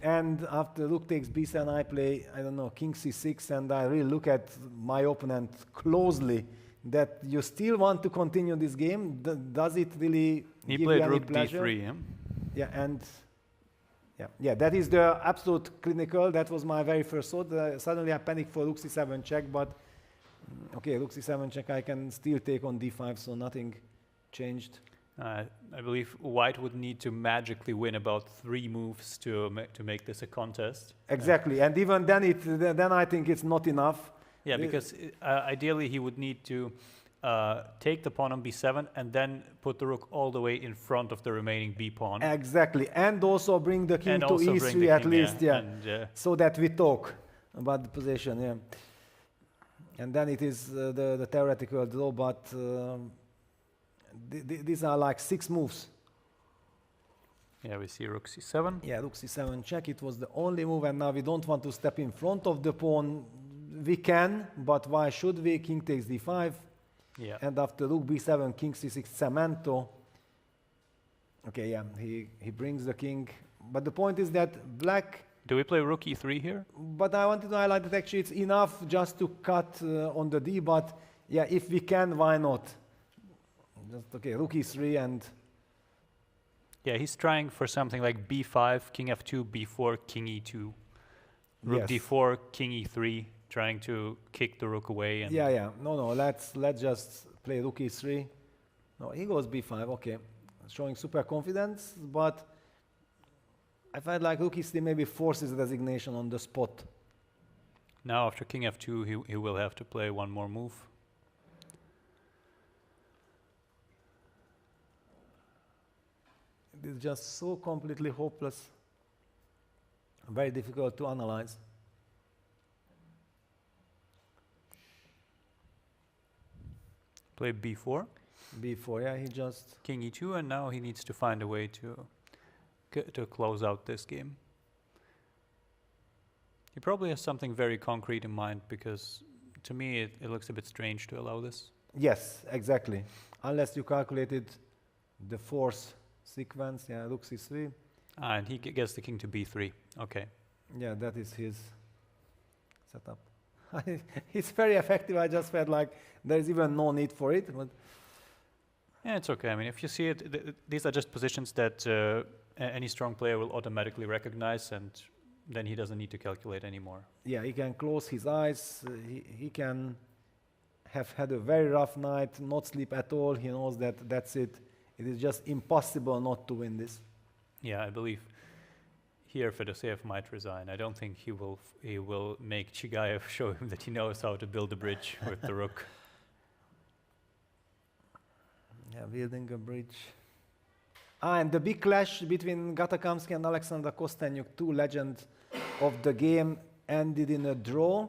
And after rook takes B7, I play, I don't know, King C6, and I really look at my opponent closely. That you still want to continue this game? Does it really he give played you any rook pleasure? D3, yeah? Yeah, and yeah, that is the absolute clinical. That was my very first thought. Suddenly I panicked for rook C7 check, but okay, rook C7 check, I can still take on D5, so nothing changed. I believe White would need to magically win about 3 moves to make this a contest. Exactly, and even then I think it's not enough. Yeah, because ideally he would need to take the pawn on B7 and then put the rook all the way in front of the remaining B pawn. Exactly, and also bring the king and to also bring E3 the at king, least, yeah. And, so that we talk about the position, yeah. And then it is the theoretical draw, but these are like 6 moves. Yeah, we see rook C7. Yeah, rook C7 check. It was the only move, and now we don't want to step in front of the pawn. We can, but why should we? King takes D5. Yeah. And after rook B7, King C6 cemento. Okay, yeah, he brings the king. But the point is that black... Do we play rook E3 here? But I wanted to highlight that actually it's enough just to cut on the D, but yeah, if we can, why not? Just, okay, rook E3 and... Yeah, he's trying for something like B5, King F2, B4, King E2. Rook Yes. d4, king e3, trying to kick the rook away. And Yeah. No. Let's just play rook e3. No, he goes b5. Okay, showing super confidence, but I felt like rook e3 maybe forces resignation on the spot. Now after king f2, he will have to play one more move. It is just so completely hopeless. Very difficult to analyze. Play b4. B4, yeah, he just... King e2, and now he needs to find a way to close out this game. He probably has something very concrete in mind, because to me it looks a bit strange to allow this. Yes, exactly. Unless you calculated the force sequence, yeah, rook c3. And he gets the king to b3. Okay. Yeah, that is his setup. It's very effective. I just felt like there's even no need for it. But Yeah, it's okay. I mean, if you see it, these are just positions that any strong player will automatically recognize, and then he doesn't need to calculate anymore. yeah, he can close his eyes. He can have had a very rough night, not sleep at all. He knows that that's it. It is just impossible not to win this. Yeah, I believe here Fedoseev might resign. I don't think he will make Chigayev show him that he knows how to build a bridge with the rook. Yeah, building a bridge. And the big clash between Gatakamsky and Alexander Kostenyuk, two legends of the game, ended in a draw.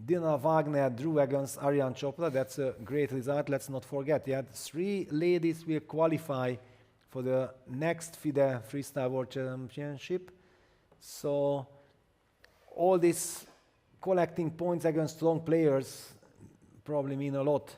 Dina Wagner drew against Aryan Chopra. That's a great result. Let's not forget, yeah, 3 ladies will qualify for the next FIDE Freestyle World Championship. So all this collecting points against strong players probably mean a lot.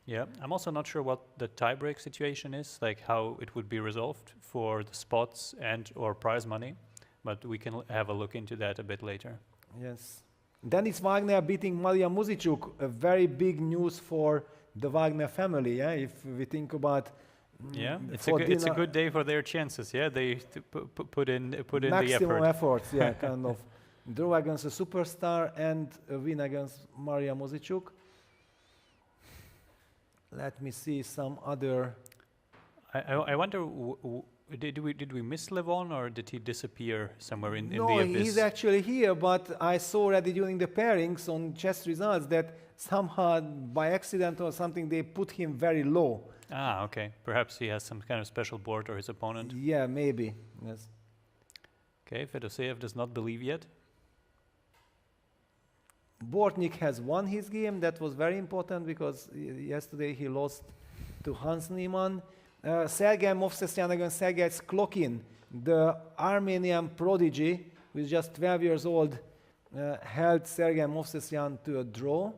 Yeah, I'm also not sure what the tiebreak situation is, like how it would be resolved for the spots and or prize money, but we can have a look into that a bit later. Yes. Dennis Wagner beating Maria Muzichuk, a very big news for the Wagner family, yeah, if we think about Yeah, it's a good day for their chances. Yeah, they put in the maximum effort. efforts, yeah, kind of draw against a superstar and a win against Maria Muzichuk. Let me see some other. I wonder, did we miss Levon, or did he disappear somewhere in the No, abyss? he's actually here, but I saw already during the pairings on chess results that somehow by accident or something they put him very low. Ah, okay. Perhaps he has some kind of special board or his opponent. Yeah, maybe. Yes. Okay, Fedoseev does not believe yet. Bortnik has won his game. That was very important because yesterday he lost to Hans Niemann. Sergei Movsesyan against Sergei Sklokin, the Armenian prodigy, who is just 12 years old, held Sergei Movsesyan to a draw.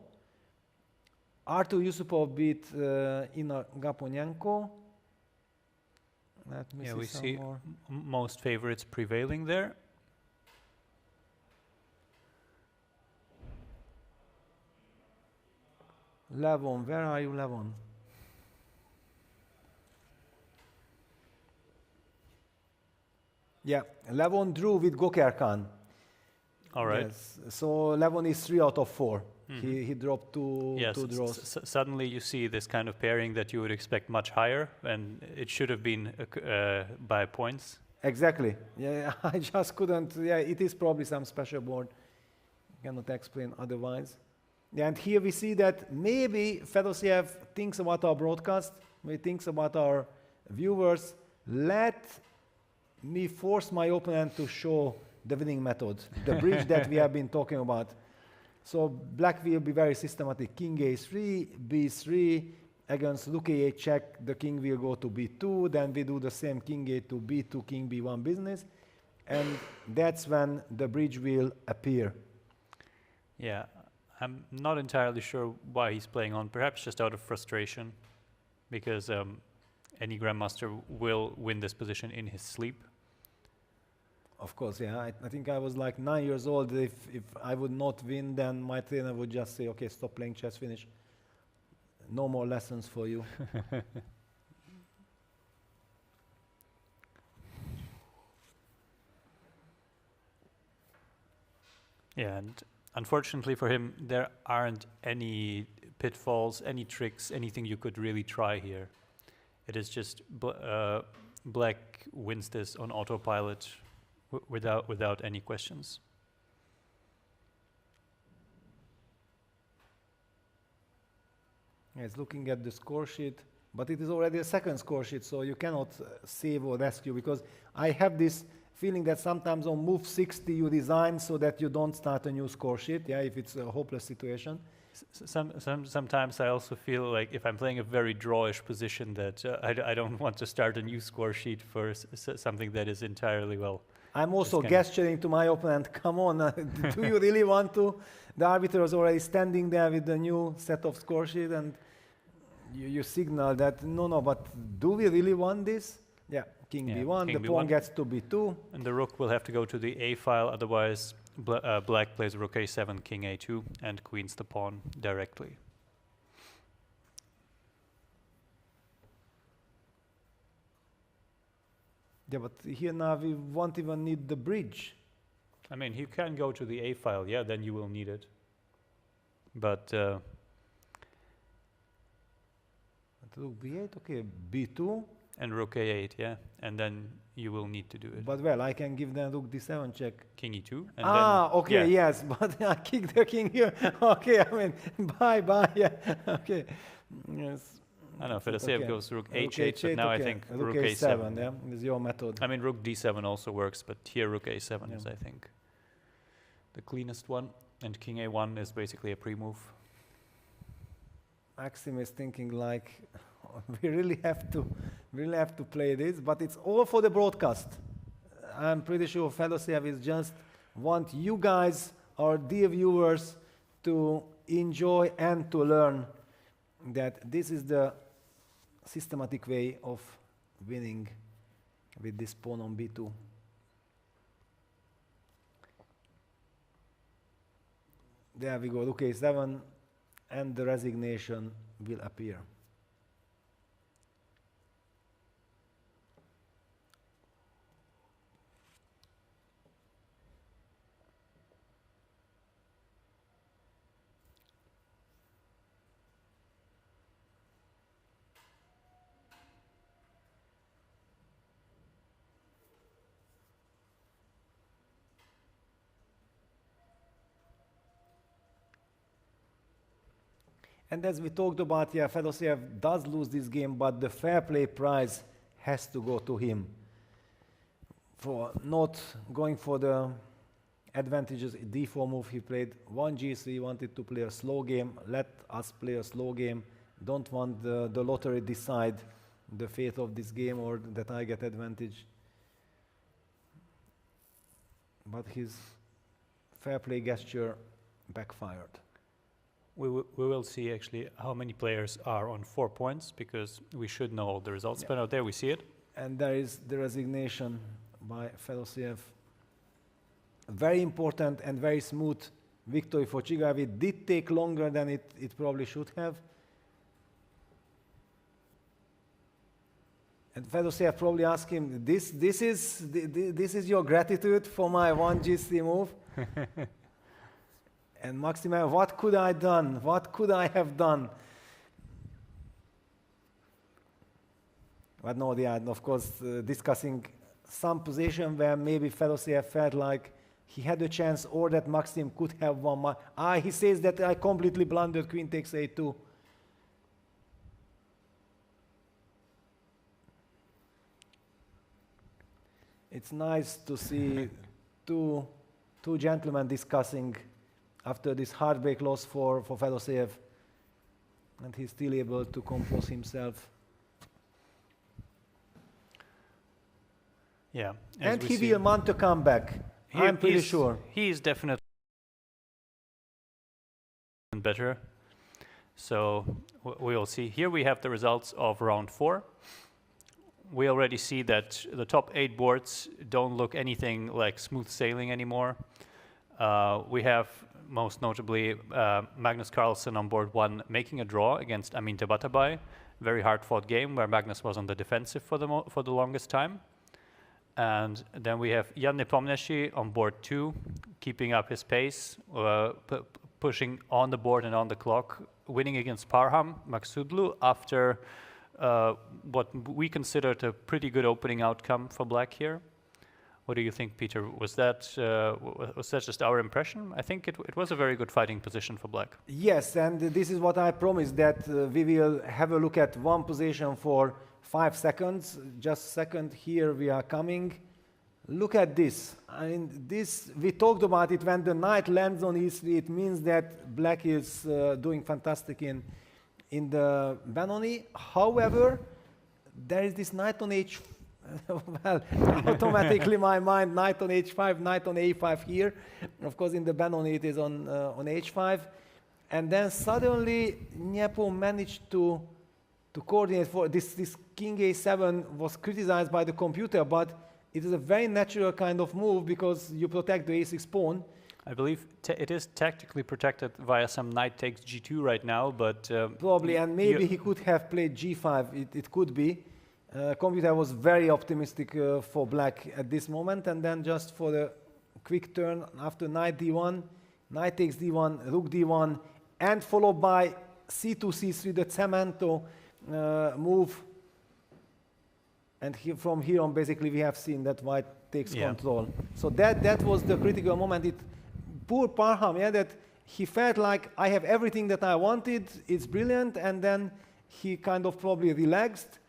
Artur Yusupov beat Ina Gaponenko. Let me Yeah, see we some see more. most favorites prevailing there. Levon, where are you, Levon? Yeah, Levon drew with Gokher Khan. All right. Yes. So Levon is 3 out of 4. He dropped two Yes, draws. suddenly you see this kind of pairing that you would expect much higher, and it should have been by points. Exactly. Yeah, I just couldn't. Yeah, it is probably some special board. Cannot explain otherwise. Yeah, and here we see that maybe Fedoseev thinks about our broadcast, maybe thinks about our viewers. Let me force my opponent to show the winning method, the bridge that we have been talking about. So black will be very systematic. King a3, b3, against rook a8 check, the king will go to b2, then we do the same king a2, b2, king b1 business, and that's when the bridge will appear. Yeah, I'm not entirely sure why he's playing on, perhaps just out of frustration, because any grandmaster will win this position in his sleep. Of course, yeah. I think I was like 9 years old. If I would not win, then my trainer would just say, okay, stop playing chess, finish. No more lessons for you. Yeah, and unfortunately for him, there aren't any pitfalls, any tricks, anything you could really try here. It is just black wins this on autopilot without any questions. It's looking at the score sheet, but it is already a second score sheet, so you cannot save or rescue, because I have this feeling that sometimes on move 60 you design so that you don't start a new score sheet, yeah, if it's a hopeless situation. Sometimes I also feel like if I'm playing a very drawish position that I don't want to start a new score sheet for something that is entirely well. I'm also gesturing to my opponent, come on, do you really want to? The arbiter is already standing there with the new set of score sheet, and you signal that, no, but do we really want this? Yeah, king b1, the pawn gets to b2. And the rook will have to go to the a file, otherwise black plays rook a7, king a2, and queens the pawn directly. Yeah, but here now we won't even need the bridge. I mean, you can go to the a file, yeah, then you will need it. But rook b8, okay, b2. And rook a8, yeah, and then you will need to do it. But well, I can give them rook d7 check. King e2. And okay, yeah. Yes, but I kick the king here. Okay, I mean, bye, yeah, okay. Yes. I know, Fedoseev goes rook h8, but now I think rook a7. Yeah, is your method. I mean, rook d7 also works, but here rook a7 is, I think, the cleanest one. And king a1 is basically a pre-move. Maxim is thinking like, we really have to play this, but it's all for the broadcast. I'm pretty sure Fedoseev is just want you guys, our dear viewers, to enjoy and to learn that this is the systematic way of winning with this pawn on b2. There we go, rook a7, and the resignation will appear. And as we talked about, yeah, Fedoseev does lose this game, but the fair play prize has to go to him for not going for the advantages. D4 move, he played 1g3, wanted to play a slow game. Let us play a slow game. Don't want the lottery decide the fate of this game or that I get advantage. But his fair play gesture backfired. We will see actually how many players are on 4 points, because we should know all the results. But out there we see it. And there is the resignation by Fedoseev. Very important and very smooth victory for Chigaev. It did take longer than it probably should have. And Fedoseev probably asked him, this is your gratitude for my 1g3 move? And Maxim, what could I done? What could I have done? But no, they are, of course, discussing some position where maybe Fedoseev felt like he had a chance, or that Maxim could have won. He says that I completely blundered, queen takes a2. It's nice to see two gentlemen discussing after this heartbreak loss for Fedoseev, and he's still able to compose himself. Yeah. And he will want to come back. I'm pretty sure. He is definitely better. So we will see. Here we have the results of round 4. We already see that the top 8 boards don't look anything like smooth sailing anymore. We have, most notably, Magnus Carlsen on board 1 making a draw against Amin Tabatabai. Very hard-fought game where Magnus was on the defensive for the longest time. And then we have Jan Nepomniachtchi on board 2, keeping up his pace, pushing on the board and on the clock, winning against Parham Maksudlu after what we considered a pretty good opening outcome for black here. What do you think, Peter? Was that just our impression? I think it was a very good fighting position for black. Yes, and this is what I promised, that we will have a look at one position for 5 seconds. Just a second, here we are coming. Look at this. I mean, this, we talked about it, when the knight lands on e3, it means that black is doing fantastic in the Benoni. However, there is this knight on h4. Well, automatically my mind, knight on h5, knight on a5 here. Of course, in the Benoni it is on h5. And then suddenly Nepo managed to coordinate for this king a7 was criticized by the computer, but it is a very natural kind of move because you protect the a6 pawn. I believe it is tactically protected via some knight takes g2 right now, but... probably, and maybe he could have played g5, it could be. Computer was very optimistic for black at this moment, and then just for the quick turn after knight d1, knight takes d1, rook d1, and followed by c2, c3, the cemento move. And from here on, basically, we have seen that white takes control. So that was the critical moment. Poor Parham, that he felt like, I have everything that I wanted, it's brilliant, and then he kind of probably relaxed.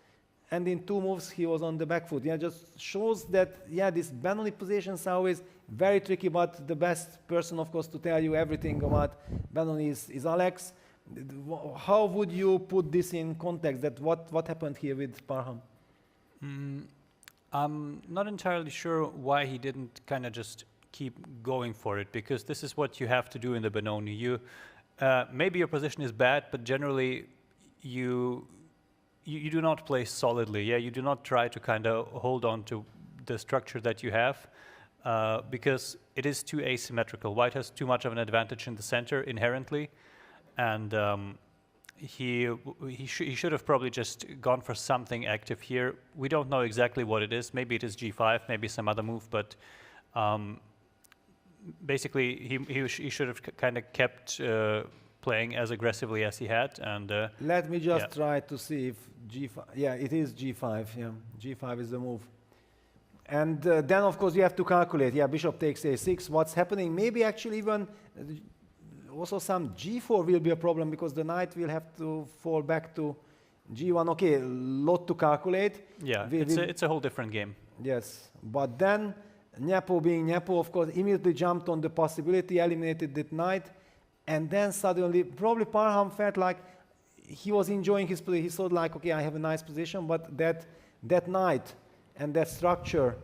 And in 2 moves, he was on the back foot. Just shows that, this Benoni positions are always very tricky, but the best person, of course, to tell you everything about Benoni is Alex. How would you put this in context, that what happened here with Parham? I'm not entirely sure why he didn't kind of just keep going for it, because this is what you have to do in the Benoni. Maybe your position is bad, but generally you do not play solidly. You do not try to kind of hold on to the structure that you have, because it is too asymmetrical. White has too much of an advantage in the center inherently, and he should have probably just gone for something active here. We don't know exactly what it is. Maybe it is g5, maybe some other move, but basically he should have kind of kept playing as aggressively as he had. And let me just try to see if g5. Yeah, it is g5. Yeah, g5 is the move. And then, of course, you have to calculate. Yeah, bishop takes a6. What's happening? Maybe actually even also some g4 will be a problem, because the knight will have to fall back to g1. Okay, a lot to calculate. Yeah, it's a whole different game. Yes, but then Nepo, being Nepo, of course, immediately jumped on the possibility, eliminated that knight, and then suddenly, probably Parham felt like he was enjoying his play. He thought like, okay, I have a nice position, but that knight and that structure,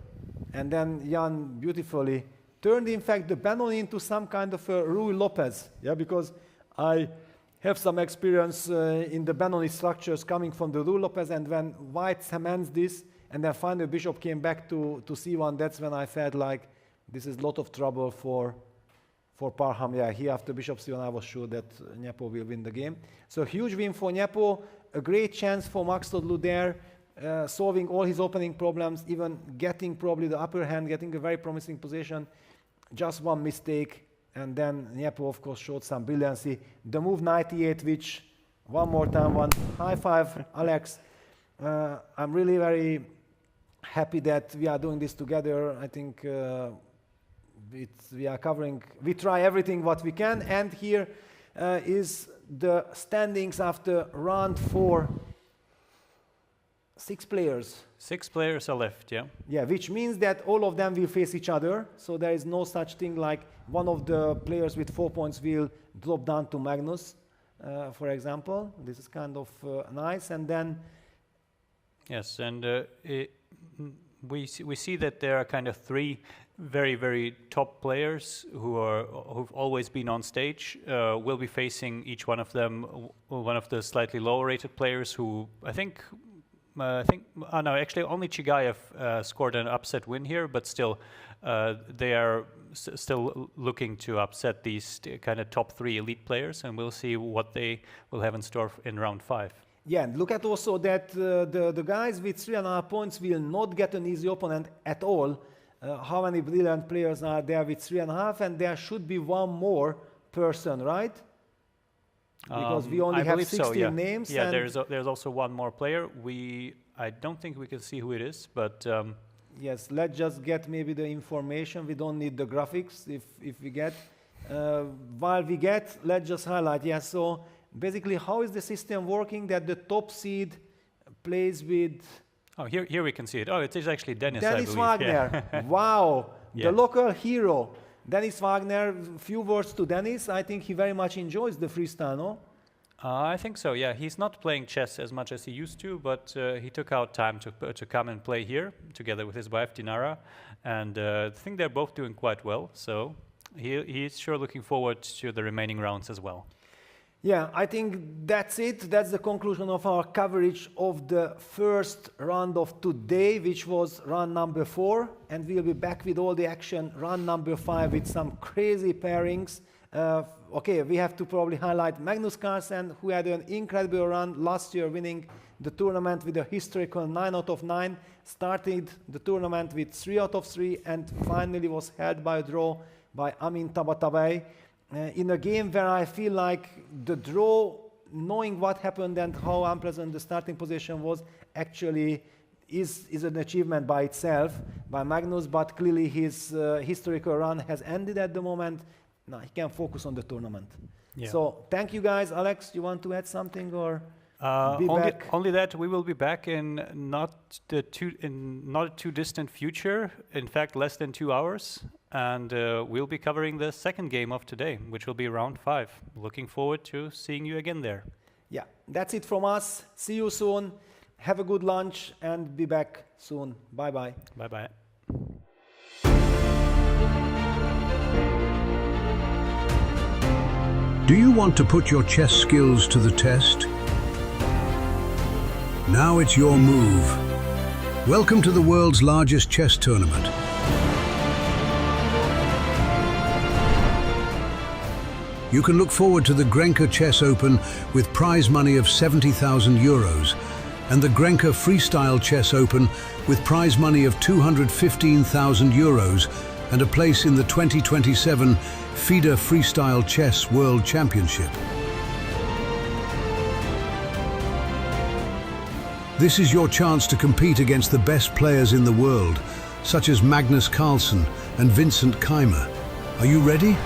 and then Jan beautifully turned, in fact, the Benoni into some kind of a Ruy Lopez, because I have some experience in the Benoni structures coming from the Ruy Lopez, and when white cements this, and then finally bishop came back to c1, that's when I felt like this is a lot of trouble for Parham. Yeah, here after bishop c1, I was sure that Nepo will win the game. So huge win for Nepo, a great chance for Maksudlu there, solving all his opening problems, even getting probably the upper hand, getting a very promising position. Just one mistake, and then Nepo, of course, showed some brilliancy. The move 98, which, one more time, one high five, Alex. I'm really very happy that we are doing this together. I think we are covering, we try everything what we can, and here is the standings after round 4. 6 players. 6 players are left, yeah. Yeah, which means that all of them will face each other. So there is no such thing like one of the players with 4 points will drop down to Magnus, for example. This is kind of nice. And then... Yes, and we see that there are kind of 3 very, very top players who've always been on stage. Will be facing each one of them, one of the slightly lower rated players who I think no, actually only Chigayev scored an upset win here, but still they are still looking to upset these kind of top 3 elite players, and we'll see what they will have in store in round 5. Yeah, and look at also that the guys with 3.5 points will not get an easy opponent at all. How many brilliant players are there with 3.5, and there should be one more person, right? Because we only have 16 names. Yeah, there's also one more player. I don't think we can see who it is, but yes, let's just get maybe the information. We don't need the graphics if we get. While we get, let's just highlight. Yeah, so basically, how is the system working? That the top seed plays with. Oh, here we can see it. Oh, it is actually Dennis. Dennis Wagner. Yeah. Wow, yeah. The local hero. Dennis Wagner. Few words to Dennis. I think he very much enjoys the freestyle, no? I think so. Yeah, he's not playing chess as much as he used to, but he took out time to come and play here together with his wife Dinara, and I think they're both doing quite well. So he's sure looking forward to the remaining rounds as well. Yeah, I think that's it. That's the conclusion of our coverage of the first round of today, which was round number 4. And we'll be back with all the action round number 5 with some crazy pairings. Okay, we have to probably highlight Magnus Carlsen, who had an incredible run last year, winning the tournament with a historical 9 out of 9. Started the tournament with 3 out of 3 and finally was held by a draw by Amin Tabatabai. In a game where I feel like the draw, knowing what happened and how unpleasant the starting position was, actually is an achievement by itself by Magnus, but clearly his historical run has ended at the moment. Now he can focus on the tournament. Yeah. So thank you guys. Alex, you want to add something or be back? Only that we will be back in not a too distant future. In fact, less than 2 hours. And we'll be covering the second game of today, which will be round 5. Looking forward to seeing you again there. Yeah, that's it from us. See you soon. Have a good lunch and be back soon. Bye-bye. Bye-bye. Do you want to put your chess skills to the test? Now it's your move. Welcome to the world's largest chess tournament. You can look forward to the Grenke Chess Open with prize money of 70,000 euros and the Grenke Freestyle Chess Open with prize money of 215,000 euros and a place in the 2027 FIDE Freestyle Chess World Championship. This is your chance to compete against the best players in the world, such as Magnus Carlsen and Vincent Keymer. Are you ready?